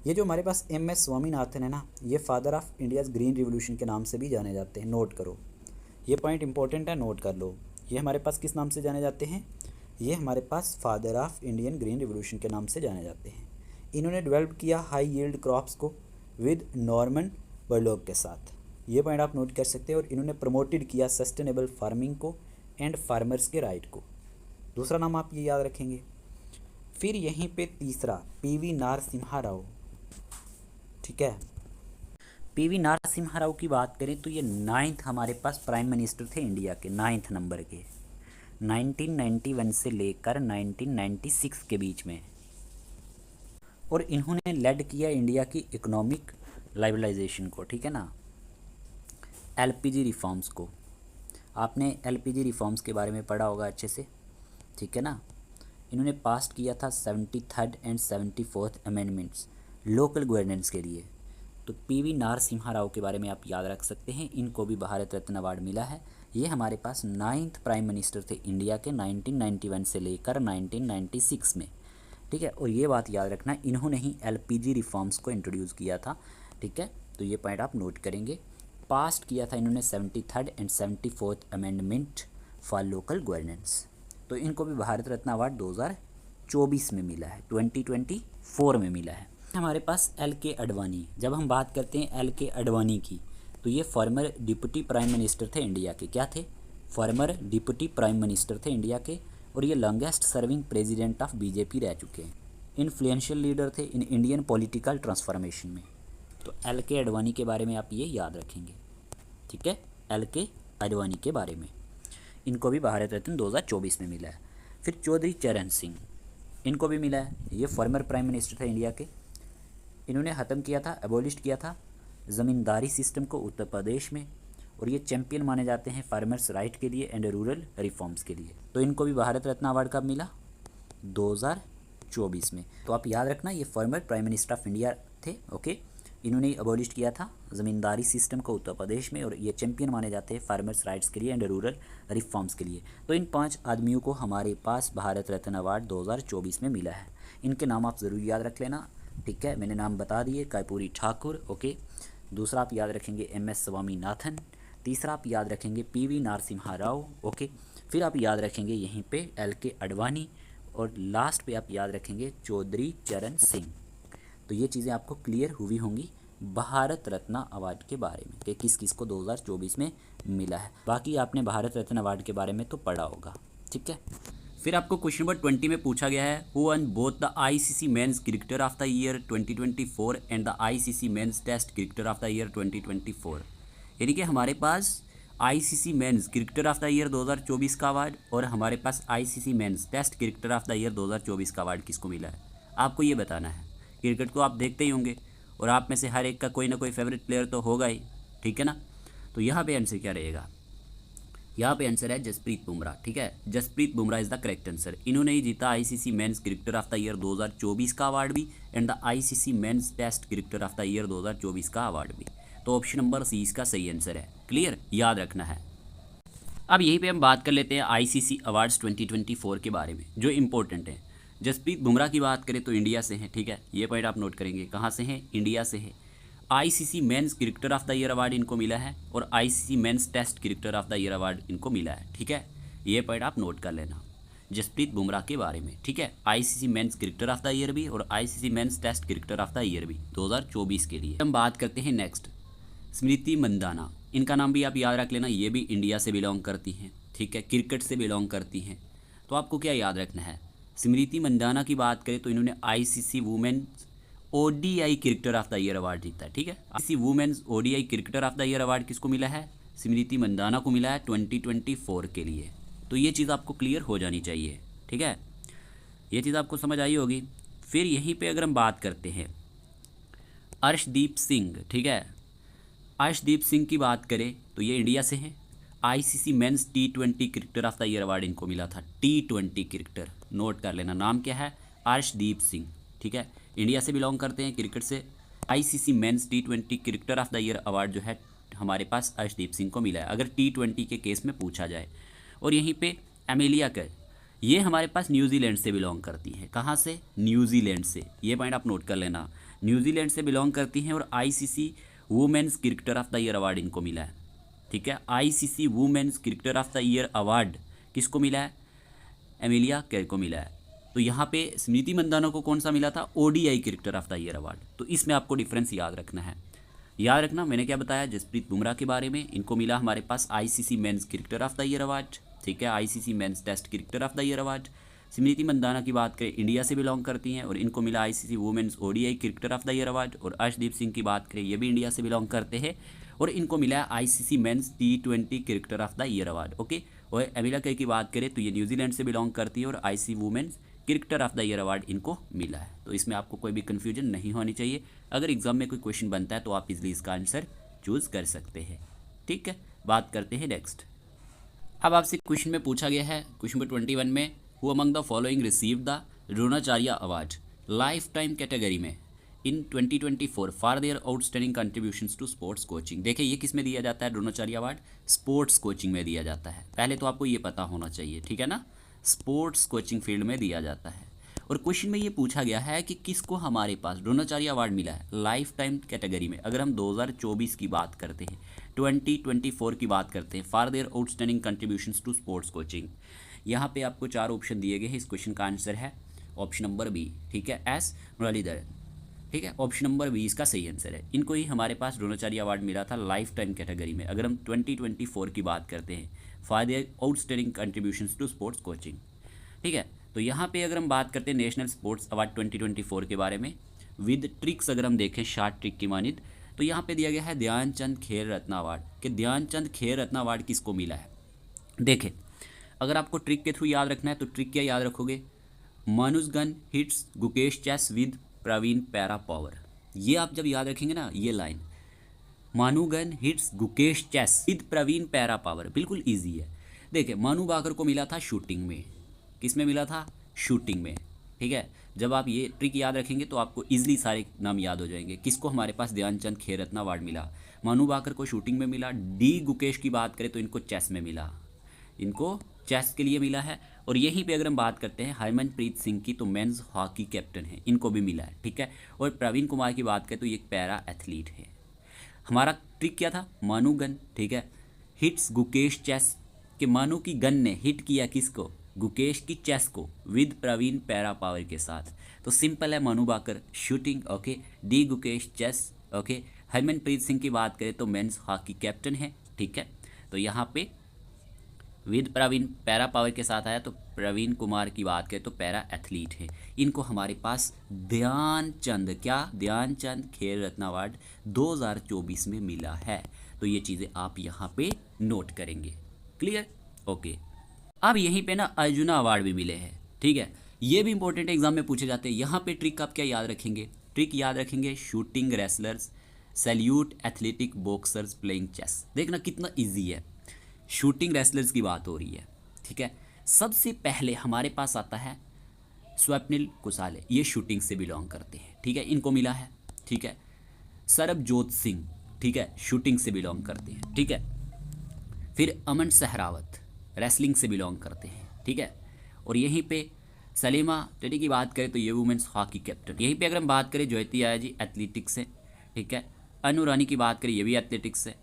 ये जो हमारे पास MS स्वामीनाथन है ना, ये father of India's green revolution के नाम से भी जाने जाते हैं। नोट करो, ये पॉइंट इंपॉर्टेंट है, नोट कर लो। ये हमारे पास किस नाम से जाने जाते हैं? ये हमारे पास father of Indian green revolution के नाम से जाने जाते हैं। इन्होंने डेवलप किया हाई यील्ड क्रॉप्स को विद नॉर्मन बोरलॉग के साथ। ये पॉइंट आप नोट कर सकते हैं। और इन्होंने प्रमोटेड किया सस्टेनेबल फार्मिंग को एंड फार्मर्स के राइट को। दूसरा नाम आप ये याद रखेंगे। फिर यहीं पे तीसरा PV नरसिम्हा राव। ठीक है, PV नरसिम्हा राव की बात करें तो ये 9th हमारे पास प्राइम मिनिस्टर थे इंडिया के, 9th नंबर के, 1991 से लेकर 1996 के बीच में। और इन्होंने लेड किया इंडिया की इकोनॉमिक लाइबलाइजेशन को। ठीक है ना, LPG रिफॉर्म्स को। आपने LPG रिफॉर्म्स के बारे में पढ़ा होगा अच्छे से। ठीक है ना, इन्होंने पास किया था 73rd and 74th amendments local governance के लिए। तो PV नरसिम्हा राव के बारे में आप याद रख सकते हैं। इनको भी भारत रत्न अवार्ड मिला है। ये हमारे पास 9th प्राइम मिनिस्टर थे इंडिया के 1991 से लेकर 1996 में। ठीक है, और ये बात याद रखना, इन्होंने ही LPG रिफॉर्म्स को इंट्रोड्यूस किया था। ठीक है, तो ये पॉइंट आप नोट करेंगे। पास्ट किया था इन्होंने 73rd and 74th amendment for local governance. तो इनको भी भारत रत्न अवार्ड 2024 में मिला है, 2024 में मिला है। हमारे पास LK अडवाणी। जब हम बात करते हैं LK अडवाणी की, तो ये फॉर्मर डिप्टी प्राइम मिनिस्टर थे इंडिया के। क्या थे? फॉर्मर डिप्टी प्राइम मिनिस्टर थे इंडिया के। और ये longest serving president of BJP रह चुके हैं। इन्फ्लुएंशियल लीडर थे इन इंडियन पॉलिटिकल ट्रांसफॉर्मेशन में। तो LK अडवाणी के बारे में आप ये याद रखेंगे। ठीक है, LK अडवाणी के बारे में। इनको भी भारत रत्न 2024 में मिला है। फिर चौधरी चरण सिंह, इनको भी मिला है। ये फॉर्मर प्राइम मिनिस्टर थे इंडिया के। इन्होंने ख़त्म किया था, एबॉलिश किया था ज़मींदारी सिस्टम को उत्तर प्रदेश में। और ये चैंपियन माने जाते हैं फार्मर्स राइट के लिए एंड रूरल रिफॉर्म्स के लिए। तो इनको भी भारत रत्न अवार्ड कब मिला? 2024 में। तो आप याद रखना, ये former prime minister of India थे। ओके, इन्होंने अबॉलिश किया था ज़मींदारी सिस्टम को उत्तर प्रदेश में। और ये चैंपियन माने जाते हैं फार्मर्स राइट्स के लिए एंड रूरल रिफॉर्म्स के लिए। तो इन 5 आदमियों को हमारे पास भारत रत्न अवार्ड 2024 में मिला है। इनके नाम आप ज़रूर याद रख लेना। ठीक है, मैंने नाम बता दिए, कर्पूरी ठाकुर। ओके, दूसरा आप याद रखेंगे MS स्वामीनाथन। तीसरा आप याद रखेंगे PV नरसिम्हा राव। ओके, फिर आप याद रखेंगे यहीं पे LK अडवाणी। और लास्ट पे आप याद रखेंगे चौधरी चरण सिंह। तो ये चीज़ें आपको क्लियर हुई होंगी भारत रत्न अवार्ड के बारे में कि किस किस को 2024 में मिला है। बाकी आपने भारत रत्न अवार्ड के बारे में तो पढ़ा होगा। ठीक है, फिर आपको क्वेश्चन नंबर 20 में पूछा गया है, who won both the ICC men's cricketer of the year 2024 and the ICC men's test cricketer of the year 2024। यानी कि हमारे पास ICC men's cricketer of the year 2024 का अवार्ड और हमारे पास ICC men's test cricketer of the year 2024 का award किसको मिला है, आपको ये बताना है। क्रिकेट को आप देखते ही होंगे और आप में से हर एक का कोई ना कोई फेवरेट प्लेयर तो होगा ही। ठीक है ना, तो यहाँ पे आंसर क्या रहेगा? यहाँ पे आंसर है जसप्रीत बुमराह। ठीक है, Jasprit Bumrah is the correct answer. इन्होंने ही जीता ICC men's cricketer of the year 2024 का अवार्ड भी and the ICC men's test cricketer of the year 2024 का अवार्ड भी। तो ऑप्शन नंबर C इसका सही आंसर है। क्लियर, याद रखना है। अब यहीं पे हम बात कर लेते हैं ICC अवार्ड्स 2024 के बारे में जो इम्पोर्टेंट है। जसप्रीत बुमराह की बात करें तो इंडिया से हैं। ठीक है, ये पॉइंट आप नोट करेंगे, कहाँ से हैं? इंडिया से है। ICC men's cricketer of the year award इनको मिला है और ICC men's test cricketer of the year award इनको मिला है। ठीक है, ये पॉइंट आप नोट कर लेना। जसप्रीत बुमराह के बारे में, ठीक है। ICC men's cricketer of the year भी और ICC men's test cricketer of the year भी 2024 के लिए। हम बात करते हैं नेक्स्ट स्मृति मंदाना, इनका नाम भी आप याद रख लेना, ये भी इंडिया से बिलोंग करती हैं, ठीक है, क्रिकेट से बिलोंग करती हैं। तो आपको क्या याद रखना है, स्मृति मंदाना की बात करें तो इन्होंने ICC women's ODI cricketer of the year award जीता है, ठीक है। ICC women's ODI cricketer of the year award किसको मिला है, स्मृति मंदाना को मिला है 2024 के लिए। तो ये चीज़ आपको क्लियर हो जानी चाहिए, ठीक है, ये चीज़ आपको समझ आई होगी। फिर यहीं पे अगर हम बात करते हैं अर्शदीप सिंह, ठीक है, अर्शदीप सिंह की बात करें तो ये इंडिया से हैं। ICC men's T20 cricketer of the year award इनको मिला था, T20 क्रिकेटर, नोट कर लेना, नाम क्या है, अर्शदीप सिंह, ठीक है, इंडिया से बिलोंग करते हैं क्रिकेट से। ICC men's T20 cricketer of the year award जो है हमारे पास अर्शदीप सिंह को मिला है, अगर T20 के केस में पूछा जाए। और यहीं पे एमेलिया कर, ये हमारे पास न्यूजीलैंड से बिलोंग करती हैं, कहाँ से, न्यूजीलैंड से, ये पॉइंट आप नोट कर लेना, न्यूजीलैंड से बिलोंग करती हैं। और ICC women's cricketer of the year award इनको मिला है, ठीक है, ICC women's cricketer of the year award किसको मिला है, एमेलिया कैर को मिला है। तो यहाँ पे स्मृति मंदाना को कौन सा मिला था, ODI cricketer of the year award. तो इसमें आपको डिफरेंस याद रखना है, याद रखना मैंने क्या बताया, जसप्रीत बुमराह के बारे में, इनको मिला हमारे पास ICC men's cricketer of the year award, ठीक है, ICC men's test cricketer of the year award. Smriti Mandhana की बात करें इंडिया से बिलोंग करती हैं और इनको मिला ICC women's ODI cricketer of the year award. और अर्शदीप सिंह की बात करें, ये भी इंडिया से बिलोंग करते हैं और इनको मिला है ICC mains T20 cricketer of the year award, okay. और एमिला कैर की बात करें तो ये न्यूजीलैंड से बिलोंग करती है और ICC women's cricketer of the year award इनको मिला है। तो इसमें आपको कोई भी कन्फ्यूजन नहीं होनी चाहिए, अगर एग्जाम में कोई क्वेश्चन बनता है तो आप इजली इसका आंसर चूज़ कर सकते हैं, ठीक है। बात करते हैं नेक्स्ट। अब आपसे क्वेश्चन में पूछा गया है, क्वेश्चन नंबर 21 में, who among the following receive the Dronacharya award lifetime category में in 2024 for their outstanding contributions to sports coaching. देखिए ये किस में दिया जाता है, द्रोणाचार्य अवार्ड स्पोर्ट्स कोचिंग में दिया जाता है, पहले तो आपको ये पता होना चाहिए, ठीक है ना, स्पोर्ट्स कोचिंग फील्ड में दिया जाता है। और क्वेश्चन में ये पूछा गया है कि किसको हमारे पास द्रोणाचार्य अवार्ड मिला है लाइफ टाइम कैटेगरी में। अगर हम 2024 की बात करते हैं, 2024 की बात करते हैं, for their outstanding contributions to sports coaching, यहाँ पे आपको 4 ऑप्शन दिए गए हैं। इस क्वेश्चन का आंसर है ऑप्शन नंबर बी, ठीक है, एस मुरलीधरन, ठीक है, ऑप्शन नंबर बी इसका सही आंसर है। इनको ही हमारे पास द्रोणाचार्य अवार्ड मिला था लाइफ टाइम कैटेगरी में, अगर हम 2024 की बात करते हैं, for their outstanding contributions to sports coaching, ठीक है। तो यहाँ पे अगर हम बात करते हैं नेशनल स्पोर्ट्स अवार्ड 2024 के बारे में विद ट्रिक्स, अगर हम देखें शॉर्ट ट्रिक की मानित, तो यहाँ पे दिया गया है ध्यानचंद खेल रत्न अवार्ड, कि ध्यानचंद खेल रत्न अवार्ड किसको मिला है। देखें अगर आपको ट्रिक के थ्रू याद रखना है तो ट्रिक क्या याद रखोगे, Manujagan hits Gukesh chess with Praveen para power. ये आप जब याद रखेंगे ना, ये line, Manugan hits Gukesh chess with Praveen para power, बिल्कुल ईजी है। देखिए मानू बाकर को मिला था शूटिंग में, किस में मिला था, शूटिंग में, ठीक है। जब आप ये ट्रिक याद रखेंगे तो आपको इजीली सारे नाम याद हो जाएंगे। किसको हमारे पास ध्यानचंद खेल रत्न अवार्ड मिला, मानू बाकर को शूटिंग में मिला। डी गुकेश की बात करें तो इनको चेस में मिला, इनको चेस के लिए मिला है। और यहीं पे अगर हम बात करते हैं हरमनप्रीत सिंह की, तो मेंस हॉकी कैप्टन है, इनको भी मिला है, ठीक है। और प्रवीण कुमार की बात करें तो ये एक पैरा एथलीट है। हमारा ट्रिक क्या था, मानू गन, ठीक है, हिट्स गुकेश चेस, कि मानू की गन ने हिट किया किसको, गुकेश की चेस को, विद प्रवीण पैरा पावर के साथ। तो सिंपल है, Manu Bhaker shooting, okay, D Gukesh chess, okay. Harmanpreet Singh की बात करें तो मेंस हॉकी कैप्टन है, ठीक है। तो यहाँ पे विद प्रवीण पैरा पावर के साथ आया, तो प्रवीण कुमार की बात करें तो पैरा एथलीट है। इनको हमारे पास ध्यानचंद, क्या, ध्यानचंद खेल रत्न अवार्ड 2024 में मिला है। तो ये चीज़ें आप यहाँ पे नोट करेंगे, क्लियर, ओके। अब यहीं पे ना अर्जुना अवार्ड भी मिले हैं, ठीक है, ये भी इंपॉर्टेंट एग्जाम में पूछे जाते हैं। यहाँ पे ट्रिक आप क्या याद रखेंगे, ट्रिक याद रखेंगे shooting wrestlers, salute athletic boxers playing chess. देखना कितना ईजी है, शूटिंग रेसलर्स की बात हो रही है, ठीक है। सबसे पहले हमारे पास आता है स्वप्निल कुसाले, ये शूटिंग से बिलोंग करते हैं, ठीक है, इनको मिला है, ठीक है। सरबजोत सिंह, ठीक है, शूटिंग से बिलोंग करते हैं, ठीक है। फिर अमन सहरावत रेसलिंग से बिलोंग करते हैं, ठीक है। और यहीं पे सलीमा टेडी की बात करें तो ये वुमेन्स हॉकी कैप्टन। यहीं पे अगर हम बात करें ज्योति आया जी एथलेटिक्स से, ठीक है। अनु रानी की बात करें ये भी एथलेटिक्स से।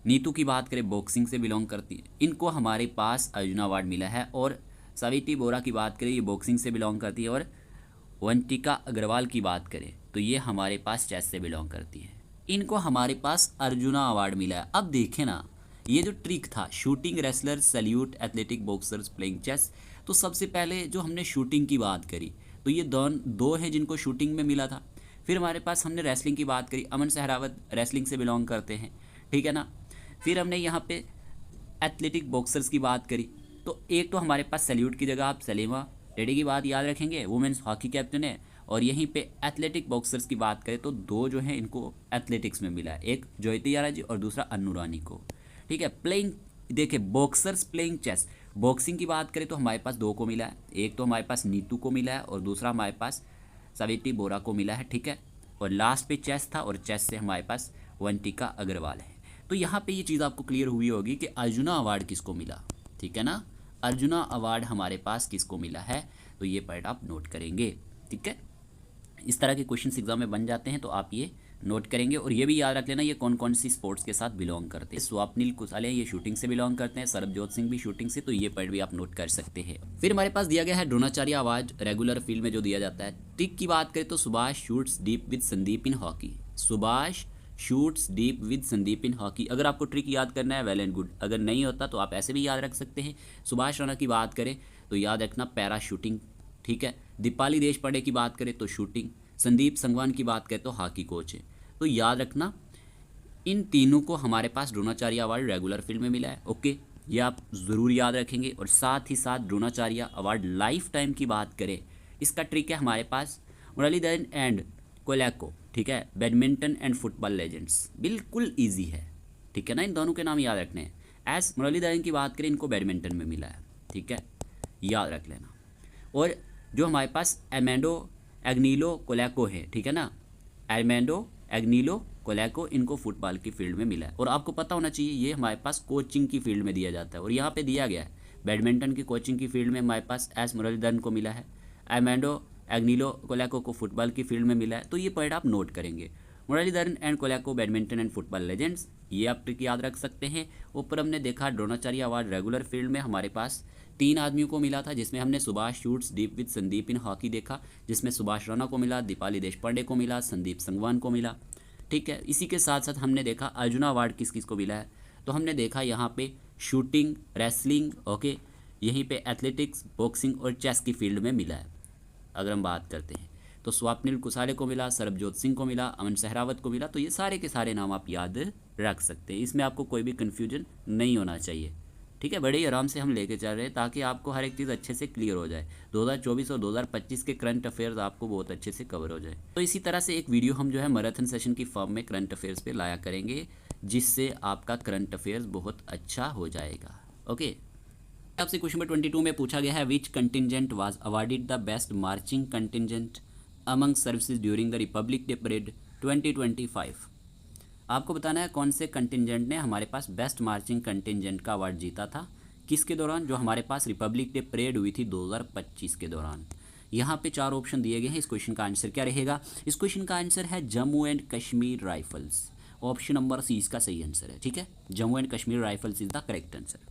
नीतू की बात करें बॉक्सिंग से बिलोंग करती है, इनको हमारे पास अर्जुना अवार्ड मिला है। और सावित्री बोरा की बात करें, ये बॉक्सिंग से बिलोंग करती है। और वंटिका अग्रवाल की बात करें तो ये हमारे पास चेस से बिलोंग करती है। इनको हमारे पास अर्जुना अवार्ड मिला है। अब देखें ना, ये जो ट्रिक था, shooting, wrestler, salute, athletic, boxers, playing chess, तो सबसे पहले जो हमने शूटिंग की बात करी तो ये दो हैं जिनको शूटिंग में मिला था। फिर हमारे पास हमने रेसलिंग की बात करी, अमन सहरावत रेसलिंग से बिलोंग करते हैं, ठीक है ना। फिर हमने यहाँ पे एथलेटिक बॉक्सर्स की बात करी, तो एक तो हमारे पास सैल्यूट की जगह आप सलीमा टेडी की बात याद रखेंगे, वुमेन्स हॉकी कैप्टन है। और यहीं पे एथलेटिक बॉक्सर्स की बात करें तो दो जो हैं इनको एथलेटिक्स में मिला है, एक ज्योति यारा जी और दूसरा अन्नू रानी को, ठीक है। प्लेइंग, देखिए बॉक्सर्स प्लेइंग चेस, बॉक्सिंग की बात करें तो हमारे पास दो को मिला है, एक तो हमारे पास नीतू को मिला है और दूसरा हमारे पास सावित्री बोरा को मिला है, ठीक है। और लास्ट पे चेस था और चेस से हमारे पास वंटिका अग्रवाल है। तो यहाँ पे ये चीज़ आपको क्लियर हुई होगी कि अर्जुना अवार्ड किसको मिला, ठीक है ना। अर्जुना अवार्ड हमारे पास किसको मिला है, तो ये पॉइंट आप नोट करेंगे, ठीक है। इस तरह के क्वेश्चन एग्जाम में बन जाते हैं तो आप ये नोट करेंगे। और ये भी याद रख लेना ये कौन कौन सी स्पोर्ट्स के साथ बिलोंग करते हैं। स्वप्निल कुसाले ये शूटिंग से बिलोंग करते हैं, सरबजोत सिंह भी शूटिंग से, तो ये पॉइंट भी आप नोट कर सकते हैं। फिर हमारे पास दिया गया है द्रोणाचार्य अवार्ड रेगुलर फील्ड में जो दिया जाता है। ट्रिक की बात करें तो Subhash shoots deep with Sandeep in hockey, Subhash shoots deep with Sandeep in hockey. अगर आपको ट्रिक याद करना है वेल एंड गुड, अगर नहीं होता तो आप ऐसे भी याद रख सकते हैं। सुभाष राणा की बात करें तो याद रखना पैरा शूटिंग, ठीक है। दीपाली देशपांडे की बात करें तो शूटिंग, संदीप संगवान की बात करें तो हॉकी कोच है। तो याद रखना इन तीनों को हमारे पास द्रोणाचार्य अवार्ड रेगुलर फील्ड में मिला है, ओके, ये आप ज़रूर याद रखेंगे। और साथ ही साथ द्रोणाचार्य अवार्ड लाइफ टाइम की बात करें, इसका ट्रिक है हमारे पास मुरलीधरन एंड कोलैको, ठीक है, बैडमिंटन एंड फुटबॉल लेजेंड्स, बिल्कुल ईजी है, ठीक है ना। इन दोनों के नाम याद रखने हैं। एस मुरलीधरन की बात करें, इनको बैडमिंटन में मिला है, ठीक है, याद रख लेना। और जो हमारे पास एमेंडो एग्नीलो कोलैको है, ठीक है ना, एमेंडो एग्नीलो कोलैको, इनको फुटबॉल की फील्ड में मिला है। और आपको पता होना चाहिए ये हमारे पास कोचिंग की फील्ड में दिया जाता है। और यहाँ पे दिया गया है बैडमिंटन की कोचिंग की फील्ड में हमारे पास एस मुरलीधरन को मिला है, एमेंडो एग्नीलो कोलैको को फुटबॉल की फील्ड में मिला है। तो ये पॉइंट आप नोट करेंगे, Muralidharan and Colaco badminton and football legends, ये आप ट्रिक याद रख सकते हैं। ऊपर हमने देखा द्रोणाचार्य अवार्ड रेगुलर फील्ड में हमारे पास 3 आदमियों को मिला था, जिसमें हमने Subhash shoots deep with Sandeep in hockey देखा, जिसमें सुभाष राणा को मिला, दीपाली देशपांडे को मिला, संदीप संगवान को मिला, ठीक है। इसी के साथ साथ हमने देखा अर्जुना अवार्ड किस किस को मिला है, तो हमने देखा यहाँ पे शूटिंग, रेसलिंग, ओके, यहीं पे एथलेटिक्स, बॉक्सिंग और चेस की फील्ड में मिला है। अगर हम बात करते हैं तो स्वप्निल कुसाले को मिला, सरबजोत सिंह को मिला, अमन सहरावत को मिला। तो ये सारे के सारे नाम आप याद रख सकते हैं, इसमें आपको कोई भी कन्फ्यूजन नहीं होना चाहिए, ठीक है। बड़े ही आराम से हम लेके चल रहे हैं ताकि आपको हर एक चीज़ अच्छे से क्लियर हो जाए। 2024 और 2025 के करंट अफेयर्स आपको बहुत अच्छे से कवर हो जाए। तो इसी तरह से एक वीडियो हम जो है मैराथन सेशन की फॉर्म में करंट अफेयर्स पे लाया करेंगे, जिससे आपका करंट अफेयर्स बहुत अच्छा हो जाएगा, ओके। आपसे क्वेश्चन नंबर 22 में पूछा गया है which contingent was awarded the best marching contingent among services during the republic day parade 2025। आपको बताना है कौन से कंटिजेंट ने हमारे पास बेस्ट मार्चिंग कंटिजेंट का अवार्ड जीता था, किसके दौरान, जो हमारे पास रिपब्लिक डे परेड हुई थी 2025 के दौरान। यहाँ पे 4 ऑप्शन दिए गए हैं। इस क्वेश्चन का आंसर क्या रहेगा, इस क्वेश्चन का आंसर है Jammu and Kashmir rifles, option number C इसका सही आंसर है, ठीक है। Jammu and Kashmir rifles is the correct answer.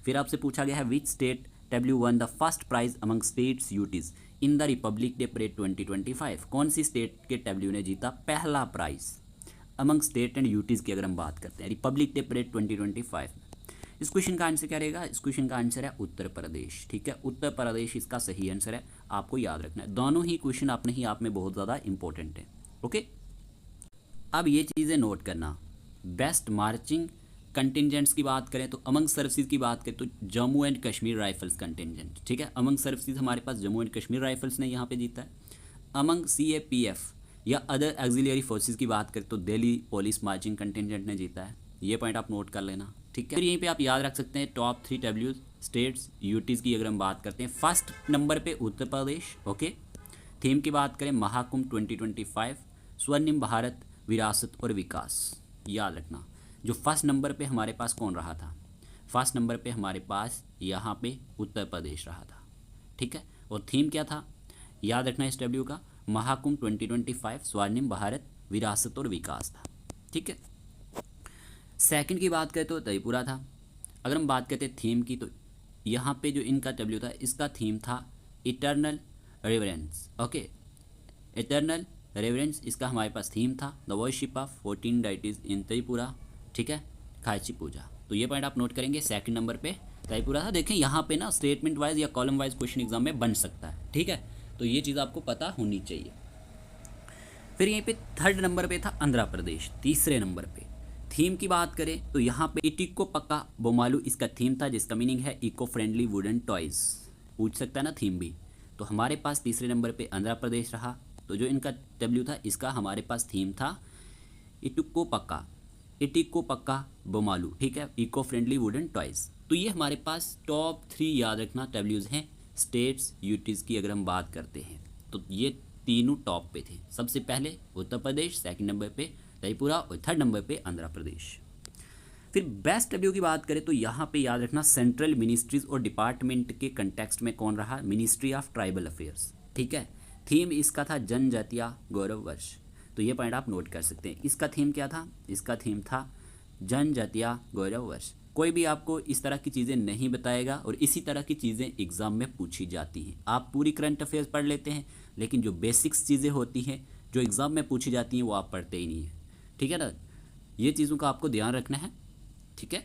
फिर आपसे पूछा गया है which state W won the first prize among states UTs in the republic day parade 2025। कौन सी स्टेट के डब्ल्यू ने जीता पहला prize among state and UTs की अगर हम बात करते हैं रिपब्लिक डे परेड 2025 में। इस क्वेश्चन का आंसर क्या रहेगा, इस क्वेश्चन का आंसर है उत्तर प्रदेश, ठीक है। उत्तर प्रदेश इसका सही आंसर है, आपको याद रखना है। दोनों ही क्वेश्चन अपने ही आप में बहुत ज़्यादा इंपॉर्टेंट है, ओके। अब ये चीज़ें नोट करना, बेस्ट मार्चिंग कंटिजेंट्स की बात करें तो अमंग सर्विसेज की बात करें तो Jammu and Kashmir rifles contingent, ठीक है। अमंग सर्विसेज हमारे पास जम्मू एंड कश्मीर राइफल्स ने यहाँ पे जीता है। अमंग CAPF या अदर एक्सिलियरी फोर्सेस की बात करें तो दिल्ली पुलिस मार्चिंग कंटिजेंट ने जीता है। ये पॉइंट आप नोट कर लेना, ठीक है। फिर यहीं पे आप याद रख सकते हैं टॉप 3 डब्ल्यू स्टेट्स यूटीज़ की अगर हम बात करते हैं, फर्स्ट नंबर पे उत्तर प्रदेश, ओके। थीम की बात करें महाकुंभ 2025, स्वर्णिम भारत, विरासत और विकास। याद रखना जो फर्स्ट नंबर पे हमारे पास कौन रहा था, फर्स्ट नंबर पे हमारे पास यहाँ पे उत्तर प्रदेश रहा था, ठीक है। और थीम क्या था, याद रखना इस डब्ल्यू का, महाकुंभ 2025, स्वर्णिम भारत, विरासत और विकास था, ठीक है। सेकंड की बात करें तो त्रिपुरा था। अगर हम बात करते हैं थीम की तो यहाँ पे जो इनका डब्ल्यू था, इसका थीम था eternal reverence. Okay, eternal reverence इसका हमारे पास थीम था। द वर्शिप ऑफ 14 डाइटीज इन त्रिपुरा, ठीक है, खाची पूजा। तो ये पॉइंट आप नोट करेंगे। सेकंड नंबर पे त्रिपुरा था। देखें यहाँ पे ना स्टेटमेंट वाइज या कॉलम वाइज क्वेश्चन एग्जाम में बन सकता है, ठीक है, तो ये चीज़ आपको पता होनी चाहिए। फिर यहीं पे थर्ड नंबर पे था आंध्र प्रदेश। तीसरे नंबर पे थीम की बात करें तो यहाँ पे इटिको पक्का बोमालू इसका थीम था, जिसका मीनिंग है इको फ्रेंडली वुडन टॉयज। पूछ सकता है ना थीम भी। तो हमारे पास तीसरे नंबर पे आंध्र प्रदेश रहा। तो जो इनका डब्ल्यू था, इसका हमारे पास थीम था इटिको पक्का बोमालू, ठीक है, इको फ्रेंडली वुडन टॉयज। तो ये हमारे पास टॉप 3 याद रखना डब्ल्यूज हैं स्टेट्स यूटीज की। अगर हम बात करते हैं तो ये तीनों टॉप पे थे। सबसे पहले उत्तर प्रदेश, सेकंड नंबर पे त्रिपुरा और थर्ड नंबर पे आंध्र प्रदेश। फिर बेस्ट डब्ल्यू की बात करें तो यहाँ पे याद रखना सेंट्रल मिनिस्ट्रीज और डिपार्टमेंट के कंटेक्स्ट में कौन रहा, मिनिस्ट्री ऑफ ट्राइबल अफेयर्स, ठीक है। थीम इसका था जनजातीय गौरव वर्ष। तो ये पॉइंट आप नोट कर सकते हैं। इसका थीम क्या था, इसका थीम था जनजातीय गौरव वर्ष। कोई भी आपको इस तरह की चीज़ें नहीं बताएगा और इसी तरह की चीज़ें एग्ज़ाम में पूछी जाती हैं। आप पूरी करंट अफेयर्स पढ़ लेते हैं, लेकिन जो बेसिक्स चीज़ें होती हैं जो एग्ज़ाम में पूछी जाती हैं वो आप पढ़ते ही नहीं हैं, ठीक है ना। ये चीज़ों का आपको ध्यान रखना है, ठीक है।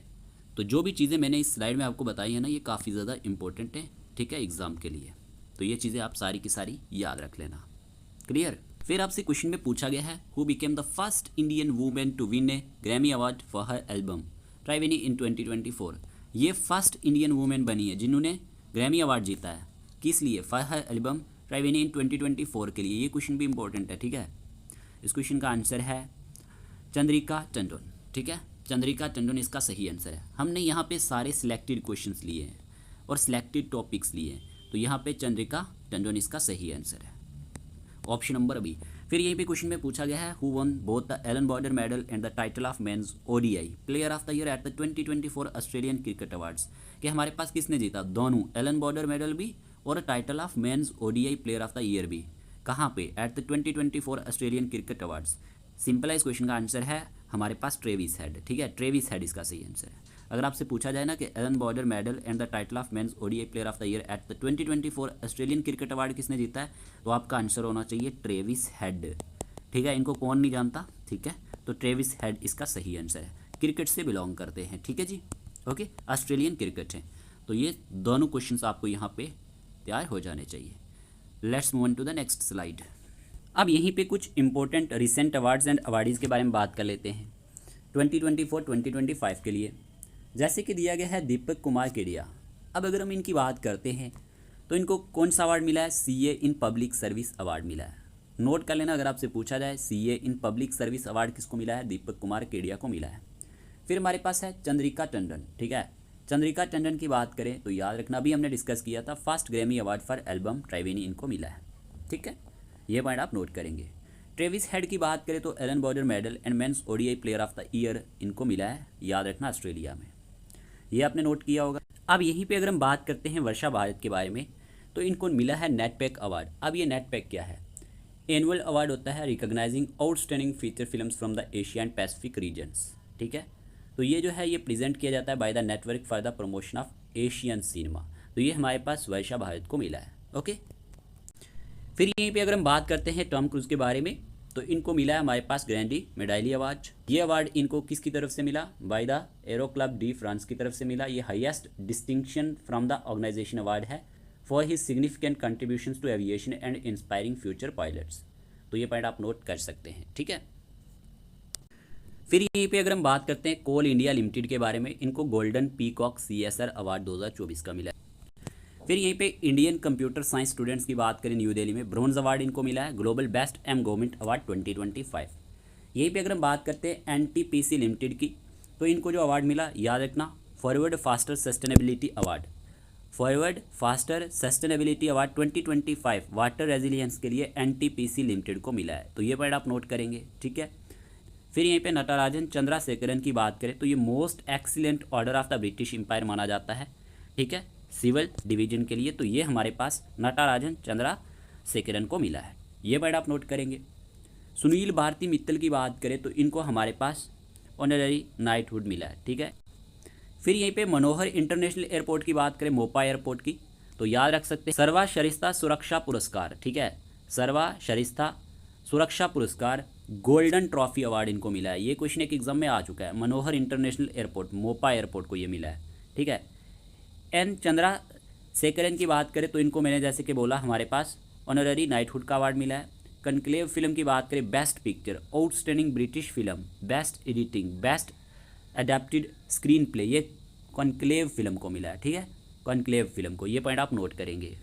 तो जो भी चीज़ें मैंने इस स्लाइड में आपको बताई है ना, ये काफ़ी ज़्यादा इंपॉर्टेंट है, ठीक है, एग्ज़ाम के लिए। तो ये चीज़ें आप सारी की सारी याद रख लेना। क्लियर। फिर आपसे क्वेश्चन में पूछा गया है who became the first Indian women to win a Grammy award for her album Triveni in 2024। ये फर्स्ट इंडियन वुमेन बनी है जिन्होंने ग्रैमी अवार्ड जीता है। किस लिए, for her album Triveni in 2024 के लिए। ये क्वेश्चन भी इंपॉर्टेंट है, ठीक है। इस क्वेश्चन का आंसर है चंद्रिका टंडन, ठीक है, चंद्रिका टंडन इसका सही आंसर है। हमने यहाँ पे सारे सिलेक्टेड क्वेश्चंस लिए हैं और सिलेक्टेड टॉपिक्स लिए हैं, तो यहाँ पे चंद्रिका टंडन इसका सही आंसर है, ऑप्शन नंबर बी। फिर यहीं पे क्वेश्चन में पूछा गया है who won both the Allan Border medal and the title of men's ODI player of the year at the 2024 Australian cricket awards. कि हमारे पास किसने जीता, दोनों, एलन बॉर्डर मेडल भी और title of men's ODI player of the year भी। कहाँ पे, at the 2024 Australian cricket awards. Simple है, इस क्वेश्चन का आंसर है हमारे पास ट्रेविस हेड, ठीक है, ट्रेविस हेड इसका सही आंसर है। अगर आपसे पूछा जाए ना कि Allan Border medal and the title of men's ODI player of the year at the 2024 Australian cricket award किसने जीता है, तो आपका आंसर होना चाहिए ट्रेविस हेड, ठीक है। इनको कौन नहीं जानता, ठीक है, तो ट्रेविस हेड इसका सही आंसर है। क्रिकेट से बिलोंग करते हैं, ठीक है जी, ओके, ऑस्ट्रेलियन क्रिकेट है। तो ये दोनों क्वेश्चंस आपको यहाँ पे तैयार हो जाने चाहिए। Let's move on to the next slide. अब यहीं पे कुछ important recent awards and awardees के बारे में बात कर लेते हैं 2024-2025 के लिए। जैसे कि दिया गया है दीपक कुमार केडिया। अब अगर हम इनकी बात करते हैं तो इनको कौन सा अवार्ड मिला है, CA in public service award मिला है। नोट कर लेना, अगर आपसे पूछा जाए CA in public service award किसको मिला है, दीपक कुमार केडिया को मिला है। फिर हमारे पास है चंद्रिका टंडन, ठीक है। चंद्रिका टंडन की बात करें तो याद रखना, भी हमने डिस्कस किया था, first Grammy award for album Triveni इनको मिला है, ठीक है, ये पॉइंट आप नोट करेंगे। ट्रेविस हेड की बात करें तो Allan Border medal and men's ODI player of the year इनको मिला है, याद रखना, ऑस्ट्रेलिया में, ये आपने नोट किया होगा। अब यहीं पे अगर हम बात करते हैं वर्षा भारत के बारे में तो इनको मिला है नेटपैक अवार्ड। अब ये नेटपैक क्या है, एनुअल अवार्ड होता है recognizing outstanding feature films from the Asia and Pacific regions, ठीक है। तो ये जो है ये प्रेजेंट किया जाता है by the network for the promotion of Asian cinema. तो ये हमारे पास वर्षा भारत को मिला है, ओके। फिर यहीं पे अगर हम बात करते हैं टॉम क्रूज के बारे में तो इनको मिला है हमारे पास ग्रैंडी मेडाइली अवार्ड। ये अवार्ड इनको किसकी तरफ से मिला, by the Aero Club de France की तरफ से मिला। ये highest distinction from the organisation award है for his significant contributions to aviation and inspiring future pilots. तो ये पॉइंट आप नोट कर सकते हैं, ठीक है। फिर यहीं पे अगर हम बात करते हैं कोल इंडिया लिमिटेड के बारे में, इनको गोल्डन पीकॉक सीएसआर अवार्ड 2024 का मिला है। फिर यहीं पे इंडियन कंप्यूटर साइंस स्टूडेंट्स की बात करें, न्यू दिल्ली में ब्रॉन्ज अवार्ड इनको मिला है, global best M government award 2025। यहीं पे अगर हम बात करते हैं एनटीपीसी लिमिटेड की तो इनको जो अवार्ड मिला, याद रखना, forward faster sustainability award, forward faster sustainability award 2025 water resilience के लिए एनटीपीसी लिमिटेड को मिला है। तो ये पॉइंट आप नोट करेंगे, ठीक है। फिर यहीं पे नटराजन चंद्रशेखरन की बात करें तो ये most excellent order of the British empire माना जाता है, ठीक है, सिविल डिवीजन के लिए। तो ये हमारे पास नटराजन चंद्रशेखरन को मिला है, ये पॉइंट आप नोट करेंगे। सुनील भारती मित्तल की बात करें तो इनको हमारे पास ऑनररी नाइटहुड मिला है, ठीक है। फिर यहीं पे मनोहर इंटरनेशनल एयरपोर्ट की बात करें, मोपा एयरपोर्ट की, तो याद रख सकते हैं सर्वश्रेष्ठ सुरक्षा पुरस्कार, ठीक है, सर्वश्रेष्ठ सुरक्षा पुरस्कार गोल्डन ट्रॉफी अवार्ड इनको मिला है। ये क्वेश्चन एक एग्जाम में आ चुका है। मनोहर इंटरनेशनल एयरपोर्ट, मोपा एयरपोर्ट को ये मिला है, ठीक है। एन चंद्रशेखरन की बात करें तो इनको मैंने जैसे कि बोला हमारे पास ऑनररी नाइटहुड का अवार्ड मिला है। कनक्लेव फिल्म की बात करें, best picture, outstanding British film, best editing, best adapted screen play, ये कॉन्क्लेव फिल्म को मिला है, ठीक है, कॉन्क्लेव फिल्म को, ये पॉइंट आप नोट करेंगे।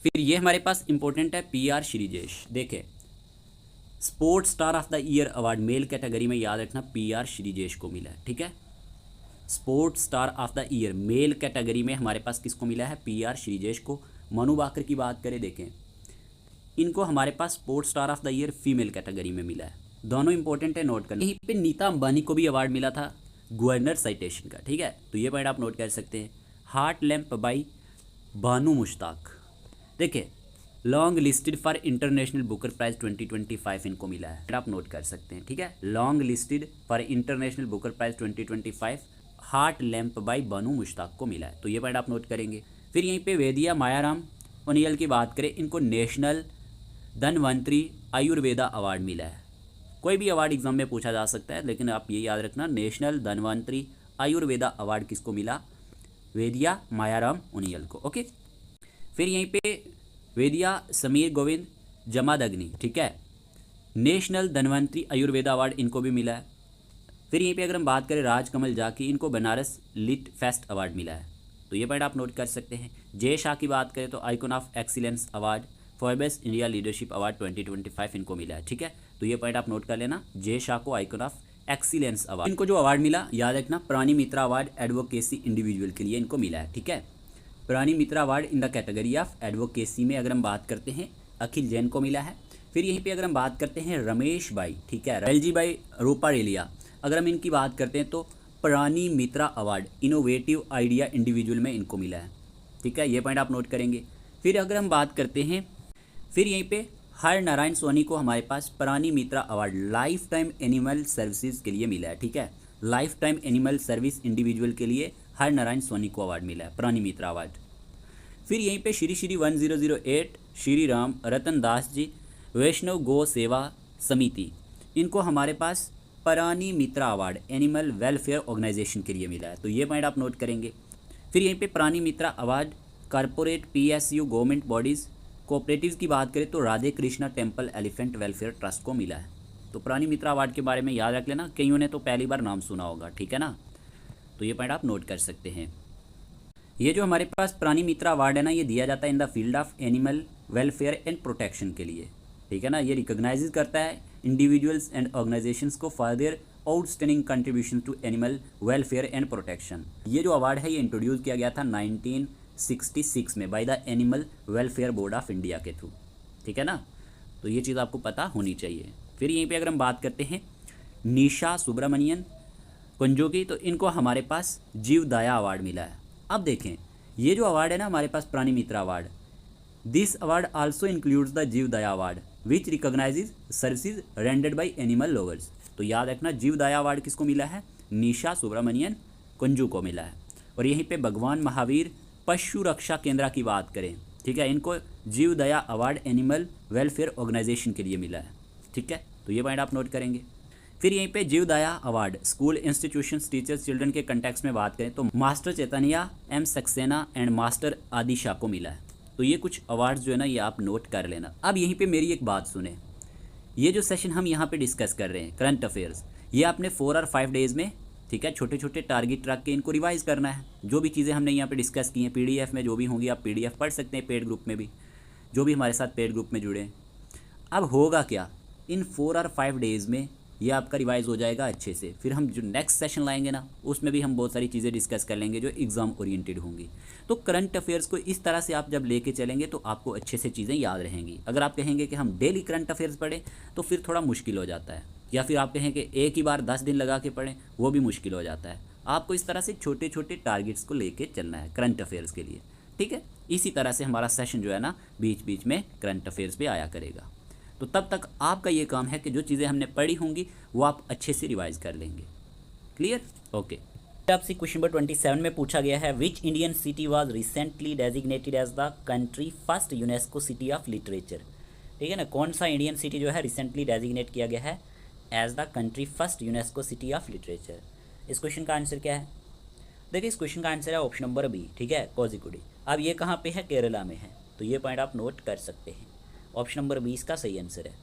फिर ये हमारे पास इंपॉर्टेंट है PR श्रीजेश। देखें sports star of the year award male category में याद रखना PR श्रीजेश को मिला है, ठीक है। Sports star of the year male category में हमारे पास किसको मिला है, PR श्रीजेश को। मनु बाकर की बात करें, देखें इनको हमारे पास sports star of the year female category में मिला है। दोनों इंपॉर्टेंट है, नोट करना। यहीं पे नीता अंबानी को भी अवार्ड मिला था गवर्नर साइटेशन का, ठीक है, तो ये पॉइंट आप नोट कर सकते हैं। Heart lamp by Banu Mushtaq, देखिए long listed for international Booker prize 2025 इनको मिला है, आप नोट कर सकते हैं, ठीक है। Long listed for international Booker prize 2025 Heart lamp by Banu Mushtaq को मिला है, तो ये पॉइंट आप नोट करेंगे। फिर यहीं पे वेदिया मायाराम ओनियल की बात करें, इनको नेशनल धनवंतरी आयुर्वेदा अवार्ड मिला है। कोई भी अवार्ड एग्जाम में पूछा जा सकता है, लेकिन आप ये याद रखना नेशनल धनवंतरी आयुर्वेदा अवार्ड किसको मिला, वेदिया मायाराम ओनियल को, ओके। फिर यहीं पे वेदिया समीर गोविंद जमादग्नि, ठीक है, नेशनल धनवंतरी आयुर्वेदा अवार्ड इनको भी मिला है। फिर यहीं पे अगर हम बात करें राजकमल जाकी, इनको बनारस लिट फेस्ट अवार्ड मिला है, तो ये पॉइंट आप नोट कर सकते हैं। जय शाह की बात करें तो icon of excellence award Forbes India leadership award 2025 इनको मिला है, ठीक है, तो ये पॉइंट आप नोट कर लेना। जय शाह को आइकॉन ऑफ एक्सीलेंस अवार्ड, इनको जो अवार्ड मिला याद रखना प्राणी मित्रा अवार्ड एडवोकेसी इंडिविजुअल के लिए इनको मिला है, ठीक है। Prani Mitra award in the category of advocacy में अगर हम बात करते हैं अखिल जैन को मिला है। फिर यहीं पे अगर हम बात करते हैं रमेश भाई, ठीक है, LG भाई रूपारेलिया, अगर हम इनकी बात करते हैं तो प्राणी Mitra award innovative idea individual में इनको मिला है, ठीक है, ये पॉइंट आप नोट करेंगे। फिर अगर हम बात करते हैं, फिर यहीं पे हर नारायण सोनी को हमारे पास Prani Mitra award lifetime animal services के लिए मिला है, ठीक है, lifetime animal service individual के लिए हर नारायण सोनी को अवार्ड मिला है, प्राणी मित्रा अवार्ड। फिर यहीं पे श्री श्री 1008 श्री राम रतन दास जी वैष्णव गौ सेवा समिति, इनको हमारे पास Prani Mitra award animal welfare organisation के लिए मिला है, तो ये पॉइंट आप नोट करेंगे। फिर यहीं पे Prani Mitra award corporate PSU government bodies cooperatives की बात करें तो Radhe Krishna temple elephant welfare trust को मिला है, तो प्राणी मित्रा अवार्ड के बारे में याद रख लेना, कईयों ने तो पहली बार नाम सुना होगा, ठीक है ना, तो ये पॉइंट आप नोट कर सकते हैं। ये जो हमारे पास प्राणी मित्रा अवार्ड है ना, ये दिया जाता है in the field of animal welfare and protection के लिए, ठीक है ना, ये रिकॉग्नाइज करता है इंडिविजुअल्स एंड ऑर्गेनाइजेशंस को for their outstanding contribution to animal welfare and protection. ये जो अवार्ड है ये इंट्रोड्यूस किया गया था 1966 में by the animal welfare board of India के थ्रू, ठीक है ना, तो ये चीज़ आपको पता होनी चाहिए। फिर यहीं पे अगर हम बात करते हैं निशा सुब्रमण्यन कुंजोगी, तो इनको हमारे पास जीव दया अवार्ड मिला है। अब देखें ये जो अवार्ड है ना हमारे पास Prani Mitra award, this award also includes the Jeev Daya award which recognizes services rendered by animal lovers, तो याद रखना जीव दया अवार्ड किसको मिला है, निशा सुब्रमण्यन कुंजू को मिला है। और यहीं पे भगवान महावीर पशु रक्षा केंद्र की बात करें, ठीक है, इनको जीव Daya award animal welfare organisation के लिए मिला है, ठीक है, तो ये पॉइंट आप नोट करेंगे। फिर यहीं पे Jeev Daya award school institutions teachers children के कंटेक्स्ट में बात करें तो master Chaitanya M Saxena and master Adisha को मिला है, तो ये कुछ अवार्ड्स जो है ना ये आप नोट कर लेना। अब यहीं पे मेरी एक बात सुने, ये जो सेशन हम यहाँ पे डिस्कस कर रहे हैं करंट अफेयर्स, ये आपने 4 और 5 डेज़ में, ठीक है, छोटे छोटे टारगेट रख के इनको रिवाइज करना है। जो भी चीज़ें हमने यहाँ पे डिस्कस की हैं PDF में जो भी होंगी आप PDF पढ़ सकते हैं, पेड ग्रुप में भी, जो भी हमारे साथ पेड ग्रुप में जुड़े हैं। अब होगा क्या, इन 4 और 5 डेज़ में ये आपका रिवाइज हो जाएगा अच्छे से। फिर हम जो नेक्स्ट सेशन लाएंगे ना उसमें भी हम बहुत सारी चीज़ें डिस्कस कर लेंगे जो एग्ज़ाम ओरिएंटेड होंगी। तो करंट अफेयर्स को इस तरह से आप जब लेके चलेंगे तो आपको अच्छे से चीज़ें याद रहेंगी। अगर आप कहेंगे कि हम डेली करंट अफेयर्स पढ़ें तो फिर थोड़ा मुश्किल हो जाता है, या फिर आप कहें कि एक ही बार 10 दिन लगा के पढ़ें, वो भी मुश्किल हो जाता है। आपको इस तरह से छोटे छोटे टारगेट्स को लेके चलना है करंट अफेयर्स के लिए, ठीक है। इसी तरह से हमारा सेशन जो है ना बीच बीच में करंट अफेयर्स पे आया करेगा। तो तब तक आपका ये काम है कि जो चीज़ें हमने पढ़ी होंगी वो आप अच्छे से रिवाइज कर लेंगे। क्लियर? ओके। आपसे क्वेश्चन नंबर 27 में पूछा गया है which Indian city was recently designated as the country first UNESCO city of literature. ठीक है ना, कौन सा इंडियन सिटी जो है रिसेंटली डेजिग्नेट किया गया है as the country first UNESCO city of literature. इस क्वेश्चन का आंसर क्या है? देखिए इस क्वेश्चन का आंसर है ऑप्शन नंबर बी। ठीक है, कोझिकोड। अब ये कहाँ पे है? केरला में है, तो ये पॉइंट आप नोट कर सकते हैं। ऑप्शन नंबर बी इसका सही आंसर है।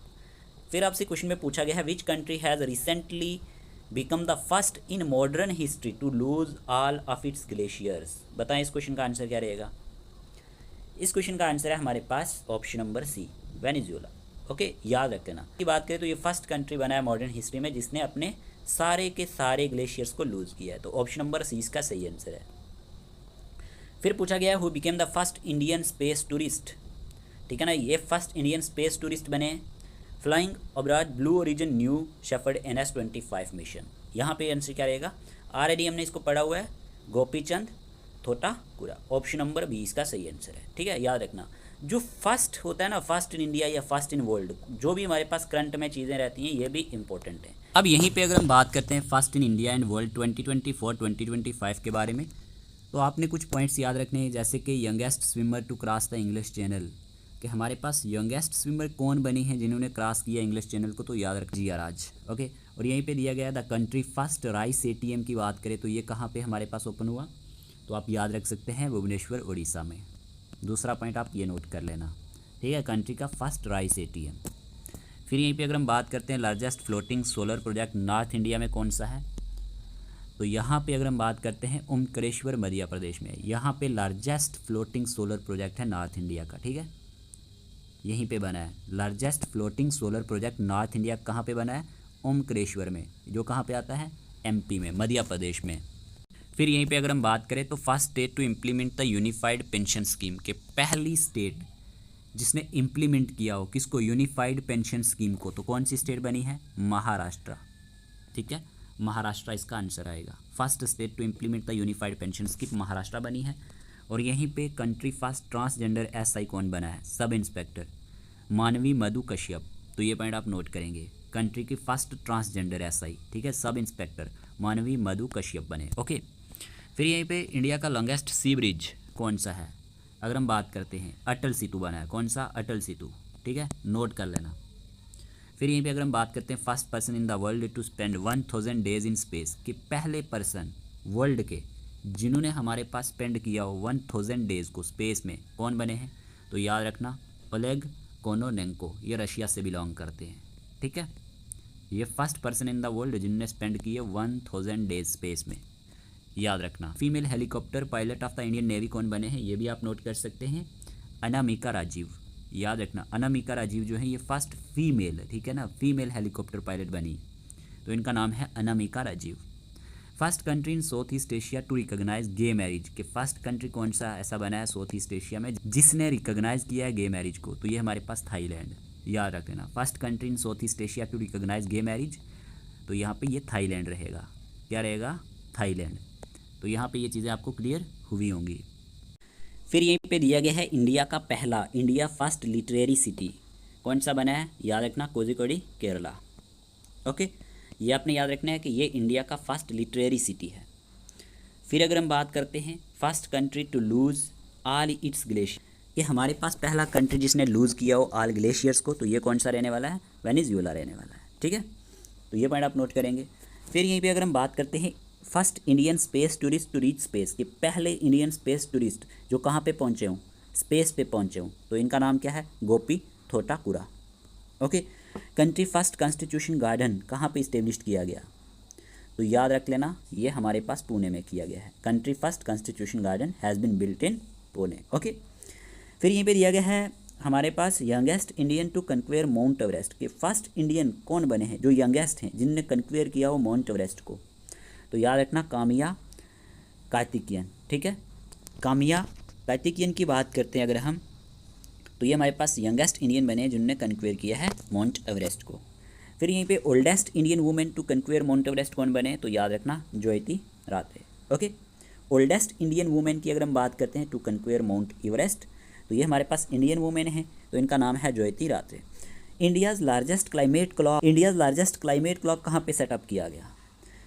फिर आपसे क्वेश्चन में पूछा गया है which country has recently become the first in modern history to lose all of its glaciers. बताएं इस क्वेश्चन का आंसर क्या रहेगा? इस क्वेश्चन का आंसर है हमारे पास option number C, Venezuela. Okay, याद रखना। की बात करें तो ये फर्स्ट कंट्री बना है मॉडर्न हिस्ट्री में जिसने अपने सारे के सारे ग्लेशियर्स को लूज किया है, तो ऑप्शन नंबर सी इसका सही आंसर है। फिर पूछा गया है who became the first Indian space tourist. ठीक है ना, ये फर्स्ट इंडियन स्पेस टूरिस्ट बने flying abroad blue origin new shepherd NS-25 mission. यहाँ पे आंसर क्या रहेगा? ऑलरेडी हमने इसको पढ़ा हुआ है, Gopichand Thotakura. Option number B इसका सही आंसर है। ठीक है, याद रखना जो फर्स्ट होता है ना, फर्स्ट इन इंडिया या फर्स्ट इन वर्ल्ड, जो भी हमारे पास करंट में चीज़ें रहती हैं ये भी इंपॉर्टेंट है। अब यहीं पे अगर हम बात करते हैं first in India and world 2024-2025 के बारे में, तो आपने कुछ पॉइंट्स याद रखने हैं, जैसे कि youngest swimmer to cross the English channel, कि हमारे पास यंगेस्ट स्विमर कौन बनी है जिन्होंने क्रॉस किया इंग्लिश चैनल को, तो याद रख जिया राज। ओके, और यहीं पे दिया गया the country first rice ATM की बात करें तो ये कहाँ पे हमारे पास ओपन हुआ, तो आप याद रख सकते हैं भुवनेश्वर उड़ीसा में। दूसरा पॉइंट आप ये नोट कर लेना। ठीक है, कंट्री का फर्स्ट राइस ATM। फिर यहीं पे अगर हम बात करते हैं largest floating solar project north India में कौन सा है, तो यहाँ पे अगर हम बात करते हैं ओमकारेश्वर मध्य प्रदेश में, यहाँ पे लार्जेस्ट फ्लोटिंग सोलर प्रोजेक्ट है नॉर्थ इंडिया का। ठीक है, यहीं पे बना है largest floating solar project north India. कहाँ पे बना है? ओमकारेश्वर में, जो कहाँ पे आता है? MP में, मध्य प्रदेश में। फिर यहीं पे अगर हम बात करें तो first state to implement the unified pension scheme, के पहली स्टेट जिसने इम्प्लीमेंट किया हो किसको? यूनिफाइड पेंशन स्कीम को, तो कौन सी स्टेट बनी है? महाराष्ट्र। ठीक है, महाराष्ट्र इसका आंसर आएगा। First state to implement the unified pension scheme Maharashtra बनी है। और यहीं पे कंट्री फर्स्ट ट्रांसजेंडर SI कौन बना है? सब इंस्पेक्टर मानवी मधु कश्यप। तो ये पॉइंट आप नोट करेंगे, कंट्री की फर्स्ट ट्रांसजेंडर SI। ठीक है, सब इंस्पेक्टर मानवी मधु कश्यप बने। ओके, फिर यहीं पे इंडिया का लॉन्गेस्ट सी ब्रिज कौन सा है? अगर हम बात करते हैं अटल सेतु बना है। कौन सा? अटल सेतु। ठीक है, नोट कर लेना। फिर यहीं पे अगर हम बात करते हैं first person in the world to spend 1000 days in space, कि पहले पर्सन वर्ल्ड के जिन्होंने हमारे पास स्पेंड किया हो 1000 डेज को स्पेस में, कौन बने हैं? तो याद रखना ओलेग कोनोनेंको, ये रशिया से बिलोंग करते हैं। ठीक है, ये first person in the world जिन्होंने स्पेंड किए 1000 डेज स्पेस में, याद रखना। Female helicopter pilot of the Indian navy कौन बने हैं? ये भी आप नोट कर सकते हैं, अनामिका राजीव। याद रखना अनामिका राजीव जो है ये फर्स्ट फीमेल, ठीक है ना, फीमेल हेलीकॉप्टर पायलट बनी, तो इनका नाम है Anamika Rajeev. First country in South East Asia to recognise gay marriage, के फर्स्ट कंट्री कौन सा ऐसा बना है साउथ ईस्ट एशिया में जिसने रिकॉग्नाइज किया है गे मैरिज को? तो ये हमारे पास थाईलैंड। याद रखना first country in South East Asia to recognise gay marriage, तो यहाँ पे ये थाईलैंड रहेगा। क्या रहेगा? थाईलैंड। तो यहाँ पे ये चीज़ें आपको क्लियर हुई होंगी। फिर यहीं पे दिया गया है इंडिया का पहला, इंडिया फर्स्ट लिटरेरी सिटी कौन सा बना है? याद रखना कोझिकोड, केरला। ओके, ये आपने याद रखना है कि ये इंडिया का फर्स्ट लिटरेरी सिटी है। फिर अगर हम बात करते हैं first country to lose all its glaciers, ये हमारे पास पहला कंट्री जिसने लूज़ किया हो ऑल ग्लेशियर्स को, तो ये कौन सा रहने वाला है? वेनेजुएला रहने वाला है। ठीक है, तो ये पॉइंट आप नोट करेंगे। फिर यहीं पे अगर हम बात करते हैं first Indian space tourist to reach space, के पहले इंडियन स्पेस टूरिस्ट जो कहाँ पे पहुँचे हों? स्पेस पे पहुँचे हों, तो इनका नाम क्या है? Gopi Thotakura. Okay, country first constitution garden कहाँ पे इस्टेब्लिश किया गया? तो याद रख लेना ये हमारे पास पुणे में किया गया है। Country first constitution garden has been built in Pune. Okay, फिर यहीं पे दिया गया है हमारे पास youngest Indian to conquer Mount Everest, के फर्स्ट इंडियन कौन बने हैं जो यंगेस्ट हैं जिनने कन्क्वेयर किया हो माउंट एवरेस्ट को? तो याद रखना कामिया कार्तिकेयन। ठीक है, कामिया कार्तिकेयन की बात करते हैं अगर हम, तो ये हमारे पास यंगेस्ट इंडियन बने हैं जिन्होंने कन्क्वेयर किया है माउंट एवरेस्ट को। फिर यहीं पे oldest Indian women to conquer Mount Everest कौन बने? तो याद रखना Jyoti Ratre. Okay, oldest Indian women की अगर हम बात करते हैं टू कन्क्वेयर माउंट एवरेस्ट, तो ये हमारे पास इंडियन वुमेन है, तो इनका नाम है ज्योति रात्रे। इंडियाज़ लार्जेस्ट क्लाइमेट क्लॉक कहाँ पे सेटअप किया गया?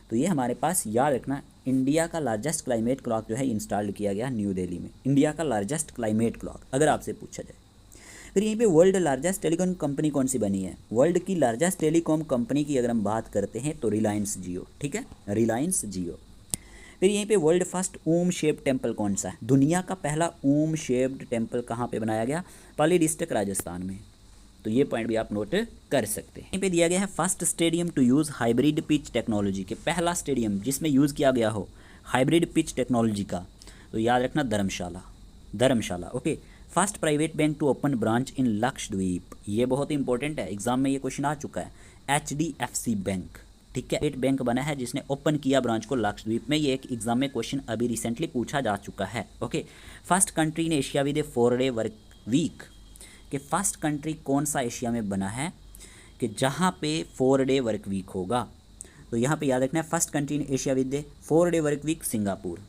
तो ये हमारे पास याद रखना इंडिया का लार्जेस्ट क्लाइमेट क्लॉक जो है इंस्टॉल किया गया न्यू दिल्ली में। इंडिया का लार्जेस्ट क्लाइमेट क्लॉक अगर आपसे पूछा जाए। फिर यहीं पे वर्ल्ड लार्जेस्ट टेलीकॉम कंपनी कौन सी बनी है? वर्ल्ड की लार्जेस्ट टेलीकॉम कंपनी की अगर हम बात करते हैं तो रिलायंस जियो, ठीक है, रिलायंस जियो। फिर यहीं पे वर्ल्ड फर्स्ट ओम शेप्ड टेम्पल कौन सा है? दुनिया का पहला ओम शेप्ड टेम्पल कहाँ पे बनाया गया? पाली डिस्ट्रिक्ट राजस्थान में। तो ये पॉइंट भी आप नोट कर सकते हैं। यहीं पे दिया गया है first stadium to use hybrid pitch technology के, पहला स्टेडियम जिसमें यूज़ किया गया हो हाइब्रिड पिच टेक्नोलॉजी का, तो याद रखना Dharamshala, Dharamshala. Okay. First private bank to open branch in Lakshadweep, ये बहुत इंपॉर्टेंट है, एग्जाम में ये क्वेश्चन आ चुका है। HDFC बैंक, ठीक है, एक बैंक बना है जिसने ओपन किया ब्रांच को लक्षद्वीप में। ये एक एग्जाम में क्वेश्चन अभी रिसेंटली पूछा जा चुका है। Okay. First country in Asia with a 4-डे वर्क वीक, कि फर्स्ट कंट्री कौन सा एशिया में बना है कि जहाँ पे 4-डे वर्क वीक होगा? तो यहाँ पे याद रखना है first country in Asia with a 4-डे वर्क वीक सिंगापुर।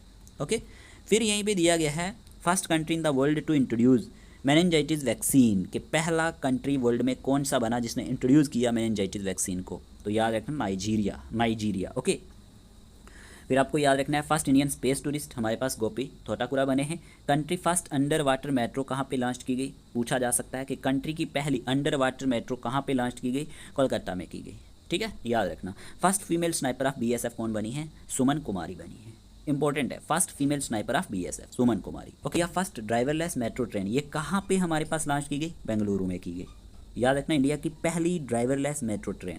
ओके। फिर यहीं पे दिया गया है first country in the world to introduce meningitis vaccine, कि पहला कंट्री वर्ल्ड में कौन सा बना जिसने इंट्रोड्यूस किया मेनिंजाइटिस वैक्सीन को? तो याद रखना नाइजीरिया, नाइजीरिया। ओके। फिर आपको याद रखना है फर्स्ट इंडियन स्पेस टूरिस्ट हमारे पास गोपी थोटाकुरा बने हैं। Country first under water metro कहाँ पे लॉन्च की गई? पूछा जा सकता है कि कंट्री की पहली अंडर वाटर मेट्रो कहाँ पे लॉन्च की गई? कोलकाता में की गई, ठीक है, याद रखना। First female sniper of BSF कौन बनी है? सुमन कुमारी बनी है। इंपॉर्टेंट है, first female sniper of BSF Suman Kumari. Okay. या फर्स्ट ड्राइवरलेस मेट्रो ट्रेन, ये कहाँ पे हमारे पास लॉन्च की गई? बेंगलुरु में की गई, याद रखना, इंडिया की पहली ड्राइवरलेस मेट्रो ट्रेन।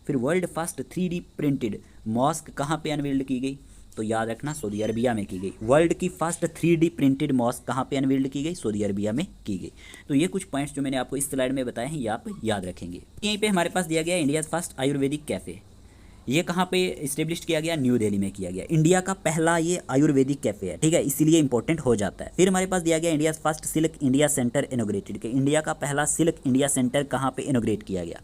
फिर world first 3D printed mosque कहाँ पे अनवील्ड की गई? तो याद रखना सऊदी अरबिया में की गई। वर्ल्ड की फर्स्ट 3D प्रिंटेड मॉस्क कहाँ पे अनवील्ड की गई? सऊदी अरबिया में की गई। तो ये कुछ पॉइंट्स जो मैंने आपको इस स्लाइड में बताए हैं ये आप याद रखेंगे। यहीं पे हमारे पास दिया गया इंडिया फर्स्ट आयुर्वेदिक कैफ़े, ये कहाँ पे इस्टेब्लिश किया गया? न्यू दिल्ली में किया गया। इंडिया का पहला ये आयुर्वेदिक कैफ़े है, ठीक है, इसीलिए इंपॉर्टेंट हो जाता है। फिर हमारे पास दिया गया India first silk India centre inaugurated, के इंडिया का पहला सिल्क इंडिया सेंटर कहाँ पे इनोग्रेट किया गया?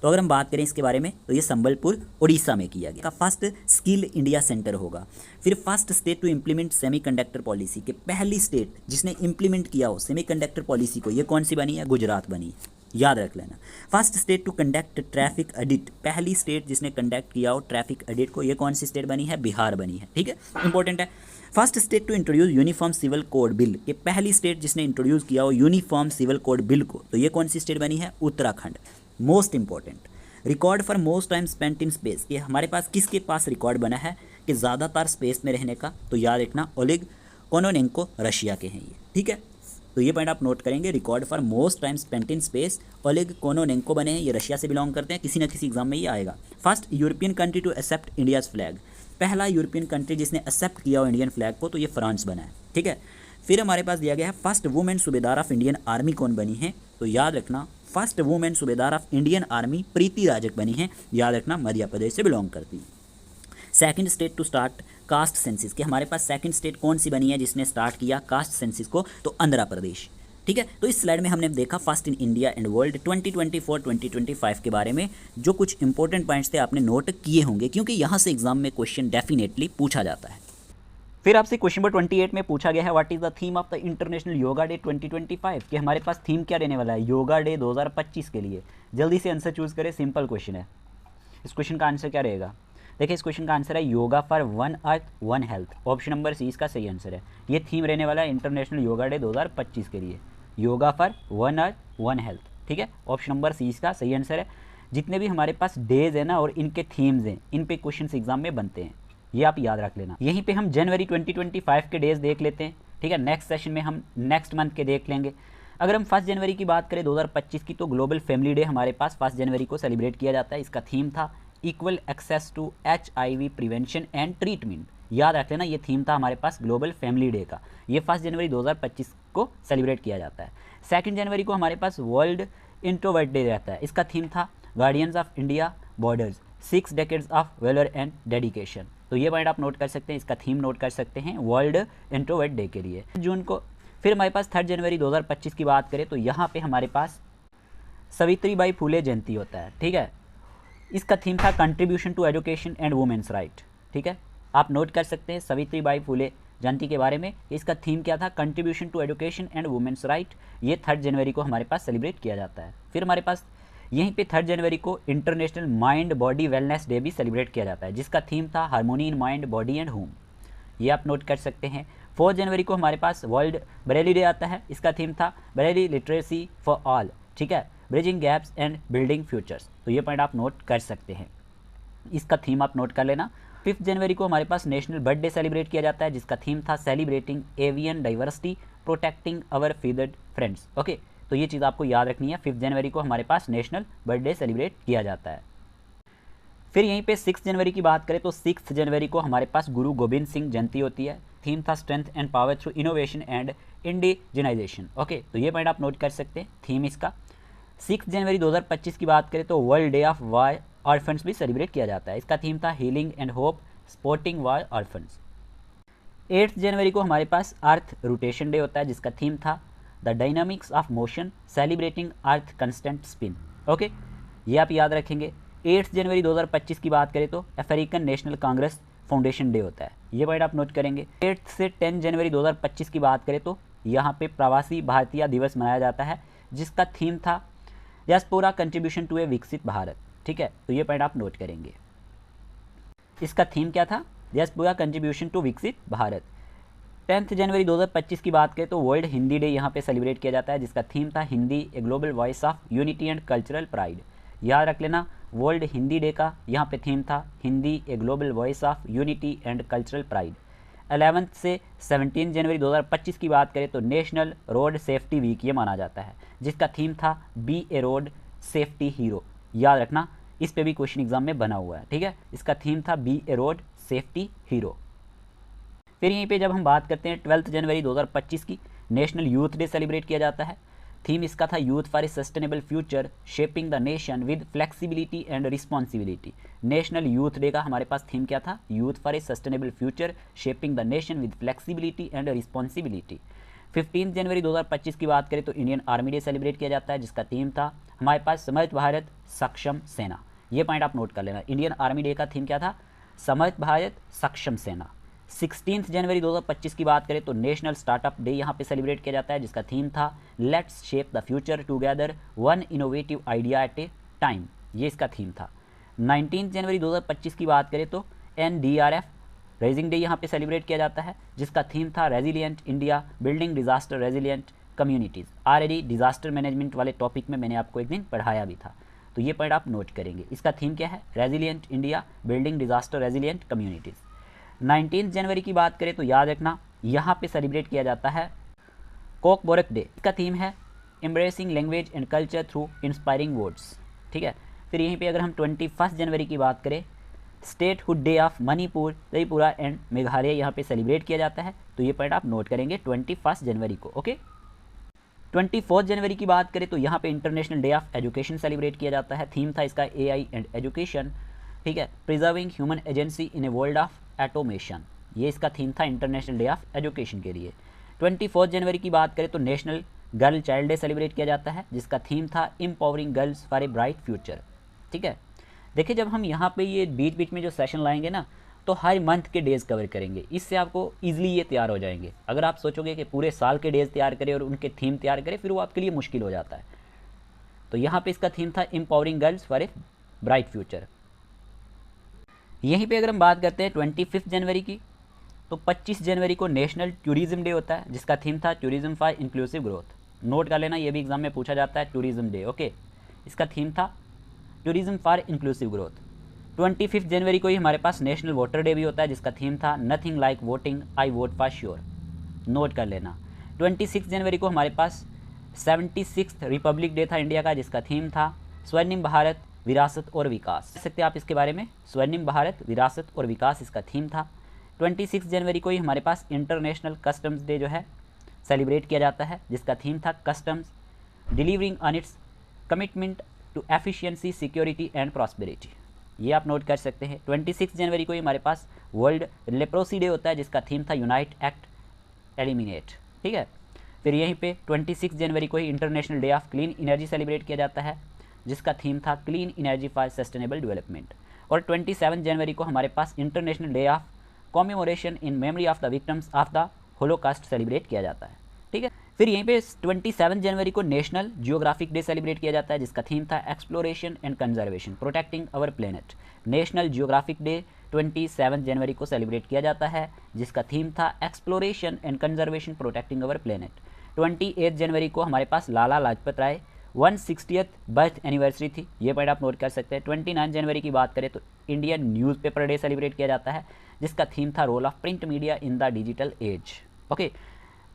तो अगर हम बात करें इसके बारे में तो ये संबलपुर उड़ीसा में किया गया। फर्स्ट स्किल इंडिया सेंटर होगा। फिर first state to implement semiconductor policy, के पहली स्टेट जिसने इम्प्लीमेंट किया हो सेमीकंडक्टर पॉलिसी को, ये कौन सी बनी है? गुजरात बनी है, याद रख लेना। First state to conduct traffic audit, पहली स्टेट जिसने कंडक्ट किया हो ट्रैफिक ऑडिट को, ये कौन सी स्टेट बनी है? बिहार बनी है, ठीक है, इंपॉर्टेंट है। First state to introduce uniform civil code bill, ये पहली स्टेट जिसने इंट्रोड्यूस किया हो यूनिफॉर्म सिविल कोड बिल को, तो ये कौन सी स्टेट बनी है? Uttarakhand. Most important, record for most time spent in space, ये हमारे पास किसके पास रिकॉर्ड बना है कि ज़्यादातर स्पेस में रहने का? तो याद रखना ओलेग कोनोनेंको रशिया के हैं ये, ठीक है। तो ये पॉइंट आप नोट करेंगे, record for most time spent in space Oleg Kononenko बने हैं, ये रशिया से बिलोंग करते हैं, किसी न किसी एग्जाम में ये आएगा। First European country to accept India's flag, पहला यूरोपियन कंट्री जिसने एक्सेप्ट किया हो इंडियन फ्लैग को, तो ये फ्रांस बना है, ठीक है। फिर हमारे पास दिया गया है फर्स्ट वुमेन सूबेदार ऑफ इंडियन आर्मी कौन बनी है? तो याद रखना फर्स्ट वुमेन सूबेदार ऑफ इंडियन आर्मी प्रीति राजक बनी है, याद रखना, मध्य प्रदेश से बिलोंग करती है। Second state to start caste census, के हमारे पास सेकंड स्टेट कौन सी बनी है जिसने स्टार्ट किया कास्ट सेंसिस को? तो आंध्र प्रदेश, ठीक है। तो इस स्लाइड में हमने देखा first in India and world 2024-2025 के बारे में, जो कुछ इंपॉर्टेंट पॉइंट्स थे आपने नोट किए होंगे क्योंकि यहाँ से एग्जाम में क्वेश्चन डेफिनेटली पूछा जाता है। फिर आपसे क्वेश्चन नंबर 28 में पूछा गया है what is the theme of the international yoga day 2025, कि हमारे पास थीम क्या रहने वाला है योगा डे 2025 के लिए? जल्दी से आंसर चूज करें, सिंपल क्वेश्चन है। इस क्वेश्चन का आंसर क्या रहेगा? देखिए इस क्वेश्चन का आंसर है yoga for one earth one health, option number C इसका सही आंसर है। ये थीम रहने वाला है इंटरनेशनल योगा डे 2025 के लिए, yoga for one earth one health, ठीक है, ऑप्शन नंबर सी इसका सही आंसर है। जितने भी हमारे पास डेज है ना और इनके थीम्स हैं, इन पे क्वेश्चन एग्जाम में बनते हैं, ये आप याद रख लेना। यहीं पे हम जनवरी 2025 के डेज देख लेते हैं, ठीक है। नेक्स्ट सेशन में हम नेक्स्ट मंथ के देख लेंगे। अगर हम 1 जनवरी की बात करें 2025 की, तो ग्लोबल फैमिली डे हमारे पास 1 जनवरी को सेलिब्रेट किया जाता है। इसका थीम था equal access to HIV prevention and treatment, याद रख लेना, ये थीम था हमारे पास ग्लोबल फैमिली डे का। ये 1 जनवरी 2025 को सेलिब्रेट किया जाता है। 2 जनवरी को हमारे पास वर्ल्ड इंट्रोवर्ट डे रहता है। इसका थीम था guardians of India borders 6 decades of velar and dedication. तो ये पॉइंट आप नोट कर सकते हैं, इसका थीम नोट कर सकते हैं वर्ल्ड इंट्रोवर्ट डे के लिए जून को। फिर हमारे पास 3 जनवरी 2025 की बात करें तो यहाँ पे हमारे पास सावित्रीबाई फुले जयंती होता है, ठीक है। इसका थीम था contribution to education and women's right, ठीक है, आप नोट कर सकते हैं सावित्रीबाई फुले जयंती के बारे में। इसका थीम क्या था? Contribution to education and women's right. ये 3 जनवरी को हमारे पास सेलिब्रेट किया जाता है। फिर हमारे पास यहीं पे 3 जनवरी को international mind body wellness day भी सेलिब्रेट किया जाता है, जिसका थीम था harmony in mind body and home. ये आप नोट कर सकते हैं। 4 जनवरी को हमारे पास वर्ल्ड बरेली डे आता है, इसका थीम था बरेली लिटरेसी फॉर ऑल, ठीक है, bridging gaps and building futures. तो ये पॉइंट आप नोट कर सकते हैं, इसका थीम आप नोट कर लेना। 5 जनवरी को हमारे पास नेशनल बर्ड डे सेलिब्रेट किया जाता है, जिसका थीम था सेलिब्रेटिंग एवियन डाइवर्सिटी प्रोटेक्टिंग अवर फीदर्ड फ्रेंड्स। ओके, तो ये चीज़ आपको याद रखनी है, 5 जनवरी को हमारे पास नेशनल बर्ड डे सेलिब्रेट किया जाता है। फिर यहीं पे 6 जनवरी की बात करें तो 6 जनवरी को हमारे पास गुरु गोविंद सिंह जयंती होती है, थीम था strength and power through innovation and indigenisation. Okay, तो ये पॉइंट आप नोट कर सकते हैं, थीम इसका। 6 जनवरी 2025 की बात करें तो world day of war orphans भी सेलिब्रेट किया जाता है, इसका थीम था healing and hope supporting war orphans. 8 जनवरी को हमारे पास अर्थ रोटेशन डे होता है, जिसका थीम था the dynamics of motion celebrating earth constant spin. Okay, ये आप याद रखेंगे। 8 जनवरी 2025 की बात करें तो African national Congress foundation day होता है, ये पॉइंट आप नोट करेंगे। 8 से 10 जनवरी 2025 की बात करें तो यहाँ पे प्रवासी भारतीय दिवस मनाया जाता है, जिसका थीम था डायस्पोरा कंट्रीब्यूशन टू ए विकसित भारत, ठीक है, तो ये पॉइंट आप नोट करेंगे। इसका थीम क्या था? डायस्पोरा कंट्रीब्यूशन टू विकसित भारत। 10 जनवरी 2025 की बात करें तो वर्ल्ड हिंदी डे यहाँ पे सेलिब्रेट किया जाता है, जिसका थीम था Hindi a global voice of unity and cultural pride. याद रख लेना, वर्ल्ड हिंदी डे का यहाँ पे थीम था Hindi a global voice of unity and cultural pride. 11 से 17 जनवरी 2025 की बात करें तो नेशनल रोड सेफ्टी वीक ये माना जाता है, जिसका थीम था बी ए रोड सेफ्टी हीरो। याद रखना, इस पे भी क्वेश्चन एग्जाम में बना हुआ है, ठीक है, इसका थीम था बी ए रोड सेफ्टी हीरो। फिर यहीं पे जब हम बात करते हैं 12 जनवरी 2025 की, नेशनल यूथ डे सेलिब्रेट किया जाता है, थीम इसका था youth for a sustainable future shaping the nation with flexibility and responsibility. National youth day का हमारे पास थीम क्या था? Youth for a sustainable future shaping the nation with flexibility and responsibility. 15 जनवरी 2025 की बात करें तो इंडियन आर्मी डे सेलिब्रेट किया जाता है, जिसका थीम था हमारे पास समर्थ भारत सक्षम सेना। ये पॉइंट आप नोट कर लेना, इंडियन आर्मी डे का थीम क्या था? समर्थ भारत सक्षम सेना। 16 जनवरी 2025 की बात करें तो नेशनल स्टार्टअप डे यहाँ पे सेलिब्रेट किया जाता है, जिसका थीम था let's shape the future together one innovative idea at A time. ये इसका थीम था। 19 जनवरी 2025 की बात करें तो NDRF रेजिंग डे यहाँ पे सेलिब्रेट किया जाता है, जिसका थीम था resilient India building disaster resilient communities. Already disaster management वाले टॉपिक में मैंने आपको एक दिन पढ़ाया भी था, तो ये पॉइंट आप नोट करेंगे। इसका थीम क्या है? Resilient India building disaster resilient communities. 19 जनवरी की बात करें तो याद रखना, यहाँ पे सेलिब्रेट किया जाता है कोकबोरक डे। इसका थीम है embracing language and culture through inspiring words, ठीक है। फिर यहीं पे अगर हम 21 जनवरी की बात करें, statehood day of Manipur Tripura and Meghalaya यहाँ पे सेलिब्रेट किया जाता है, तो ये पॉइंट आप नोट करेंगे 21 जनवरी को। ओके, 24 जनवरी की बात करें तो यहाँ पे international day of education celebrate किया जाता है, थीम था इसका AI एंड एजुकेशन, ठीक है, preserving human agency in a world of automation. ये इसका थीम था इंटरनेशनल डे ऑफ एजुकेशन के लिए। 24 जनवरी की बात करें तो national girl child day celebrate किया जाता है, जिसका थीम था empowering girls for a bright future, ठीक है। देखिए, जब हम यहाँ पे ये बीच बीच में जो सेशन लाएंगे ना, तो हर मंथ के डेज कवर करेंगे, इससे आपको ईजिली ये तैयार हो जाएंगे। अगर आप सोचोगे कि पूरे साल के डेज तैयार करें और उनके थीम तैयार करें, फिर वो आपके लिए मुश्किल हो जाता है। तो यहाँ पे इसका थीम था empowering girls for a bright future. यहीं पे अगर हम बात करते हैं 25 जनवरी की, तो 25 जनवरी को नेशनल टूरिज्म डे होता है, जिसका थीम था tourism for inclusive growth. Note कर लेना, ये भी एग्जाम में पूछा जाता है, टूरिज्म डे। ओके, इसका थीम था टूरिज्म फॉर इंक्लूसिव ग्रोथ। 25 जनवरी को ही हमारे पास नेशनल वोटर डे भी होता है, जिसका थीम था nothing like voting I vote for sure. Note कर लेना। 26 जनवरी को हमारे पास 76th रिपब्लिक डे था इंडिया का, जिसका थीम था स्वर्णिम भारत विरासत और विकास। देख सकते हैं आप इसके बारे में, स्वर्णिम भारत विरासत और विकास इसका थीम था। 26 जनवरी को ही हमारे पास इंटरनेशनल कस्टम्स डे जो है सेलिब्रेट किया जाता है, जिसका थीम था customs delivering on its commitment to efficiency security and prosperity. ये आप नोट कर सकते हैं। 26 जनवरी को ही हमारे पास वर्ल्ड लेप्रोसी डे होता है, जिसका थीम था यूनाइट एक्ट एलिमिनेट, ठीक है। फिर यहीं पे 26 जनवरी को ही international day of clean energy celebrate किया जाता है, जिसका थीम था clean energy for sustainable development. और 27 जनवरी को हमारे पास international day of commemoration in memory of the victims of the Holocaust celebrate किया जाता है, ठीक है। फिर यहीं पे 27 जनवरी को नेशनल जियोग्राफिक डे सेलिब्रेट किया जाता है, जिसका थीम था exploration and conservation protecting our planet. National Geographic day 27 जनवरी को सेलिब्रेट किया जाता है, जिसका थीम था exploration and conservation protecting our planet. 28 जनवरी को हमारे पास Lala Lajpat Rai 160th birth anniversary थी, ये पॉइंट आप नोट कर सकते हैं। 29 जनवरी की बात करें तो इंडियन न्यूज़पेपर डे सेलिब्रेट किया जाता है, जिसका थीम था role of print media in the digital age. Okay,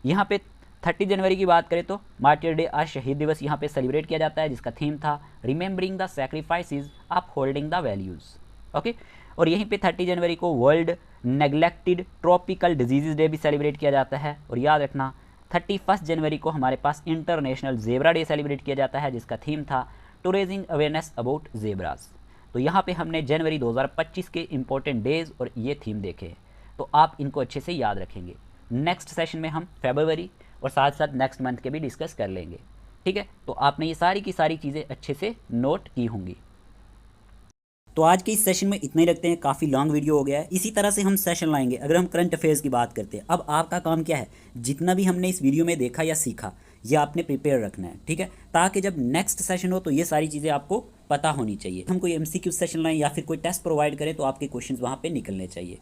यहाँ पे 30 जनवरी की बात करें तो मार्टियर डे, आज शहीद दिवस यहाँ पे सेलिब्रेट किया जाता है, जिसका थीम था remembering the sacrifices of holding the values. Okay, और यहीं पे 30 जनवरी को world neglected tropical disease day भी सेलिब्रेट किया जाता है। और याद रखना 31 जनवरी को हमारे पास इंटरनेशनल जेब्रा डे सेलिब्रेट किया जाता है, जिसका थीम था to raising awareness about zebras. तो यहाँ पे हमने जनवरी 2025 के इंपॉर्टेंट डेज और ये थीम देखे, तो आप इनको अच्छे से याद रखेंगे। नेक्स्ट सेशन में हम फरवरी और साथ साथ नेक्स्ट मंथ के भी डिस्कस कर लेंगे, ठीक है। तो आपने ये सारी की सारी चीज़ें अच्छे से नोट की होंगी। तो आज के इस सेशन में इतना ही रखते हैं, काफ़ी लॉन्ग वीडियो हो गया है। इसी तरह से हम सेशन लाएंगे अगर हम करंट अफेयर्स की बात करते हैं। अब आपका काम क्या है, जितना भी हमने इस वीडियो में देखा या सीखा ये आपने प्रिपेयर रखना है, ठीक है, ताकि जब नेक्स्ट सेशन हो तो ये सारी चीज़ें आपको पता होनी चाहिए। हम कोई MCQ सेशन लाएं या फिर कोई टेस्ट प्रोवाइड करें तो आपके क्वेश्चंस वहाँ पे निकलने चाहिए।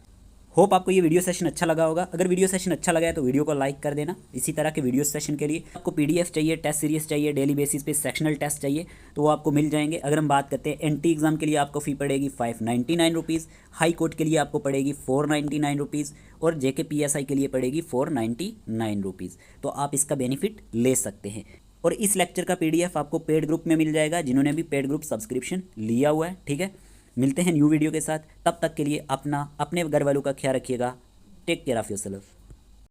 होप आपको ये वीडियो सेशन अच्छा लगा होगा। अगर वीडियो सेशन अच्छा लगा है तो वीडियो को लाइक कर देना। इसी तरह के वीडियो सेशन के लिए आपको PDF चाहिए, टेस्ट सीरीज चाहिए, डेली बेसिस पे सेक्शनल टेस्ट चाहिए तो वो आपको मिल जाएंगे। अगर हम बात करते हैं NT एग्जाम के लिए आपको फ़ी पड़ेगी 599 रुपीज़, हाई कोर्ट के लिए आपको पड़ेगी 499 रुपीज़ और JK PSI के लिए पड़ेगी 499 रुपीज़। तो आप इसका बेनिफिट ले सकते हैं। और इस लेक्चर का PDF आपको पेड ग्रुप में मिल जाएगा, जिन्होंने भी पेड ग्रुप सब्सक्रिप्शन लिया हुआ है, ठीक है। मिलते हैं न्यू वीडियो के साथ, तब तक के लिए अपना अपने घर वालों का ख्याल रखिएगा। Take care of yourself.